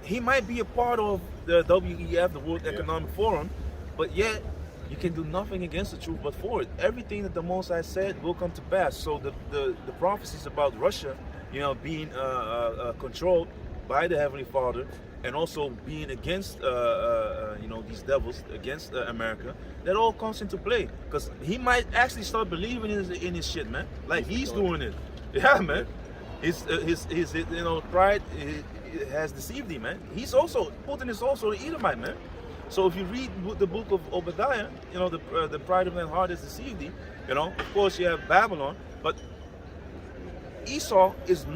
he might be a part of the WEF, the World Economic Forum, but yet you can do nothing against the truth but for it. Everything that the Most High said will come to pass. So the prophecies about Russia, you know, being controlled by the Heavenly Father, and also being against these devils, against America, that all comes into play. Because he might actually start believing in his shit, man. Like he's doing it. Yeah, man. His pride has deceived him, man. Putin is also an Edomite, man. So if you read the book of Obadiah, you know, the pride of man's heart has deceived thee. You know, of course you have Babylon, but Esau is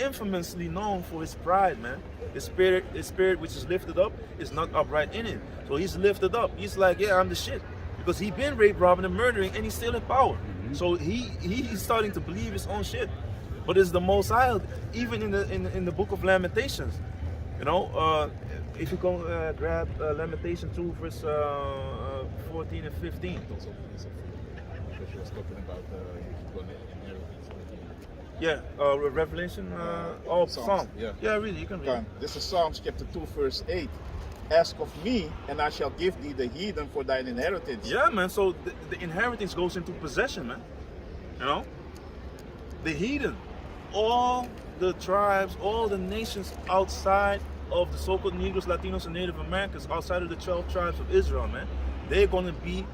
infamously known for his pride, man. His spirit which is lifted up is not upright in him. So he's lifted up. He's like, yeah, I'm the shit. Because he's been raped, robbing, and murdering, and he's still in power. So he's starting to believe his own shit. But it's the Most High, even in the book of Lamentations. You know, if you go grab Lamentation 2, verse 14 and 15. Because she was talking about Yeah, Revelation, Psalm. Yeah, really, you can read. This is Psalms chapter 2, verse 8. Ask of me, and I shall give thee the heathen for thine inheritance. Yeah, man, so the inheritance goes into possession, man. You know? The heathen, all the tribes, all the nations outside of the so-called Negroes, Latinos, and Native Americans, outside of the 12 tribes of Israel, man, they're going to be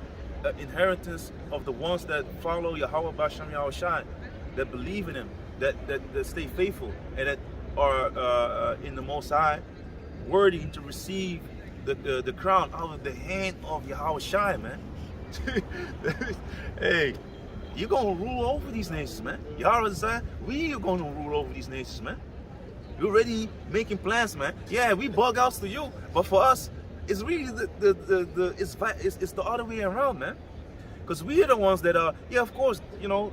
an inheritance of the ones that follow Yahweh Basham Yahushai, that believe in him, that stay faithful, and that are in the Most High, worthy to receive the crown out of the hand of Yahushai, man. Hey, you're gonna rule over these nations, man. Y'all understand? We are gonna rule over these nations, man. We're already making plans, man. Yeah, we bug outs to you, but for us, it's really it's the other way around, man. Because we are the ones that are, yeah, of course, you know,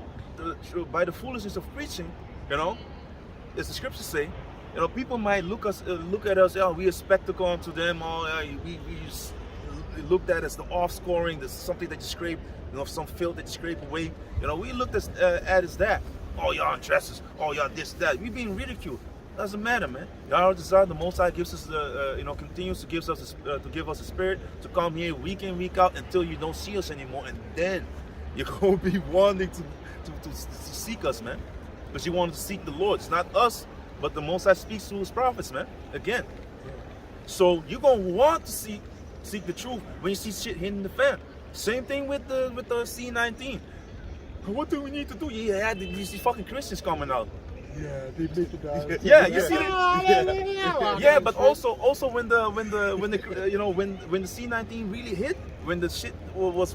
by the foolishness of preaching, you know, as the scriptures say, you know, people might look at us, oh, we a spectacle unto them, we looked at as the off-scoring, there's something that you scrape, you know, some filth that you scrape away. You know, we looked at as that. Oh, y'all dresses. Oh, y'all this, that. We being ridiculed. Doesn't matter, man. Y'all desire the Most High gives us you know, continues to give us a spirit to come here week in, week out until you don't see us anymore, and then you're gonna be wanting to seek us, man, because you want to seek the Lord. It's not us, but the Most High speaks through His prophets, man. Again, so you're gonna want to seek the truth when you see shit hitting the fan. Same thing with the C19. What do we need to do? Yeah, these fucking Christians coming out. Yeah, they make it out. Yeah, you see that? Yeah, but also when the you know, when the C19 really hit, when the shit was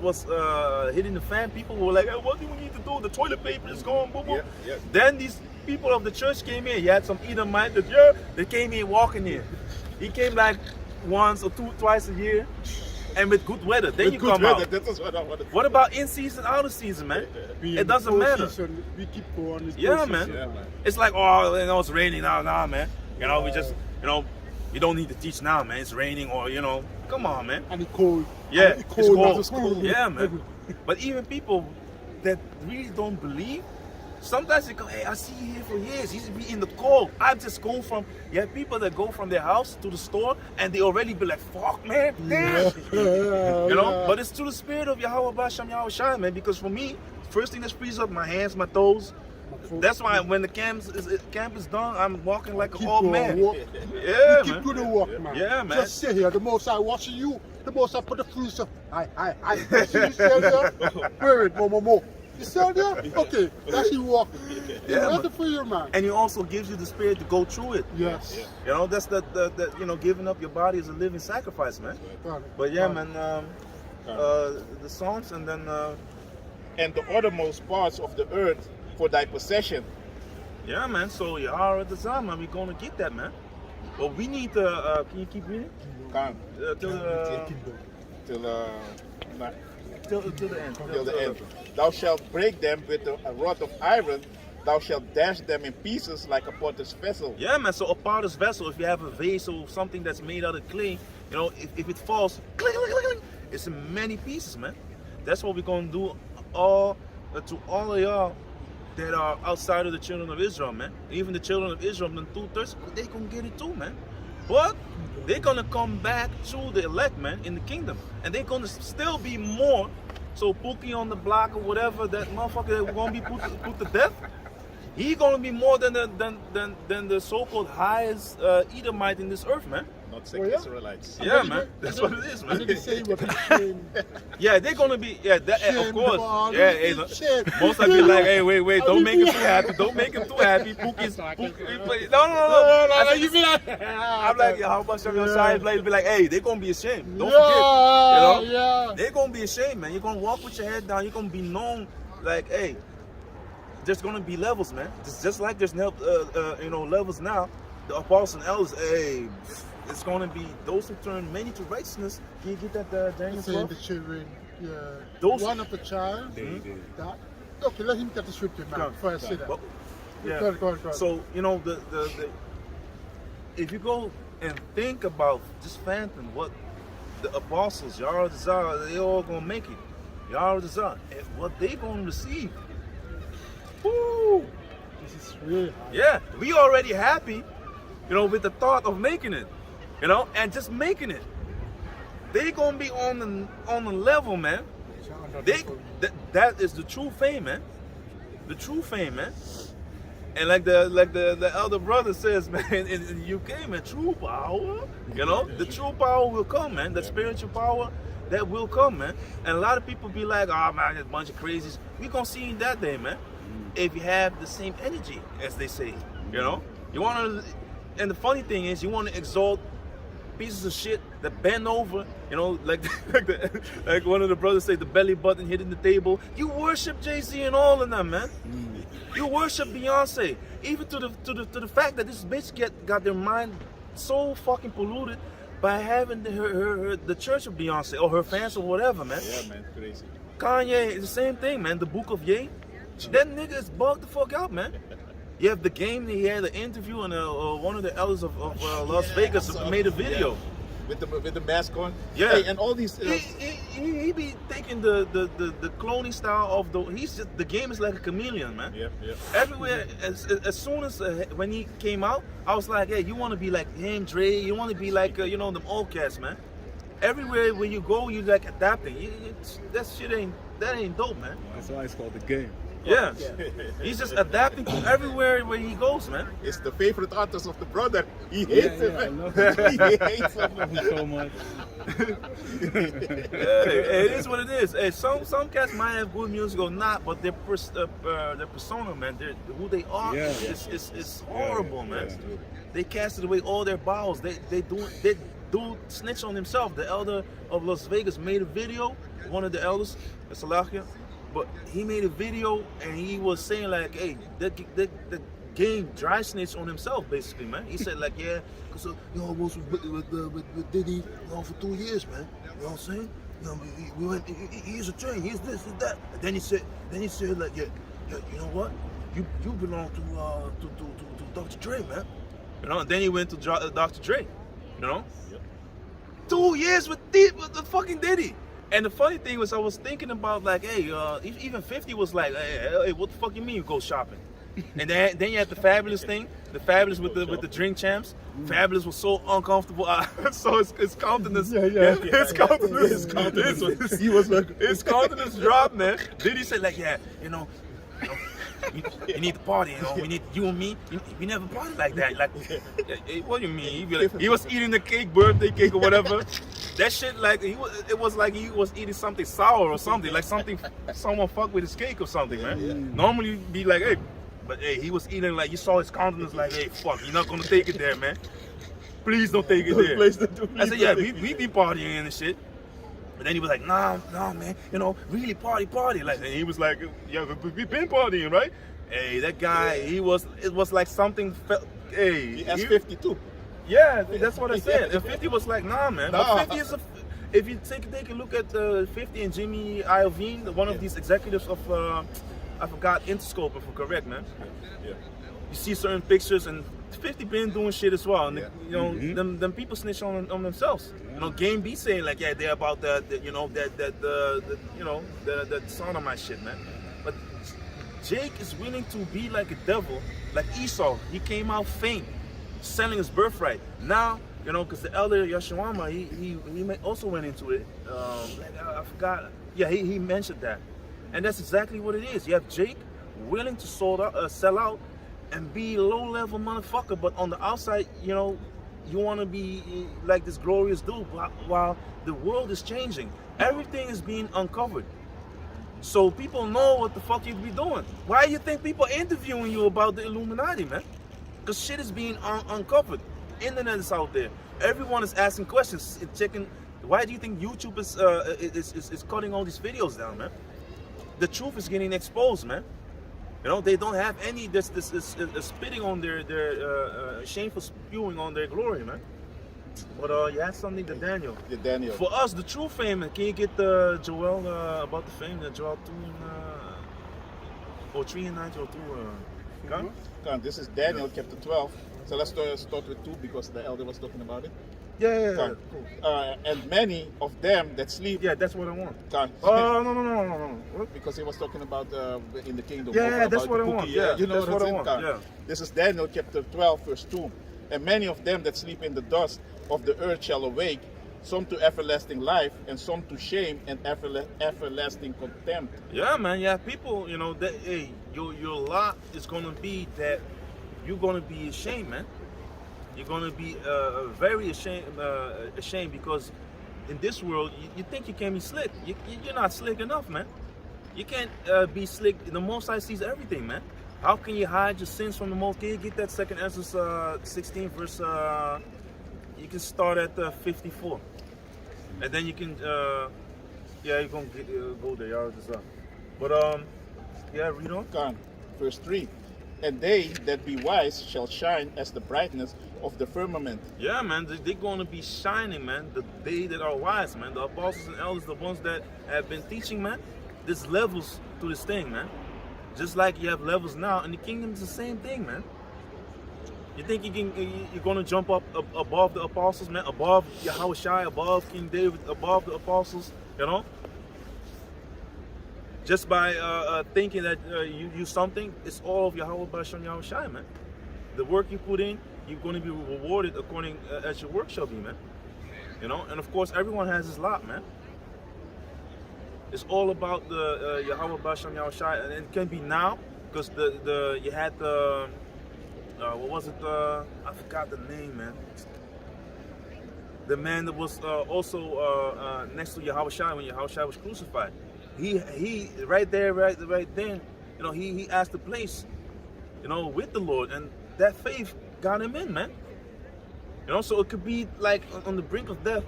hitting the fan, people were like, hey, what do we need to do? The toilet paper is gone, boom, boom. Yeah. Then these people of the church came in. You had some Edomite that they came in walking in. He came like once or twice a year. And with good weather, then you come out. What about in season, out of season, man? It doesn't matter. Season, we keep going. Yeah, man. It's like, oh, you know, it's raining now, man. You know, we just, you know, you don't need to teach now, man. It's raining, or you know, come on, man. And it's cold. Yeah, it's cold. Yeah, man. But even people that really don't believe, sometimes they go, hey, I see you here for years. He's be in the cold. I'm just going from, you have people that go from their house to the store and they already be like, fuck, man, damn. You know, but it's through the spirit of Yahweh Basham Yahweh Shai, man, because for me, first thing that frees up my hands, my toes. That's why when the camp is done, I'm walking like an old man. Yeah, keep man. doing the walk, man. Yeah, man. Just sit here. The Most High watching you. The Most High put the fruits up. I. See you stand there? Wait, more. You stand there? Okay, that's you walking. Yeah, nothing for you, man. And He also gives you the spirit to go through it. Yes. You know, that's the you know, giving up your body as a living sacrifice, man. But yeah, man, the songs and then And the uttermost parts of the earth for thy possession. yeah, man. So Yahweh the Zama, we're gonna get that, man. But we need to. Can you keep reading? Come Till the end. till the end. Thou shalt break them with a rod of iron. Thou shalt dash them in pieces like a potter's vessel. Yeah, man. So a potter's vessel, if you have a vase or something that's made out of clay, you know, if it falls, clink, clink, clink, clink, it's in many pieces, man. That's what we're gonna do to all of y'all that are outside of the children of Israel, man. Even the children of Israel, then 2/3, they gonna get it too, man. But they're gonna come back to the elect, man, in the kingdom, and they're gonna still be more. So Pookie on the block or whatever, that motherfucker that gonna be put to death. He gonna be more than the so-called highest Edomite in this earth, man. Not sick Israelites. Yeah, man. That's what it is, I man. didn't say what he's saying. Yeah, they're gonna be. Yeah, that, of course. Yeah, hey, Shame. most of be like, hey, wait, don't make him too happy. Don't make him too happy. Pookie's. No. You be like, I'm like, yeah, how much of your side players be like, hey, they're gonna be ashamed. Don't forget, you know. Yeah. They're gonna be ashamed, man. You're gonna walk with your head down. You're gonna be known, like, hey, there's gonna be levels, man. Just like there's you know, levels now. The apostles and elders, hey, it's gonna be those who turn many to righteousness. Can you get that, Daniel? Saying the children, yeah. Those- One of the child. That. Okay, let him get the scripture, man. Before I say that. Well, yeah. Go ahead. So you know the if you go and think about just phantom what the apostles, Yahweh Zah, they all gonna make it. Yahweh Zah, and what they gonna receive. Woo! This is real. Yeah, we already happy, you know, with the thought of making it, you know, and just making it. They gonna be on the level, man. That is the true fame, man. The true fame, man. And like the elder brother says, man, in the UK, man, true power, you know, the true power will come, man. The spiritual power that will come, man. And a lot of people be like, oh man, there's a bunch of crazies. We gonna see you that day, man. If you have the same energy, as they say, you know, you want to. And the funny thing is, you want to exalt pieces of shit that bend over, you know, like like one of the brothers say, the belly button hitting the table. You worship Jay-Z and all of them, man. You worship Beyonce, even to the fact that this bitch got their mind so fucking polluted by having the church of Beyonce or her fans or whatever, man. Yeah, man, crazy. Kanye is the same thing, man. The Book of Ye, that nigga is bugged the fuck out, man. You have The Game. He had an interview, and one of the elders of Las Vegas made a video. With the mask on. Yeah, Hey, and all these. He be taking the cloning style of the. He's just, The Game is like a chameleon, man. Yep. Everywhere, as soon as when he came out, I was like, hey, you want to be like him, Dre? You want to be like you know, them old cats, man. Everywhere where you go, you like adapting. That shit ain't dope, man. That's why it's called The Game. Yeah, he's just adapting to everywhere where he goes, man. It's the favorite artist of the brother. He hates him, I man. love him. He hates him. I love him so much. It is what it is. Hey, some cats might have good music or not, but their persona, man, who they are, is horrible, man. They casted away all their bowels. They do snitch on himself. The elder of Las Vegas made a video. One of the elders, Salakia. But he made a video and he was saying like, hey, the Game dry snitch on himself, basically, man. He said like, yeah, because you know, I was with Diddy, you know, for 2 years, man. You know what I'm saying? You know, we went. He's a train. He's this and that. And then he said like, yeah, you know what? You belong to Dr. Dre, man. You know. And then he went to Dr. Dre. You know. Yep. 2 years with the fucking Diddy. And the funny thing was, I was thinking about like, hey, even 50 was like, hey, what the fuck you mean you go shopping? And then you had the Fabulous thing, the Fabulous with the drink champs. Fabulous was so uncomfortable. So his countenance, his countenance, he was like, his countenance dropped, man. Then he said like, yeah, you know, you need to party, you know. We need you and me. We never party like that. Like, hey, what do you mean? He was eating the cake, birthday cake or whatever. That shit, like it was like he was eating something sour or something, like someone fucked with his cake or something, man. Yeah. Normally you'd be like, hey, but hey, he was eating like, you saw his countenance like, hey, fuck, you're not gonna take it there, man. Please don't take it there. I said, yeah, we be partying and shit. But then he was like, nah, man, you know, really party. Like, and he was like, yeah, we've been partying, right? Hey, that guy, it was like something felt, hey. He asked 52. Yeah, that's what I said. And 50 was like, nah, man. But 50 is if you take a look at 50 and Jimmy Iovine, one of these executives of, I forgot, Interscope, if I'm correct, man. Yeah. You see certain pictures, and 50 been doing shit as well. And you know, them people snitch on themselves. You know, Game B saying like, yeah, they're about the you know, that sodomite shit, man. But Jake is willing to be like a devil, like Esau. He came out faint, selling his birthright. Now, you know, because the elder Yashawama, he also went into it. I forgot. Yeah, he mentioned that, and that's exactly what it is. You have Jake willing to sell out and be a low-level motherfucker, but on the outside, you know, you want to be like this glorious dude. While the world is changing, everything is being uncovered. So people know what the fuck you be doing. Why do you think people are interviewing you about the Illuminati, man? Because shit is being uncovered. Internet is out there. Everyone is asking questions, checking. Why do you think YouTube is cutting all these videos down, man? The truth is getting exposed, man. You know, they don't have any this spitting on their shameful spewing on their glory, man. But you had something to Daniel. Yeah, Daniel. For us, the true fame, can you get Joel about the fame? Joel 2 or 3 and 9 or 2? Come, this is Daniel chapter 12. So let's start with 2 because the elder was talking about it. Yeah. Cool. And many of them that sleep. Yeah, that's what I want. Oh, no. What? Because he was talking about in the kingdom. Yeah, that's what I want. Yeah, you know that's what I want. Yeah. This is Daniel chapter 12, verse 2. And many of them that sleep in the dust of the earth shall awake, some to everlasting life, and some to shame and everlasting contempt. Yeah, man. Yeah, people, you know, that, hey, your lot is gonna be that you're gonna be ashamed, man. You're gonna be very ashamed because in this world you think you can be slick. You're not slick enough, man. You can't be slick. The Most High sees everything, man. How can you hide your sins from the Most? Can you get that 2 Ezra 16 verse you can start at 54, and then you can yeah, you can go there. Y'all just but yeah, read on. Come, verse 3. And they that be wise shall shine as the brightness of the firmament. Yeah, man, they're going to be shining, man. They that are wise, man. The apostles and elders, the ones that have been teaching, man. There's levels to this thing, man. Just like you have levels now, and the kingdom is the same thing, man. You think you're going to jump up above the apostles, man? Above Yahushua, above King David, above the apostles, you know? Just by thinking that you do something, it's all of Yahweh Basham Yahushua, man. The work you put in, you're going to be rewarded according as your work shall be, man. You know, and of course, everyone has his lot, man. It's all about the Yahweh Basham Yahushua, and it can be now because you had the what was it? I forgot the name, man. The man that was also next to Yahushua when Yahushua was crucified. He right there, right then, you know, he asked the place, you know, with the Lord, and that faith got him in, man. You know, so it could be like on the brink of death.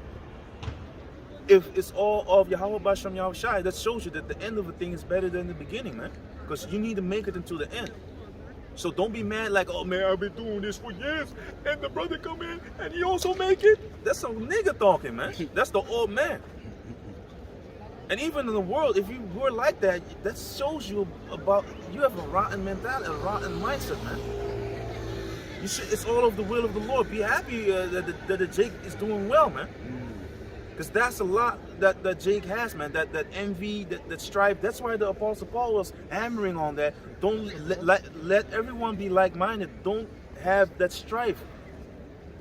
If it's all of Yahweh Basham Yahushua, that shows you that the end of a thing is better than the beginning, man. Because you need to make it until the end. So don't be mad like, oh man, I've been doing this for years, and the brother come in and he also make it. That's some nigga talking, man. That's the old man. And even in the world, if you were like that, that shows you about, you have a rotten mentality, a rotten mindset, man. You should, it's all of the will of the Lord. Be happy that the Jake is doing well, man. Because that's a lot that Jake has, man. That envy, that strife. That's why the Apostle Paul was hammering on that. Don't let everyone be like-minded. Don't have that strife,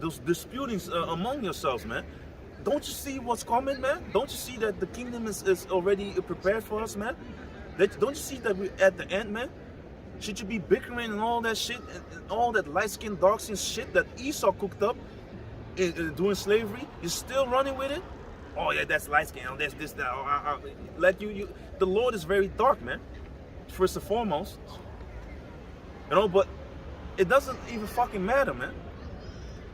those disputings among yourselves, man. Don't you see what's coming, man? Don't you see that the kingdom is already prepared for us, man? Don't you see that we're at the end, man? Should you be bickering and all that shit, and all that light-skinned, dark-skinned shit that Esau cooked up doing slavery? You're still running with it? Oh yeah, that's light-skinned, oh, that's this, that. Like the Lord is very dark, man. First and foremost. You know, but it doesn't even fucking matter, man.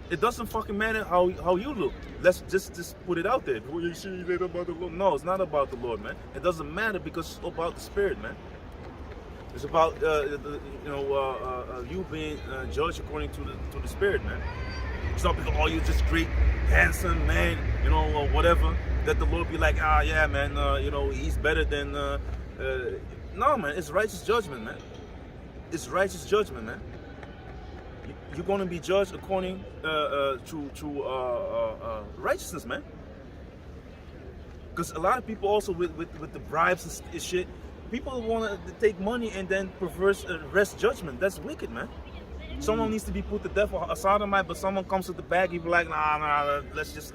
It doesn't fucking matter how you look. Let's just put it out there. What you see later about the Lord? No, it's not about the Lord, man. It doesn't matter because it's about the Spirit, man. It's about you being judged according to the Spirit, man. It's not because you're just great, handsome man, you know, or whatever. That the Lord be like, yeah, man, you know, he's better than. No, man, it's righteous judgment, man. It's righteous judgment, man. You're going to be judged according to righteousness, man. Because a lot of people also with the bribes and shit, people want to take money and then perverse arrest judgment. That's wicked, man. Someone needs to be put to death for a sodomite, but someone comes with the bag, you be like, nah, let's just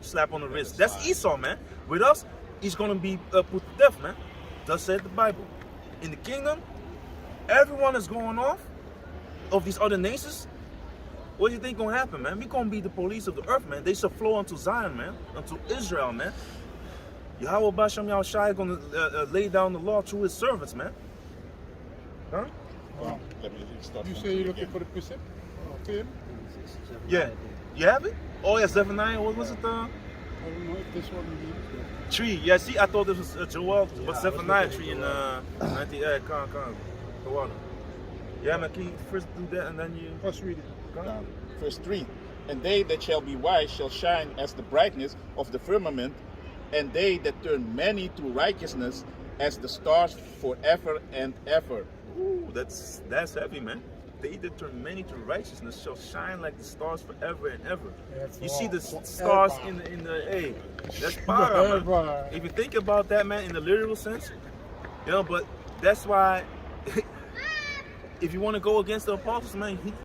slap on the wrist. That's Esau, man. With us, he's going to be put to death, man. Thus said the Bible. In the kingdom, everyone is going off of these other nations. What do you think gonna happen, man? We gonna be the police of the earth, man. They shall flow unto Zion, man, unto Israel, man. Yahweh Basham Yahushua gonna lay down the law through his servants, man. Huh? Well, let me start. You say you're looking for the precept of him? Yeah. You have it? Oh yeah, Zephaniah. What was it? I don't know if this one is. Tree. Yeah. See, I thought this was Joel, but Zephaniah tree in 90. Yeah, come. Go on. Yeah, man. Can you first do that and then you? Let's read it. Verse 3. And they that shall be wise shall shine as the brightness of the firmament, and they that turn many to righteousness as the stars forever and ever. Ooh, that's heavy, man. They that turn many to righteousness shall shine like the stars forever and ever. You see the stars in the hey, that's power, man. If you think about that, man, in the literal sense, you know, but that's why if you want to go against the apostles, man,